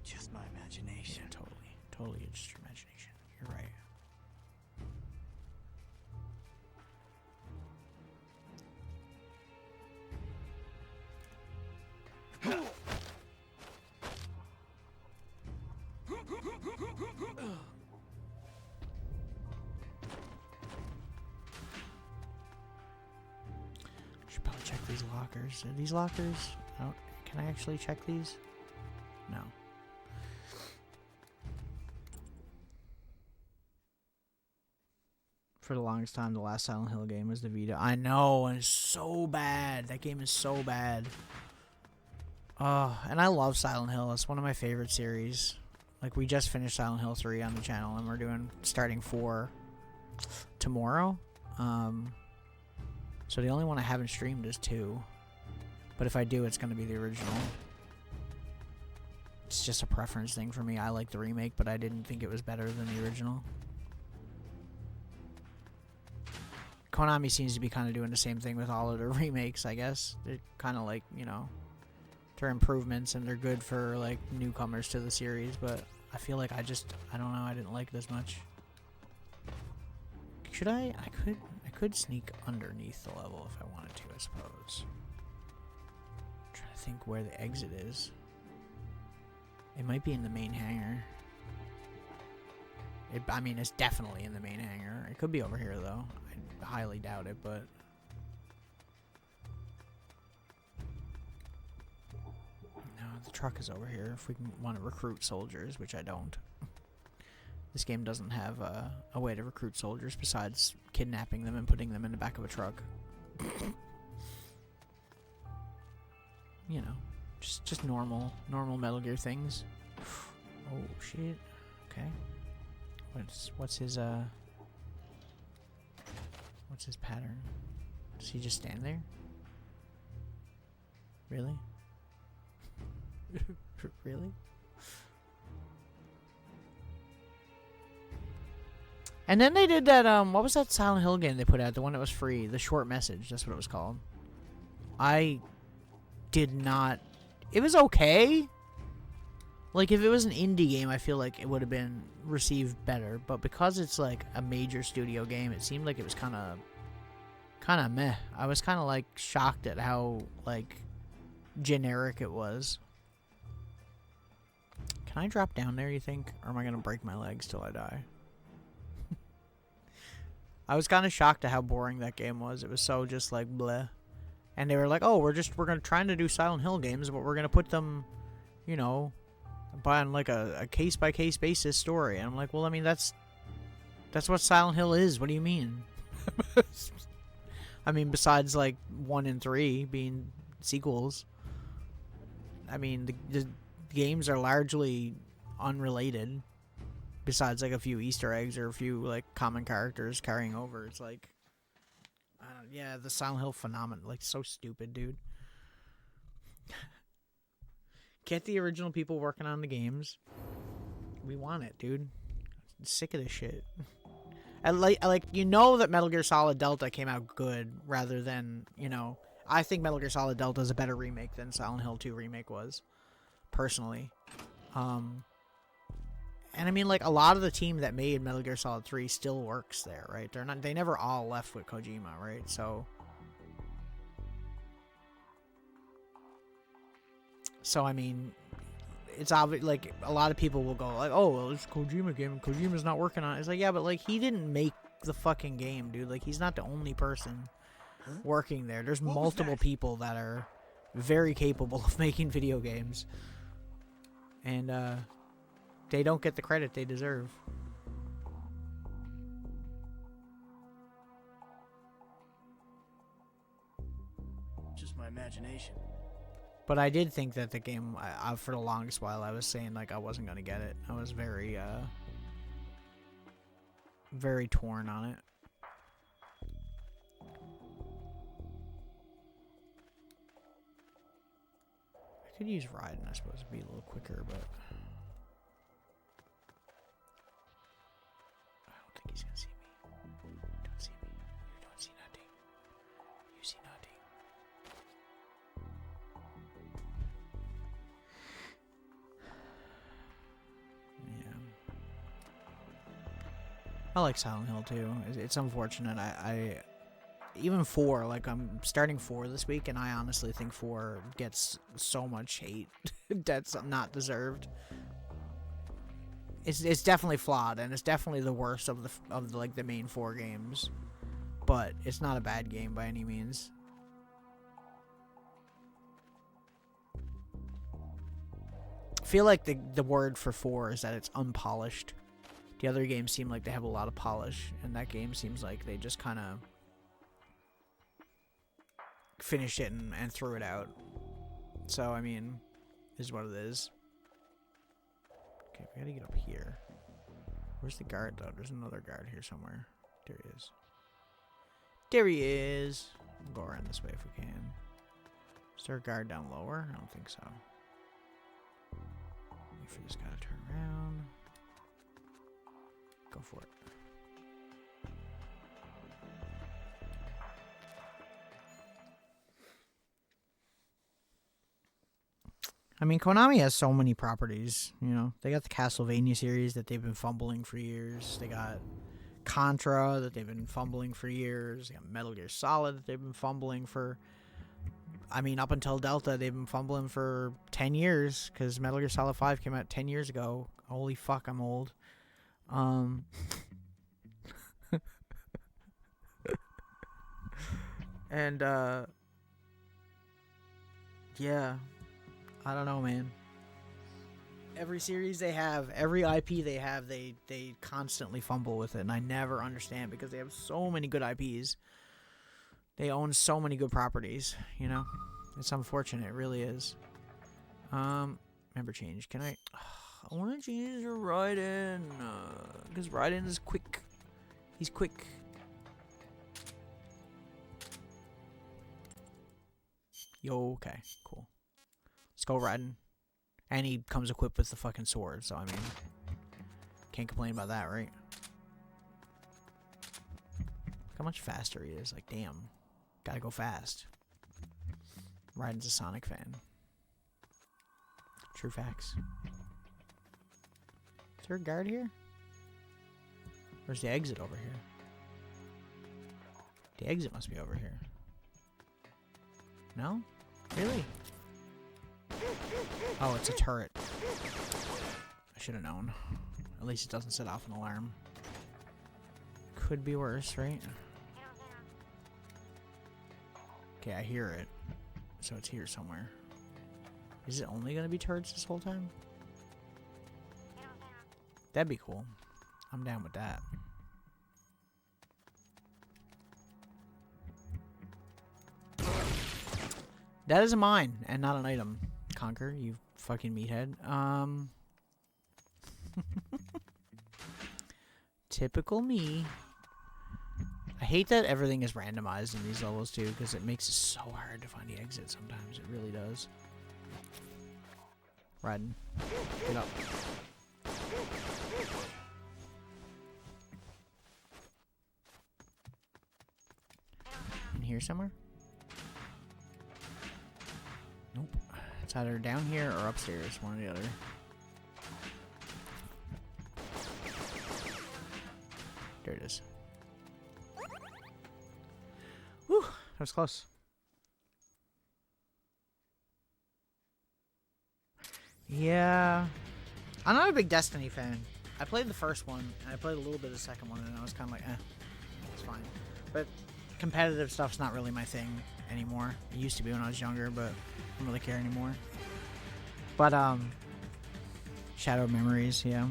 Just my imagination. Yeah, totally. Totally just your imagination. You're right. Should probably check these lockers. Are these lockers? Can I actually check these? No. For the longest time, the last Silent Hill game was the Vita. I know, and it's so bad. That game is so bad. Oh, and I love Silent Hill. It's one of my favorite series. Like, we just finished Silent Hill 3 on the channel, and we're starting 4 tomorrow. So the only one I haven't streamed is 2. But if I do, it's going to be the original. It's just a preference thing for me. I like the remake, but I didn't think it was better than the original. Konami seems to be kind of doing the same thing with all of their remakes, I guess. They're kind of like, you know, they're improvements and they're good for, like, newcomers to the series, but I feel like I don't know, I didn't like it as much. Should I could sneak underneath the level if I wanted to, I suppose. I'm trying to think where the exit is. It might be in the main hangar. I mean, it's definitely in the main hangar. It could be over here, though. I highly doubt it, but... No, the truck is over here if we want to recruit soldiers, which I don't. This game doesn't have a way to recruit soldiers besides kidnapping them and putting them in the back of a truck. You know, just normal Metal Gear things. Oh shit. Okay. What's his pattern? Does he just stand there? Really? Really? And then they did that, what was that Silent Hill game they put out? The one that was free. The Short Message. That's what it was called. I did not... It was okay. Like, if it was an indie game, I feel like it would have been received better. But because it's, like, a major studio game, it seemed like it was kind of meh. I was kind of, like, shocked at how, like, generic it was. Can I drop down there, you think? Or am I going to break my legs till I die? I was kind of shocked at how boring that game was. It was so just like bleh. And they were like, "Oh, we're trying to do Silent Hill games, but we're gonna put them, you know, on like a case by case basis story." And I'm like, "Well, I mean that's what Silent Hill is. What do you mean?" I mean, besides like 1 and 3 being sequels, I mean the games are largely unrelated. Besides, like, a few Easter eggs or a few, like, common characters carrying over. It's like... yeah, the Silent Hill phenomenon. Like, so stupid, dude. Get the original people working on the games. We want it, dude. I'm sick of this shit. And, like, you know that Metal Gear Solid Delta came out good rather than, you know... I think Metal Gear Solid Delta is a better remake than Silent Hill 2 Remake was. Personally. And I mean, like, a lot of the team that made Metal Gear Solid 3 still works there, right? They never all left with Kojima, right? So I mean, it's obvious, like, a lot of people will go, like, "Oh, well, it's a Kojima game, and Kojima's not working on it." It's like, yeah, but, like, he didn't make the fucking game, dude. Like, he's not the only person working there. There's multiple people that are very capable of making video games. And, they don't get the credit they deserve. Just my imagination. But I did think that the game, for the longest while, I was saying, like, I wasn't going to get it. I was very, very torn on it. I could use Raiden, I suppose, to be a little quicker, but... He's gonna see me. You don't see me. You don't see nothing. You see nothing. Yeah. I like Silent Hill too. It's unfortunate. I even 4, like, I'm starting 4 this week, and I honestly think 4 gets so much hate that's not deserved. It's definitely flawed, and it's definitely the worst of the main 4 games, but it's not a bad game by any means. I feel like the word for 4 is that it's unpolished. The other games seem like they have a lot of polish, and that game seems like they just kind of finished it and threw it out. So I mean, is what it is. Okay, we gotta get up here. Where's the guard, though? There's another guard here somewhere. There he is. There he is. We'll go around this way if we can. Is there a guard down lower? I don't think so. Wait for this guy to turn around. Go for it. I mean, Konami has so many properties, you know. They got the Castlevania series that they've been fumbling for years. They got Contra that they've been fumbling for years. They got Metal Gear Solid that they've been fumbling for... I mean, up until Delta, they've been fumbling for 10 years, because Metal Gear Solid 5 came out 10 years ago. Holy fuck, I'm old. And, yeah... I don't know, man. Every series they have, every IP they have, they constantly fumble with it, and I never understand because they have so many good IPs. They own so many good properties, you know? It's unfortunate, it really is. Member change. Can I... I want to change your Raiden. Because Raiden is quick. He's quick. Yo, okay, cool. Let's go Raiden. And he comes equipped with the fucking sword, so I mean... Can't complain about that, right? Look how much faster he is. Like, damn. Gotta go fast. Raiden's a Sonic fan. True facts. Is there a guard here? Where's the exit over here? The exit must be over here. No? Really? Oh, it's a turret. I should have known. At least it doesn't set off an alarm. Could be worse, right? Okay, I hear it. So it's here somewhere. Is it only gonna be turrets this whole time? That'd be cool. I'm down with that. That is a mine and not an item. Conker, you fucking meathead. Typical me. I hate that everything is randomized in these levels too, because it makes it so hard to find the exit sometimes. It really does. Raiden, get up. In here somewhere? Nope. It's either down here or upstairs, one or the other. There it is. Whew, that was close. Yeah. I'm not a big Destiny fan. I played the first one, and I played a little bit of the second one, and I was kind of like, eh, it's fine. But competitive stuff's not really my thing anymore. It used to be when I was younger, but I don't really care anymore. But, Shadow Memories, yeah.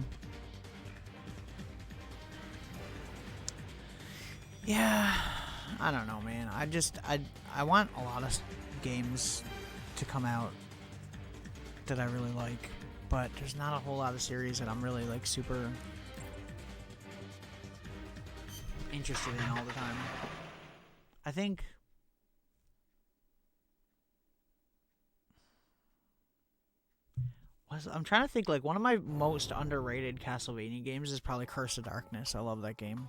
Yeah, I don't know, man. I want a lot of games to come out that I really like, but there's not a whole lot of series that I'm really, like, super interested in all the time. I think... I'm trying to think, like, one of my most underrated Castlevania games is probably Curse of Darkness. I love that game.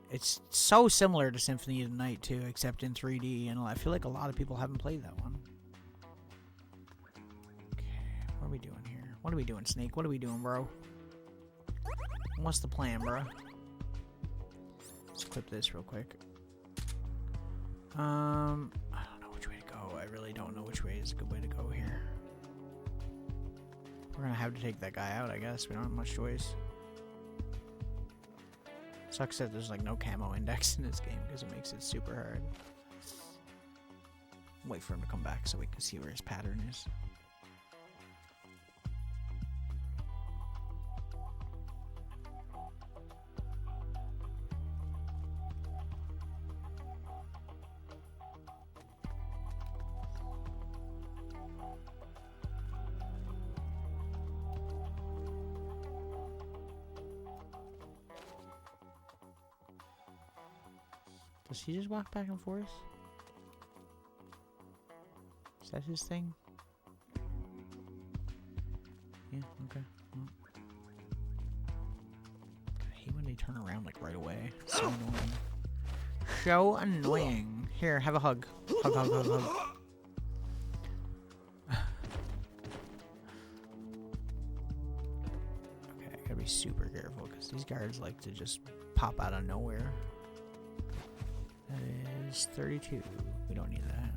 It's so similar to Symphony of the Night, too, except in 3D, and I feel like a lot of people haven't played that one. Okay, what are we doing here? What are we doing, Snake? What are we doing, bro? What's the plan, bro? Let's clip this real quick. I don't know which way to go. I really don't know which way is a good way to go here. We're gonna have to take that guy out, I guess. We don't have much choice. Sucks that there's like no camo index in this game because it makes it super hard. Wait for him to come back so we can see where his pattern is. Does he just walk back and forth? Is that his thing? Yeah, okay. Well. I hate when they turn around like right away. It's so annoying. So annoying. Here, have a hug. Hug, hug, hug, hug. Okay, I gotta be super careful because these guards like to just pop out of nowhere. That is 32. We don't need that.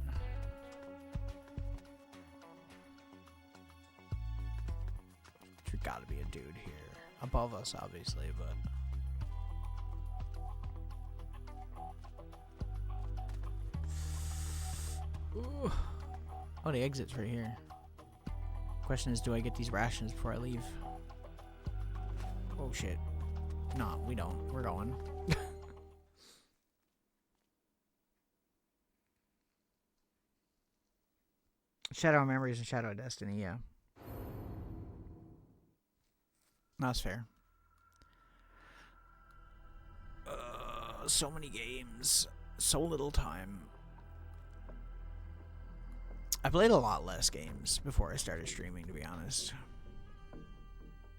There's gotta be a dude here. Above us, obviously, but... Ooh. Oh, the exit's right here. Question is, do I get these rations before I leave? Oh shit. No, we don't. We're going. Shadow of Memories and Shadow of Destiny, yeah. That's fair. So many games. So little time. I played a lot less games before I started streaming, to be honest.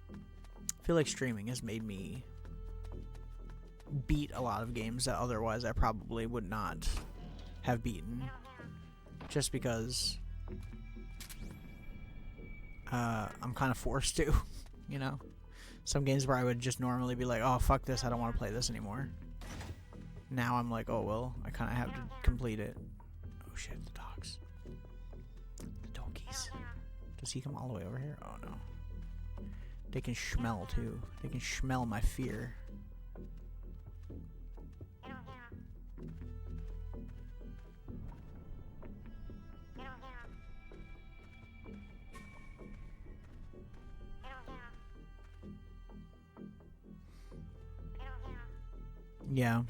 I feel like streaming has made me beat a lot of games that otherwise I probably would not have beaten. Just because I'm kind of forced to, you know? Some games where I would just normally be like, oh, fuck this, I don't want to play this anymore. Now I'm like, oh, well, I kind of have to complete it. Oh, shit, the dogs. The doggies. Does he come all the way over here? Oh, no. They can smell, too. They can smell my fear. Yeah.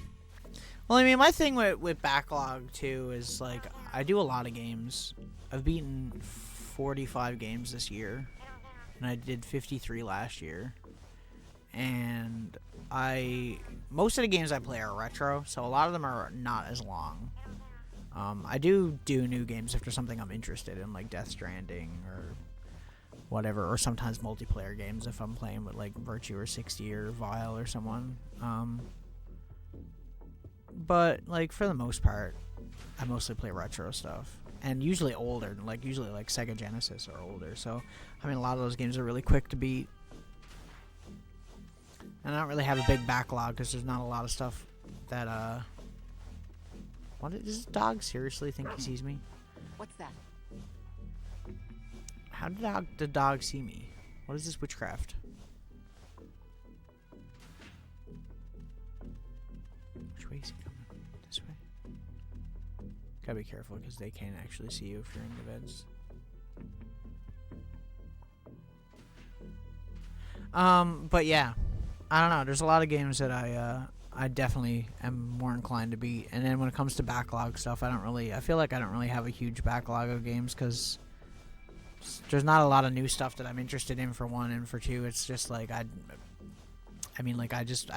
Well, I mean, my thing with backlog, too, is, like, I do a lot of games. I've beaten 45 games this year, and I did 53 last year. And most of the games I play are retro, so a lot of them are not as long. I do new games if there's something I'm interested in, like Death Stranding or whatever, or sometimes multiplayer games if I'm playing with, like, Virtue or 60 or Vile or someone. But, like, for the most part, I mostly play retro stuff. And usually older, usually Sega Genesis or older. So, I mean, a lot of those games are really quick to beat. And I don't really have a big backlog because there's not a lot of stuff that, What, does this dog seriously think he sees me? What's that? How did the dog see me? What is this witchcraft? Which way is he coming? This way? Gotta be careful because they can't actually see you if you're in the beds. But yeah. I don't know. There's a lot of games that I definitely am more inclined to beat. And then when it comes to backlog stuff, I feel like I don't really have a huge backlog of games because there's not a lot of new stuff that I'm interested in, for one, and for two, it's just like I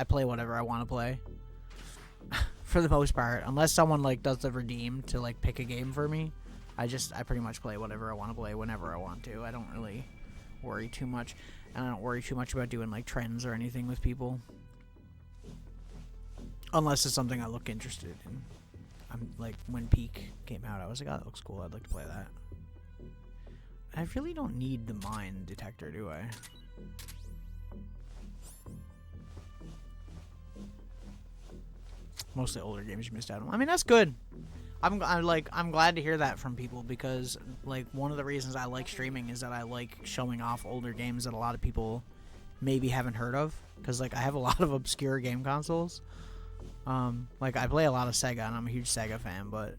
play whatever I want to play. For the most part, unless someone like does the redeem to like pick a game for me, I pretty much play whatever I want to play whenever I want to. I don't really worry too much, and I don't worry too much about doing like trends or anything with people, unless it's something I look interested in. I'm like, when Peak came out, I was like, oh, that looks cool, I'd like to play that. I really don't need the mine detector, do I? Mostly older games you missed out on. I mean, that's good. I'm glad to hear that from people, because like one of the reasons I like streaming is that I like showing off older games that a lot of people maybe haven't heard of, because like I have a lot of obscure game consoles. Like I play a lot of Sega and I'm a huge Sega fan, but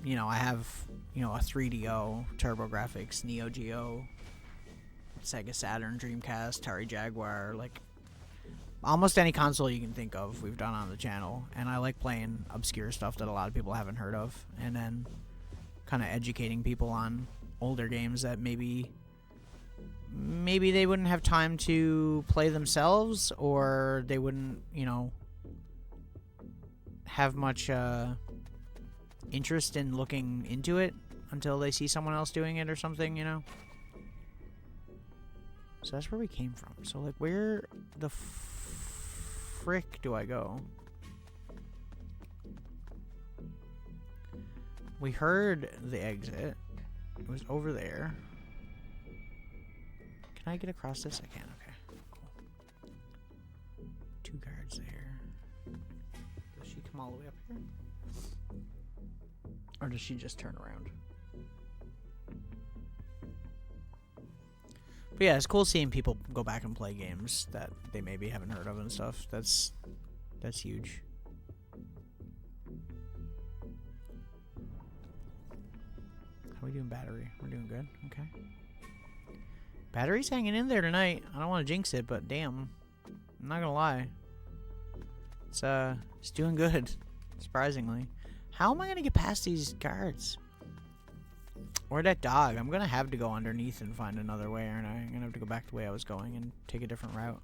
you know, I have, you know, a 3DO, TurboGrafx, Neo Geo, Sega Saturn, Dreamcast, Atari Jaguar, like almost any console you can think of we've done on the channel. And I like playing obscure stuff that a lot of people haven't heard of, and then kind of educating people on older games that maybe they wouldn't have time to play themselves, or they wouldn't, you know, have much interest in looking into it until they see someone else doing it or something, you know? So that's where we came from. So, like, where the frick do I go? We heard the exit. It was over there. Can I get across this? I can. Okay. Cool. 2 guards there. Does she come all the way up here? Or does she just turn around? But yeah, it's cool seeing people go back and play games that they maybe haven't heard of and stuff. That's huge. How we doing battery? We're doing good. Okay. Battery's hanging in there tonight. I don't want to jinx it, but damn. I'm not gonna lie. It's doing good. Surprisingly. How am I gonna get past these guards? Or that dog. I'm gonna have to go underneath and find another way, aren't I? I'm gonna have to go back the way I was going and take a different route.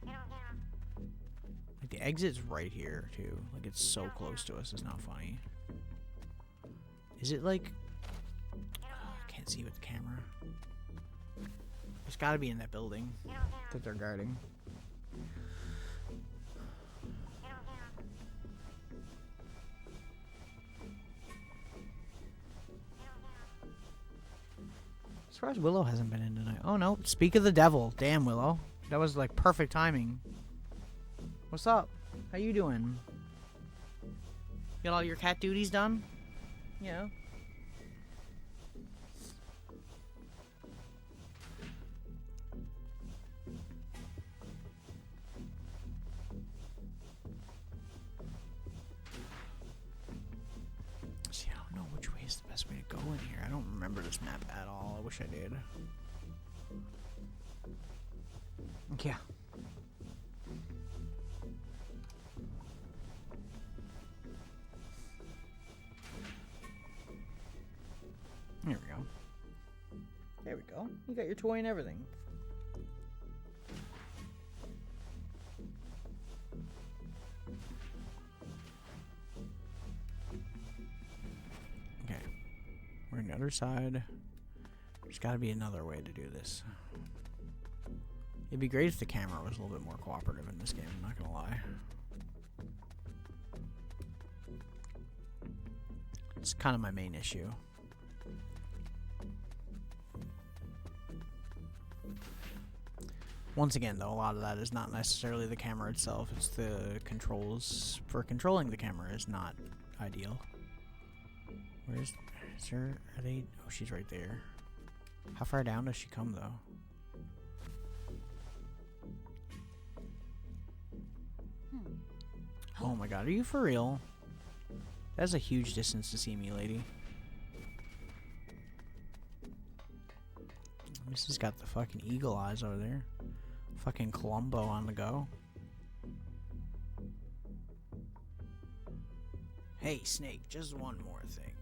Like, the exit's right here, too. Like, it's so close to us. It's not funny. Is it, like... I can't see with the camera. It's gotta be in that building that they're guarding. Surprised Willow hasn't been in tonight. Oh no, speak of the devil. Damn, Willow. That was like perfect timing. What's up? How you doing? Got all your cat duties done? Yeah. See, I don't know which way is the best way to go in here. I don't remember this map at all. I wish I did. Yeah. There we go. There we go. You got your toy and everything. Okay. We're on the other side. There's got to be another way to do this. It'd be great if the camera was a little bit more cooperative in this game, I'm not gonna lie. It's kind of my main issue. Once again, though, a lot of that is not necessarily the camera itself. It's the controls for controlling the camera is not ideal. Where's... Is there... Are they... Oh, she's right there. How far down does she come, though? Oh my god, are you for real? That's a huge distance to see me, lady. Missy's got the fucking eagle eyes over there. Fucking Columbo on the go. Hey, Snake, just one more thing.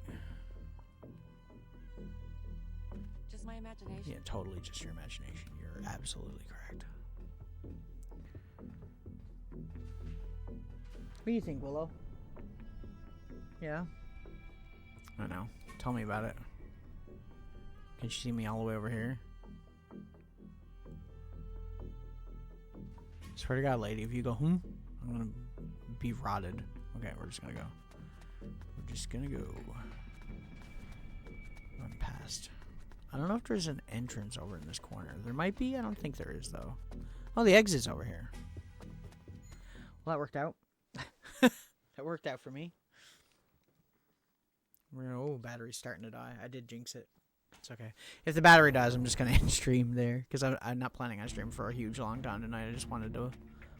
Just my imagination. Yeah, totally just your imagination. You're absolutely correct. What do you think, Willow? Yeah? I don't know. Tell me about it. Can you see me all the way over here? Swear to God, lady, if you go, I'm gonna be rotted. Okay, we're just gonna go. We're just gonna go. Run past. I don't know if there's an entrance over in this corner. There might be. I don't think there is, though. Oh, the exit's over here. Well, that worked out. That worked out for me. We're gonna, oh, battery's starting to die. I did jinx it. It's okay. If the battery dies, I'm just gonna end stream there because I'm not planning on stream for a huge long time tonight. I just wanted to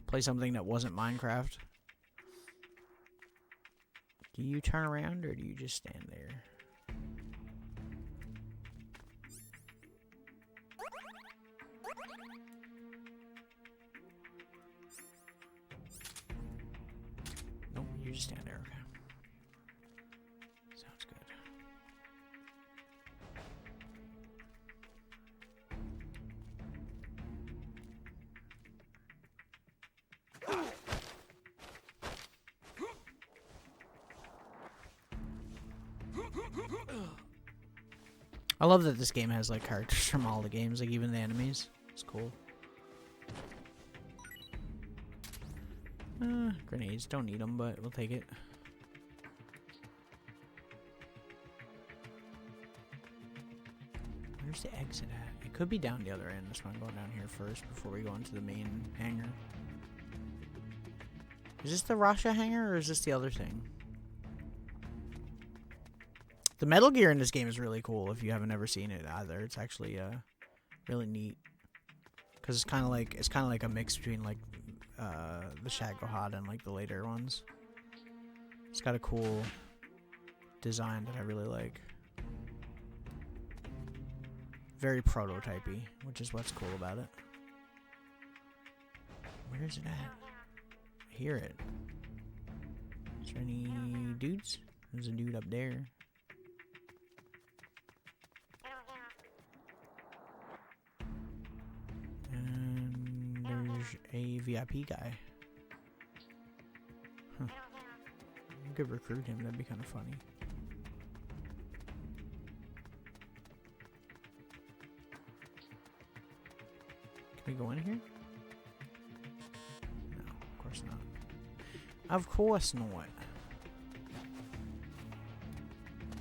play something that wasn't Minecraft. Do you turn around or do you just stand there? Nope, you just stand there. Okay. Sounds good. I love that this game has like characters from all the games, like even the enemies. It's cool. Grenades, don't need them, but we'll take it. Where's the exit at? It could be down the other end. That's why I'm going down here first before we go into the main hangar. Is this the Rasha hangar or is this the other thing? The Metal Gear in this game is really cool if you haven't ever seen it either. It's actually really neat. Cuz it's kind of like a mix between like the Shagohod and like the later ones. It's got a cool design that I really like. Very prototypey, which is what's cool about it. Where is it at? I hear it. Is there any dudes? There's a dude up there. And there's a VIP guy. Huh. I could recruit him, that'd be kind of funny. Can we go in here? No, of course not. Of course not.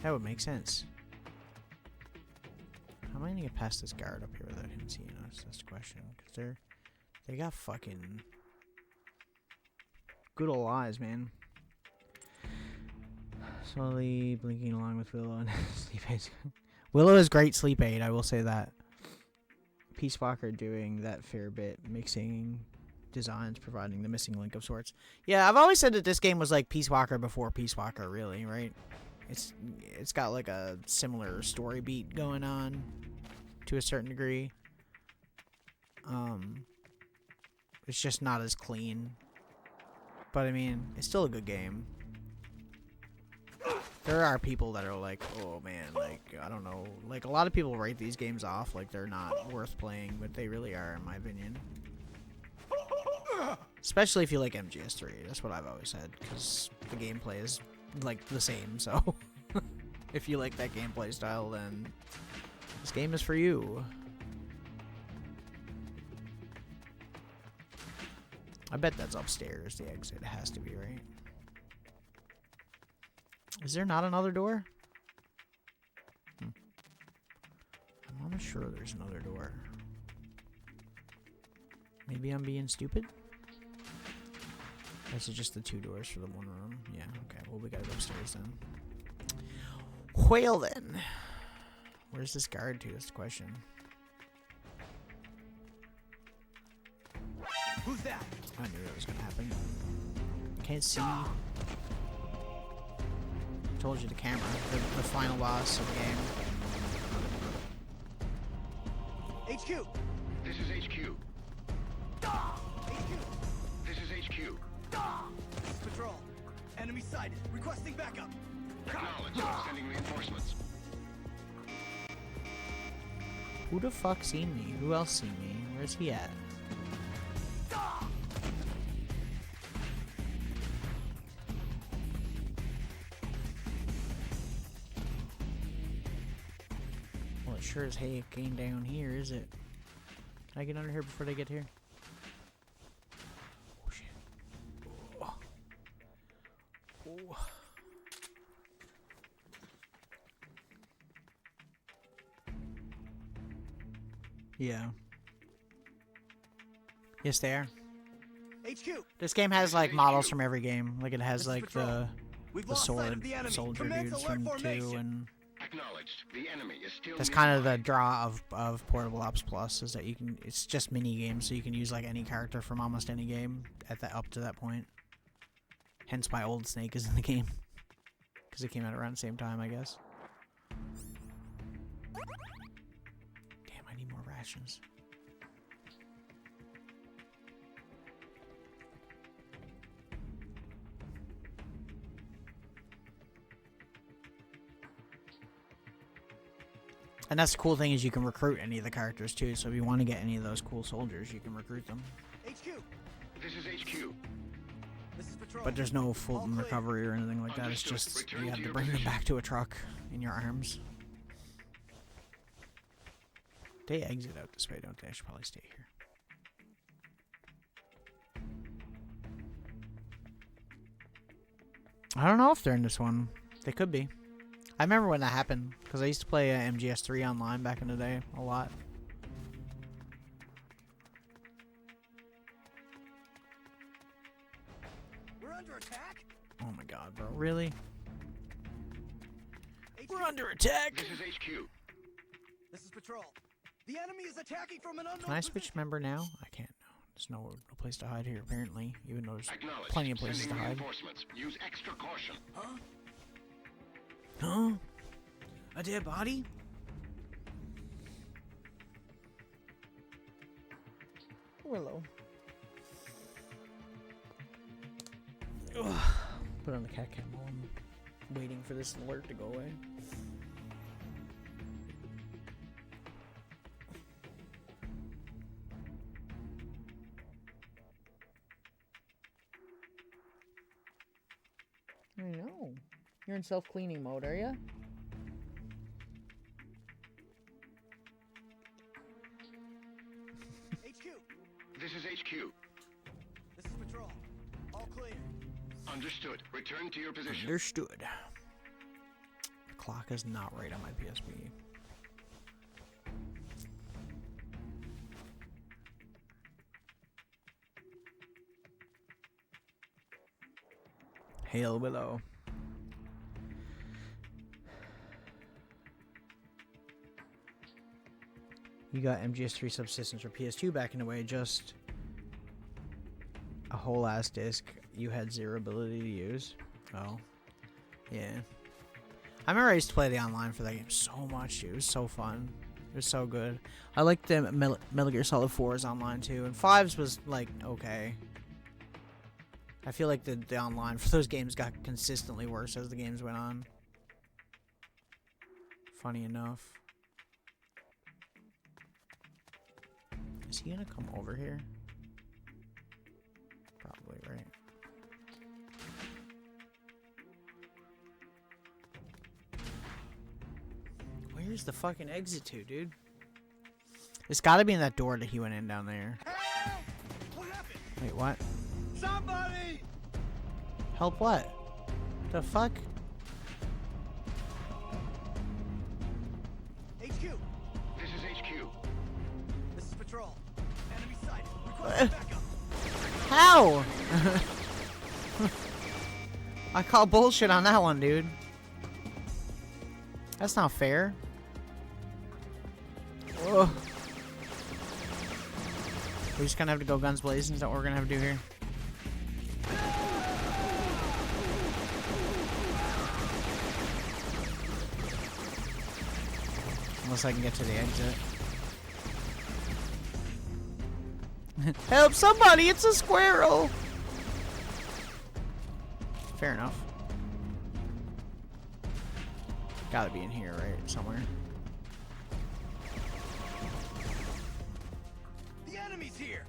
That would make sense. How am I gonna get past this guard up here without him seeing us? That's the question. Because they got fucking good old eyes, man. Slowly blinking along with Willow and sleep aid. Willow is great sleep aid, I will say that. Peace Walker doing that fair bit, mixing designs, providing the missing link of sorts. Yeah, I've always said that this game was like Peace Walker before Peace Walker, really, right? It's got like a similar story beat going on to a certain degree. It's just not as clean. But I mean, it's still a good game. There are people that are like, oh man, like, I don't know. Like, a lot of people write these games off like they're not worth playing, but they really are, in my opinion. Especially if you like MGS3. That's what I've always said, because the gameplay is, like, the same, so... if you like that gameplay style, then this game is for you. I bet that's upstairs, the exit. It has to be, right? Is there not another door? I'm almost sure there's another door. Maybe I'm being stupid? This is just the two doors for the one room. Yeah, okay. Well, we gotta go upstairs then. Well then. Where's this guard to? Is the question. Who's that? I knew that was gonna happen. Can't see. Told you the camera. The final boss of the game. HQ. This is HQ. HQ. This is HQ. This is Patrol. Enemy sighted. Requesting backup. Acknowledged. Sending reinforcements. Who the fuck seen me? Who else seen me? Where's he at? Well, it sure as heck ain't down here, is it? Can I get under here before they get here? Oh shit. Oh. Oh. Yeah. Yes, they are. HQ. This game has like models from every game. Like it has This is like Patrol. We've the lost sight sword of the enemy. soldier Commence dudes alert from 2, formation. and Acknowledged. The enemy is still. that's kind of the draw of Portable Ops Plus, is that you can, it's just mini games, so you can use like any character from almost any game at that, up to that point. Hence why Old Snake is in the game, because it came out around the same time, I guess. Damn, I need more rations. And that's the cool thing, is you can recruit any of the characters too. So if you want to get any of those cool soldiers, you can recruit them. HQ. This is HQ. This is Patrol. But there's no Fulton All clear. recovery or anything like that. It's Understood. just Return you to have to your bring them position. back to a truck in your arms. They exit out this way, don't they? I should probably stay here. I don't know if they're in this one. They could be. I remember when that happened, because I used to play MGS3 online back in the day a lot. We're under attack. Oh my god, bro. Really? HQ. We're under attack! This is HQ. This is Patrol. The enemy is attacking from an unknown Can I switch position. member now? I can't. There's no place to hide here, apparently, even though there's Acknowledged. plenty of places to Sending hide. reinforcements. Use extra caution. Huh? A dead body? Willow. Ugh. Put on the cat cam while I'm waiting for this alert to go away. I know. You're in self-cleaning mode, are you? HQ, This is HQ. this is Patrol. All clear. Understood. Return to your position. Understood. The clock is not right on my PSP. Hail Willow. You got MGS3 subsystems for PS2 back in the way, just a whole ass disc you had zero ability to use. Oh. Yeah. I remember I used to play the online for that game so much, dude. It was so fun. It was so good. I liked the Metal Gear Solid 4's online too, and 5's was like okay. I feel like the online for those games got consistently worse as the games went on. Funny enough. Is he gonna come over here? Probably, right? Where's the fucking exit to, dude? It's gotta be in that door that he went in down there. Help! What happened? Wait, what? Somebody! Help what? The fuck? HQ, This is HQ. this is Patrol. Enemy sighted. Requesting backup. How? I call bullshit on that one, dude. That's not fair. Ugh. We're just gonna have to go guns blazing. Is that what we're gonna have to do here? Unless I can get to the exit. Help somebody! It's a squirrel! Fair enough. Gotta be in here, right? Somewhere. The enemy's here!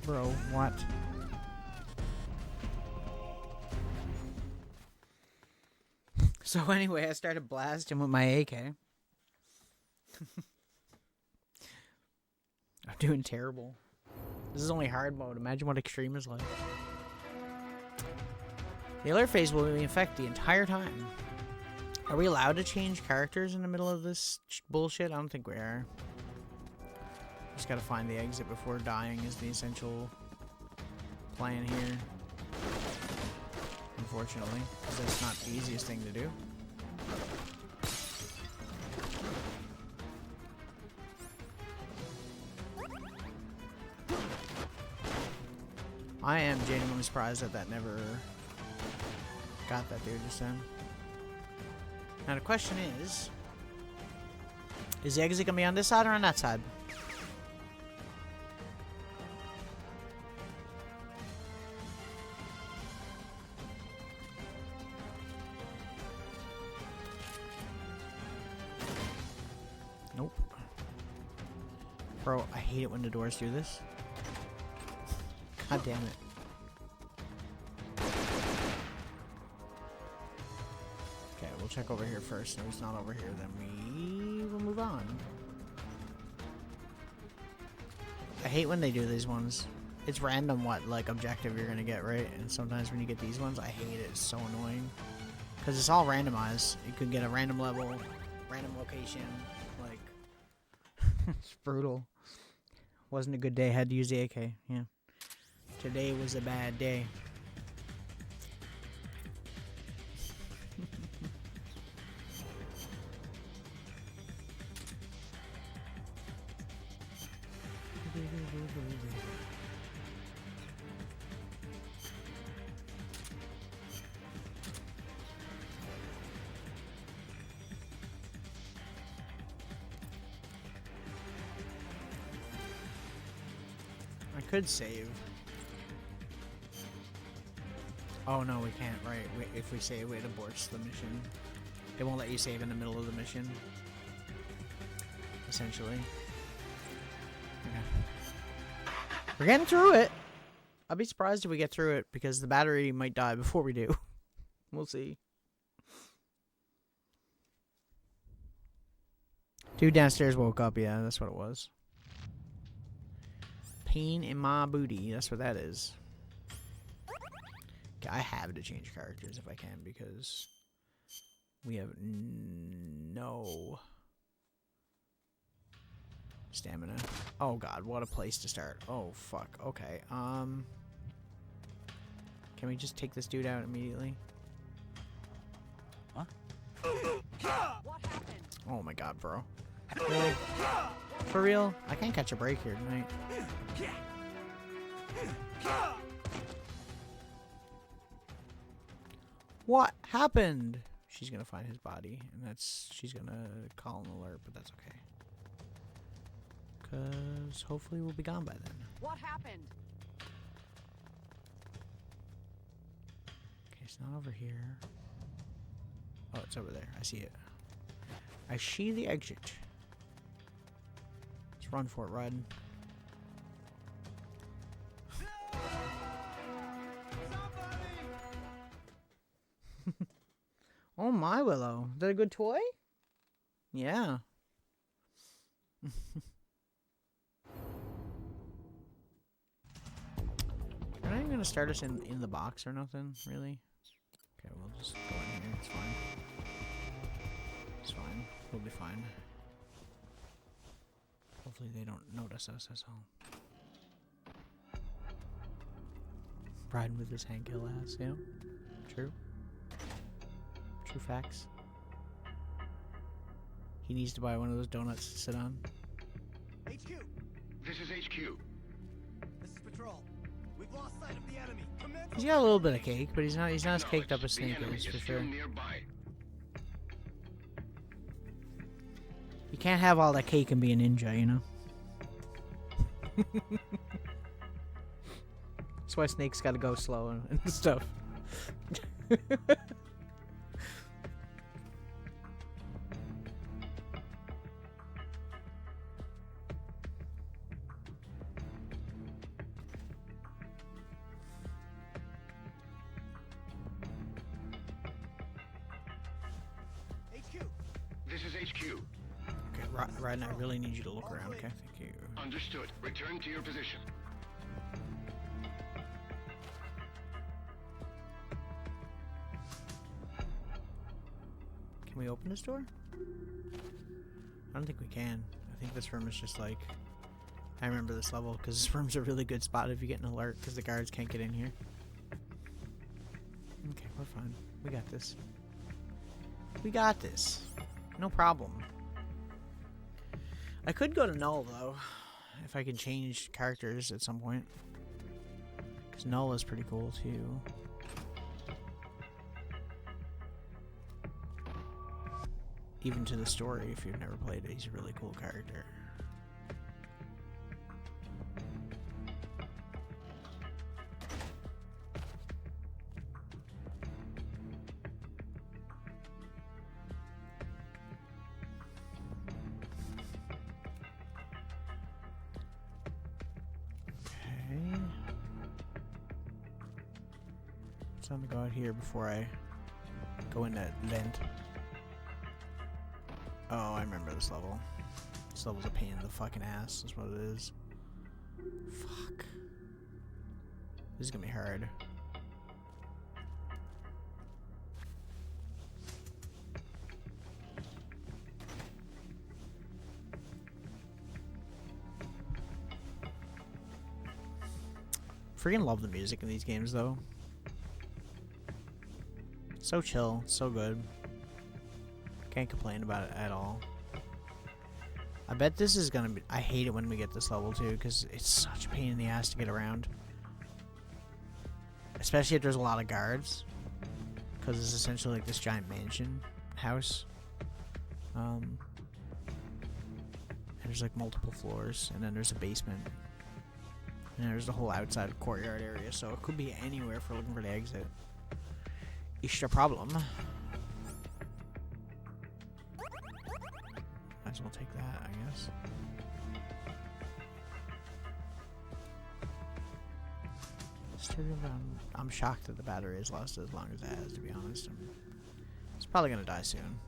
Bro, what? So anyway, I started blasting with my AK. I'm doing terrible. This is only hard mode. Imagine what extreme is like. The alert phase will be in effect the entire time. Are we allowed to change characters in the middle of this bullshit? I don't think we are. Just gotta find the exit before dying is the essential plan here. Unfortunately, because that's not the easiest thing to do. I am genuinely surprised that that never got that dude just then. Now the question is the exit gonna be on this side or on that side? Nope. Bro, I hate it when the doors do this. God damn it. Okay, we'll check over here first. If he's not over here, then we will move on. I hate when they do these ones. It's random what, like, objective you're gonna get, right? And sometimes when you get these ones, I hate it. It's so annoying. Because it's all randomized. You could get a random level, random location. Like, it's brutal. Wasn't a good day. Had to use the AK. Yeah. Today was a bad day. I could save. Oh no, we can't, right? If we save, it aborts the mission. It won't let you save in the middle of the mission. Essentially. Okay. We're getting through it! I'll be surprised if we get through it, because the battery might die before we do. We'll see. Dude downstairs woke up, yeah, that's what it was. Pain in my booty, that's what that is. Okay, I have to change characters if I can, because we have no stamina. Oh god, what a place to start. Oh fuck, okay. Can we just take this dude out immediately? Huh? What happened? Oh my god, bro. Really? For real? I can't catch a break here tonight. What happened? She's gonna find his body, and she's gonna call an alert, but that's okay. Cause hopefully we'll be gone by then. What happened? Okay, it's not over here. Oh, it's over there. I see it. I see the exit. Let's run for it, run. Oh my Willow. Is that a good toy? Yeah. You're not even gonna start us in the box or nothing, really? Okay, we'll just go in here. It's fine. It's fine. We'll be fine. Hopefully they don't notice us, that's all. Riding with his Hank Hill ass, yeah. True. True facts. He needs to buy one of those donuts to sit on. HQ, This is HQ. this is Patrol. We've lost sight of the enemy. Commence. He's got a little bit of cake, but he's not as caked up as The Snake enemy is, for still sure. nearby. You can't have all that cake and be a ninja, you know? That's why Snake's gotta go slow and stuff. HQ, This is HQ. Okay, Ryan, I really need you to look around, okay? Thank you. Understood. Return to your position. Can we open this door? I don't think we can. I think this room is just like... I remember this level, because this room's a really good spot if you get an alert, because the guards can't get in here. Okay, we're fine. We got this. We got this. No problem. I could go to Null, though, if I can change characters at some point. Because Null is pretty cool, too. Even to the story, if you've never played it, he's a really cool character. Okay. So I'm gonna go out here before I go in that vent. Oh, I remember this level. This level's a pain in the fucking ass, is what it is. Fuck. This is gonna be hard. Freaking love the music in these games, though. So chill, so good. Can't complain about it at all. I bet this is gonna be... I hate it when we get this level, too, because it's such a pain in the ass to get around. Especially if there's a lot of guards. Because it's essentially like this giant mansion house. And there's like multiple floors, and then there's a basement. And there's the whole outside courtyard area, so it could be anywhere if we're looking for the exit. Is the problem. Might as well take that, I guess. I'm shocked that the battery has lasted as long as it has, to be honest. It's probably gonna die soon.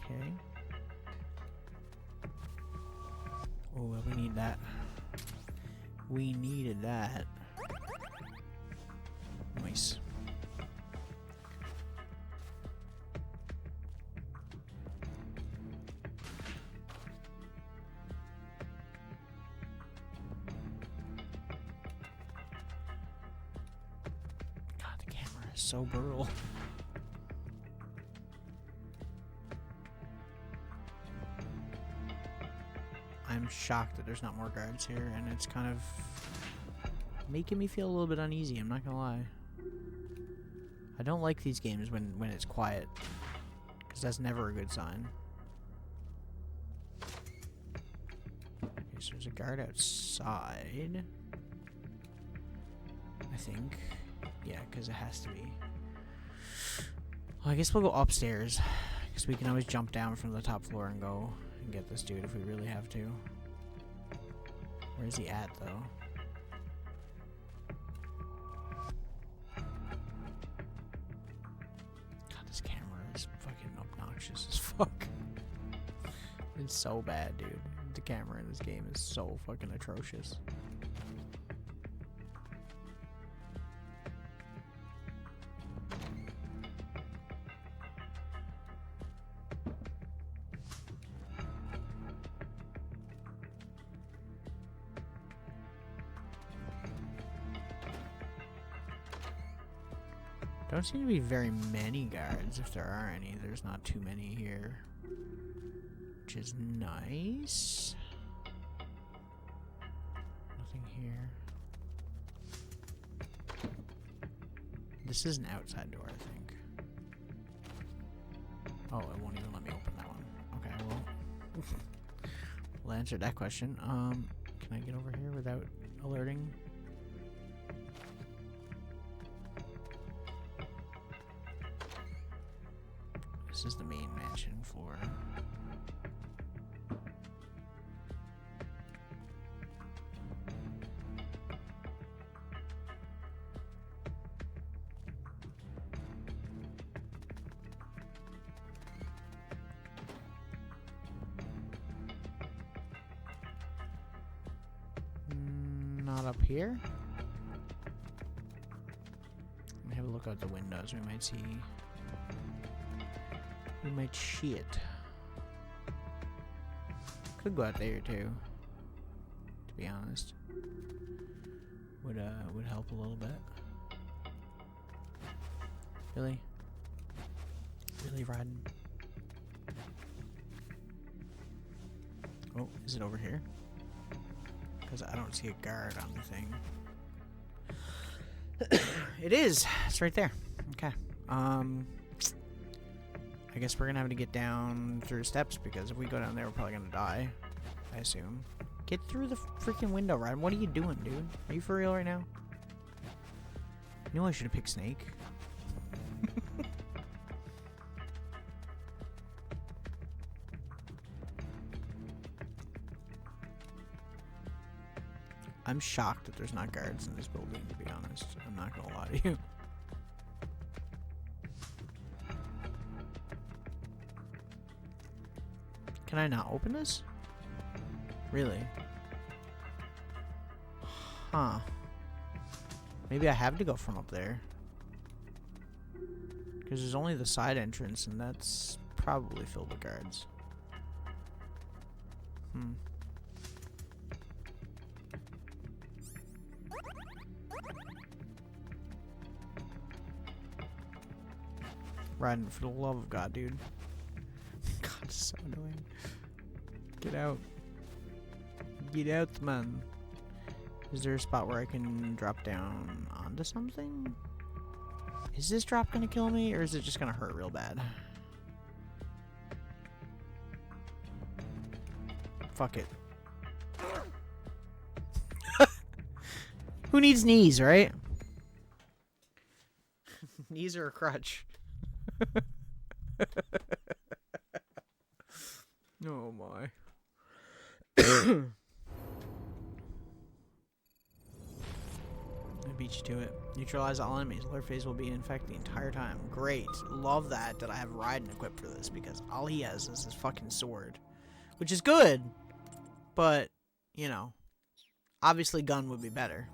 Okay. Oh, well, we need that. We needed that. Nice. God, the camera is so brutal. I'm shocked that there's not more guards here, and it's kind of making me feel a little bit uneasy, I'm not gonna lie. I don't like these games when it's quiet, because that's never a good sign. Okay, so there's a guard outside. I think. Yeah, because it has to be. Well, I guess we'll go upstairs, because we can always jump down from the top floor and go and get this dude if we really have to. Where's he at, though? God, this camera is fucking obnoxious as fuck. It's so bad, dude. The camera in this game is so fucking atrocious. Don't seem to be very many guards, if there are any. There's not too many here, which is nice. Nothing here. This is an outside door, I think. Oh, it won't even let me open that one. Okay, well, we'll answer that question. Can I get over here without alerting? This is the main mansion floor. Not up here. Let me have a look out the windows. We might see. We might see it. Could go out there too. To be honest, would help a little bit. Really, riding. Oh, is it over here? Because I don't see a guard on the thing. It is. It's right there. Okay. I guess we're gonna have to get down through steps, because if we go down there, we're probably gonna die. I assume. Get through the freaking window, Ryan. What are you doing, dude? Are you for real right now? You know I should have picked Snake. I'm shocked that there's not guards in this building, to be honest. I'm not gonna lie to you. Can I not open this? Really? Huh. Maybe I have to go from up there. Because there's only the side entrance, and that's probably filled with guards. Riding for the love of God, dude. God, it's so annoying. Get out. Get out, man. Is there a spot where I can drop down onto something? Is this drop gonna kill me, or is it just gonna hurt real bad? Fuck it. Who needs knees, right? Knees are a crutch. Oh my. I beat you to it. Neutralize all enemies. Alert phase will be in effect the entire time. Great. Love that I have Raiden equipped for this, because all he has is his fucking sword. Which is good, but, you know, obviously gun would be better.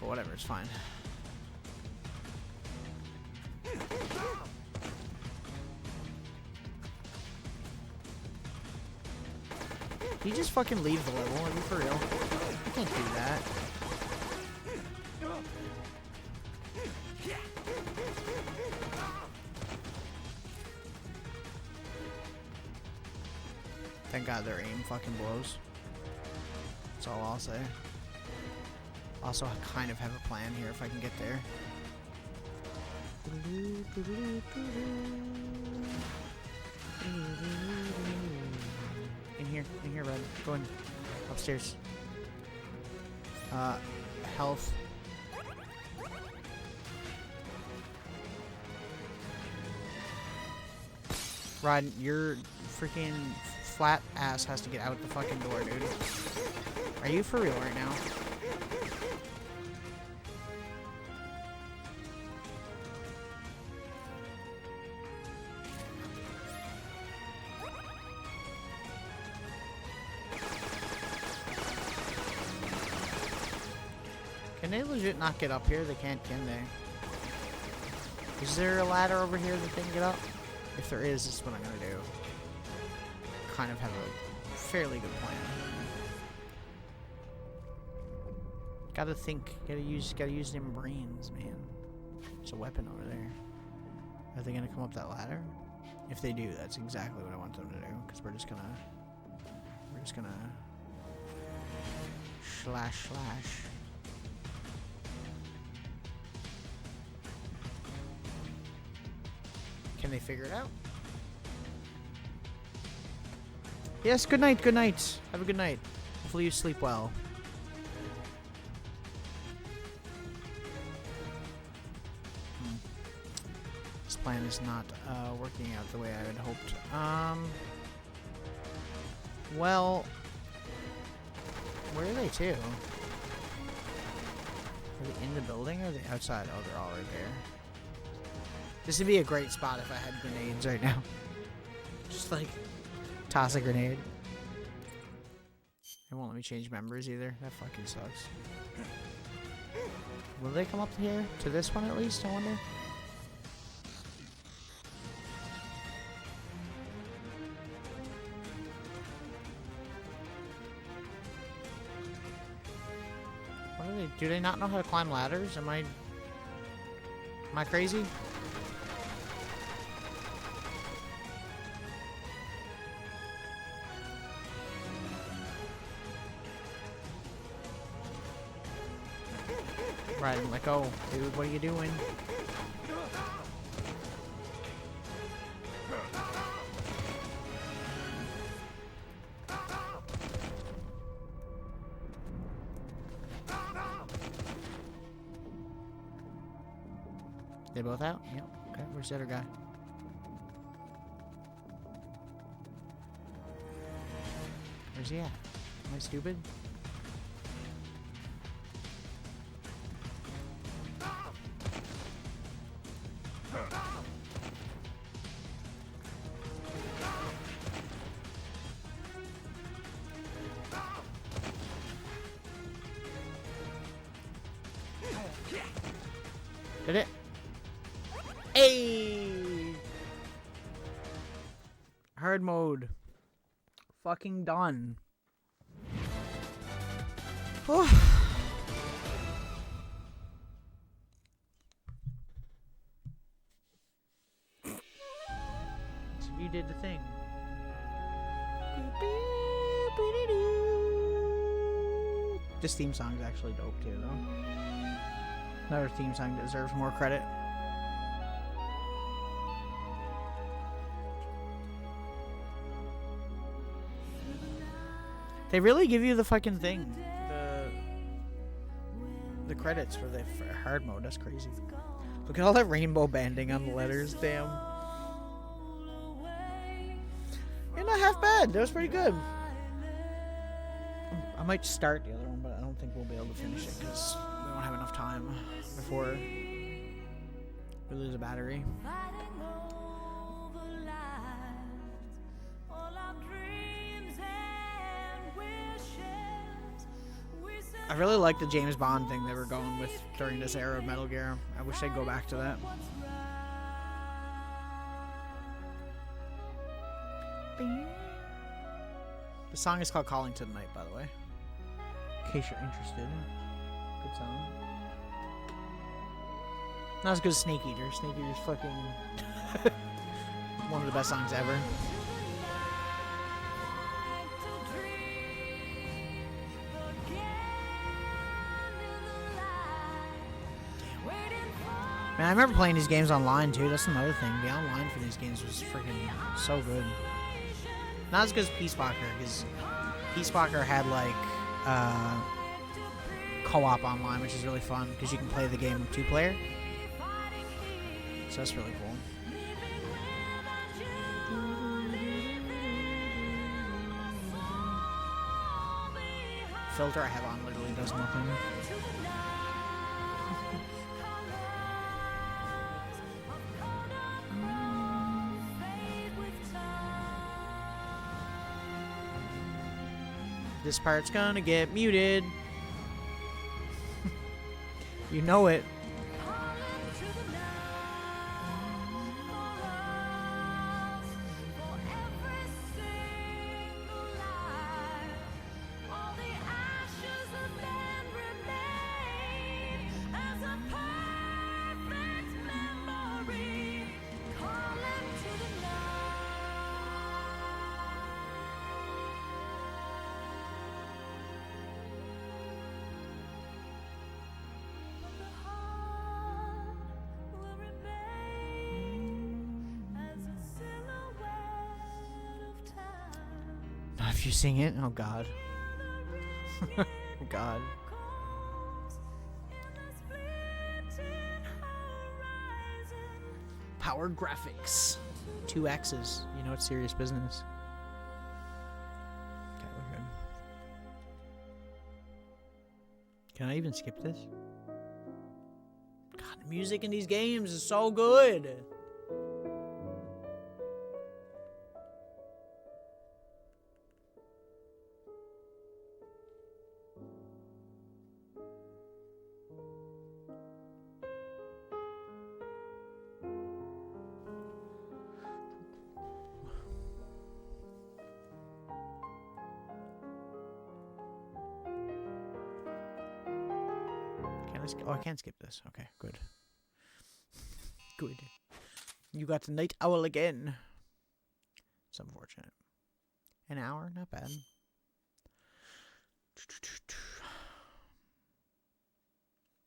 But whatever, it's fine. Can you just fucking leave the level? Are you for real? You can't do that. Thank God their aim fucking blows. That's all I'll say. Also, I kind of have a plan here if I can get there. In here, Red. Go in. Upstairs. Health. Rod, your freaking flat ass has to get out the fucking door, dude. Are you for real right now? Can they legit not get up here? They can't, can they? Is there a ladder over here that they can get up? If there is, this is what I'm gonna do. Kind of have a fairly good plan. Gotta think. Gotta use them brains, man. There's a weapon over there. Are they gonna come up that ladder? If they do, that's exactly what I want them to do. Because we're just gonna slash. Can they figure it out? Yes, good night, good night. Have a good night. Hopefully you sleep well. This plan is not working out the way I had hoped. Well, where are they to? Are they in the building or are they outside? Oh, they're all right there. This would be a great spot if I had grenades right now. Just like toss a grenade. It won't let me change members either. That fucking sucks. Will they come up here? To this one at least, I wonder? What are they? Do they not know how to climb ladders? Am I crazy? Right, I'm like, oh, dude, what are you doing? They both out? Yep. Okay, where's the other guy? Where's he at? Am I stupid? Did it? Hey! Hard mode. Fucking done. Whew. So you did the thing. This theme song is actually dope too, though. Another theme song that deserves more credit. They really give you the fucking thing. The credits for the hard mode. That's crazy. Look at all that rainbow banding on the letters. Damn. You're not half bad. That was pretty good. I might start the other one, but I don't think we'll be able to finish it because we won't have enough time before we lose a battery. I really like the James Bond thing they were going with during this era of Metal Gear. I wish they'd go back to that. The song is called Calling to the Night, by the way. In case you're interested. Good song. Not as good as Snake Eater. Snake Eater's fucking one of the best songs ever. Man, I remember playing these games online too. That's another thing. The online for these games was freaking so good. Not as good as Peace Walker, because Peace Walker had like co-op online, which is really fun because you can play the game 2-player. So that's really cool. Filter I have on literally does nothing. This part's gonna get muted. You know it. If you sing it, oh god. Oh god. Power graphics. 2 X's. You know it's serious business. Okay, we're good. Can I even skip this? God, the music in these games is so good. Oh, I can't skip this. Okay, good. Good. You got the night owl again. It's unfortunate. An hour? Not bad.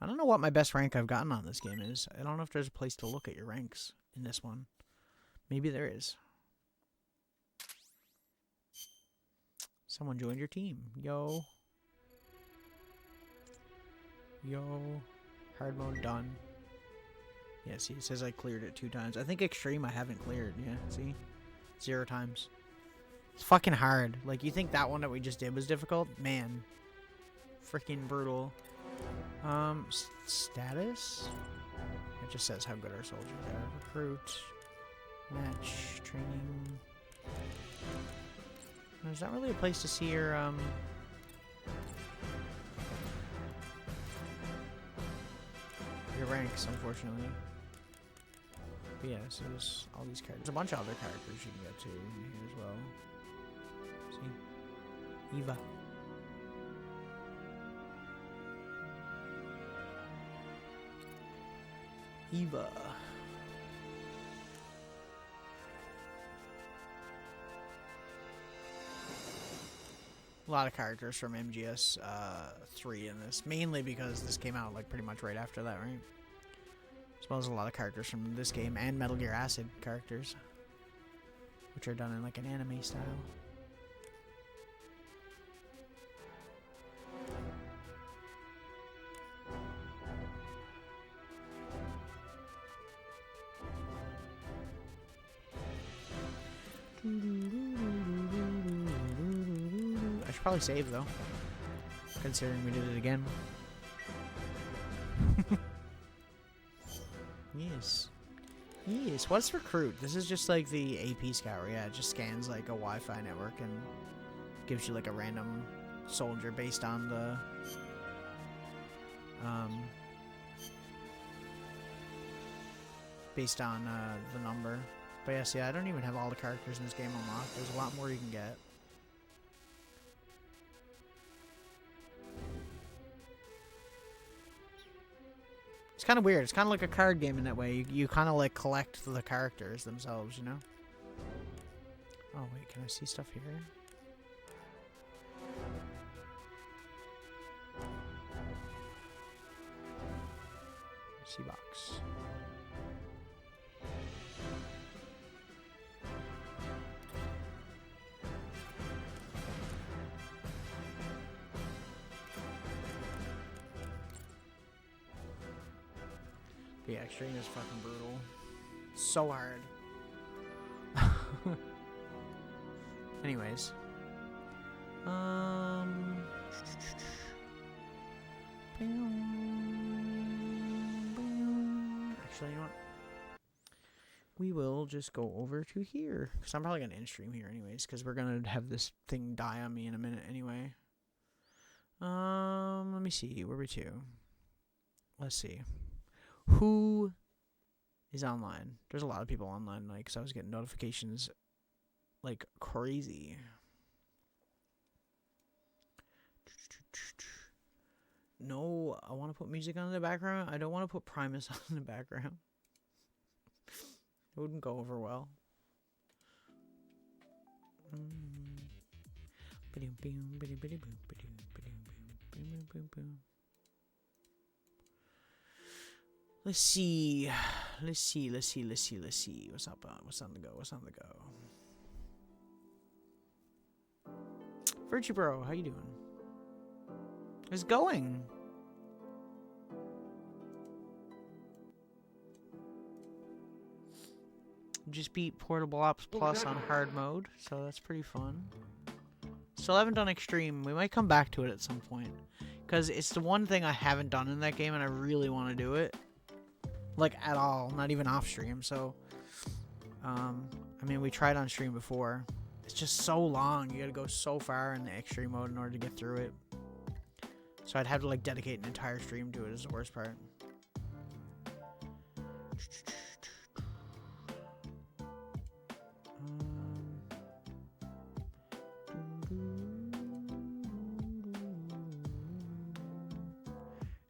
I don't know what my best rank I've gotten on this game is. I don't know if there's a place to look at your ranks in this one. Maybe there is. Someone joined your team. Yo. Yo. Hard mode done. Yeah, see, it says I cleared it 2 times. I think extreme I haven't cleared. Yeah, see? 0 times. It's fucking hard. Like, you think that one that we just did was difficult? Man. Freaking brutal. Status? It just says how good our soldiers are. Recruit. Match. Training. There's not really a place to see your, your ranks, unfortunately. But yeah, so there's all these characters. There's a bunch of other characters you can get to in here as well. See? Eva. Eva. A lot of characters from MGS 3 in this, mainly because this came out like pretty much right after that, right? As well as a lot of characters from this game and Metal Gear Acid characters, which are done in like an anime style. I should probably save though, considering we did it again. Yes. Yes. What's recruit? This is just like the AP scout. Yeah, it just scans like a Wi-Fi network and gives you like a random soldier based on the number. But yes, yeah, I don't even have all the characters in this game unlocked. There's a lot more you can get. It's kind of weird. It's kind of like a card game in that way. You kind of like collect the characters themselves, you know? Oh, wait, can I see stuff here? See box. Yeah, extreme is fucking brutal. So hard. Anyways. Actually, you know what? We will just go over to here. Because I'm probably going to end stream here anyways. Because we're going to have this thing die on me in a minute anyway. Let me see. Where are we to? Let's see. Who is online? There's a lot of people online, like, because I was getting notifications like crazy. No, I want to put music on in the background. I don't want to put Primus on in the background. It wouldn't go over well. Let's see. What's up? What's on the go? Virtue Bro, how you doing? It's going. Just beat Portable Ops Plus on hard mode, so that's pretty fun. Still haven't done Extreme. We might come back to it at some point. Because it's the one thing I haven't done in that game, and I really want to do it. Like, at all. Not even off stream, so... I mean, we tried on stream before. It's just so long. You gotta go so far in the Extreme mode in order to get through it. So I'd have to, like, dedicate an entire stream to it is the worst part.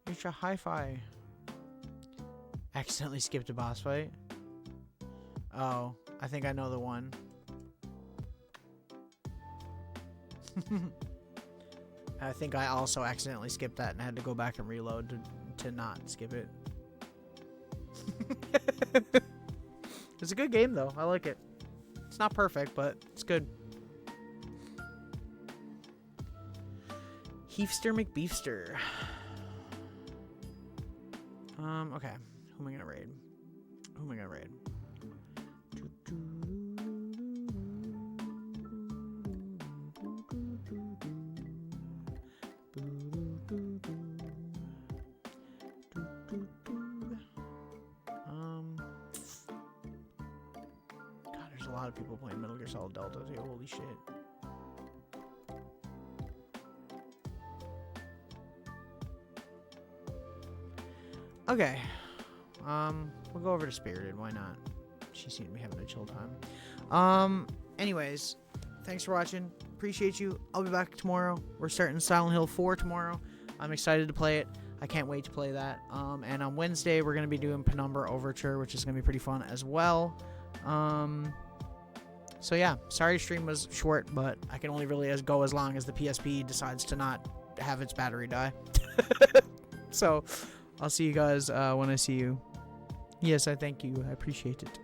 It's a hi-fi. Accidentally skipped a boss fight. Oh, I think I know the one. I think I also accidentally skipped that and had to go back and reload to not skip it. It's a good game though. I like it. It's not perfect, but it's good. Heefster McBeefster. Okay. Who am I gonna raid? God, there's a lot of people playing Metal Gear Solid Delta too. Holy shit. Okay. We'll go over to Spirited. Why not? she seemed to be having a chill time. Anyways, thanks for watching. Appreciate you. I'll be back tomorrow. We're starting Silent Hill 4 tomorrow. I'm excited to play it. I can't wait to play that. And on Wednesday, we're going to be doing Penumbra Overture, which is going to be pretty fun as well. So yeah, sorry stream was short, but I can only really go as long as the PSP decides to not have its battery die. So I'll see you guys when I see you. Yes, I thank you. I appreciate it.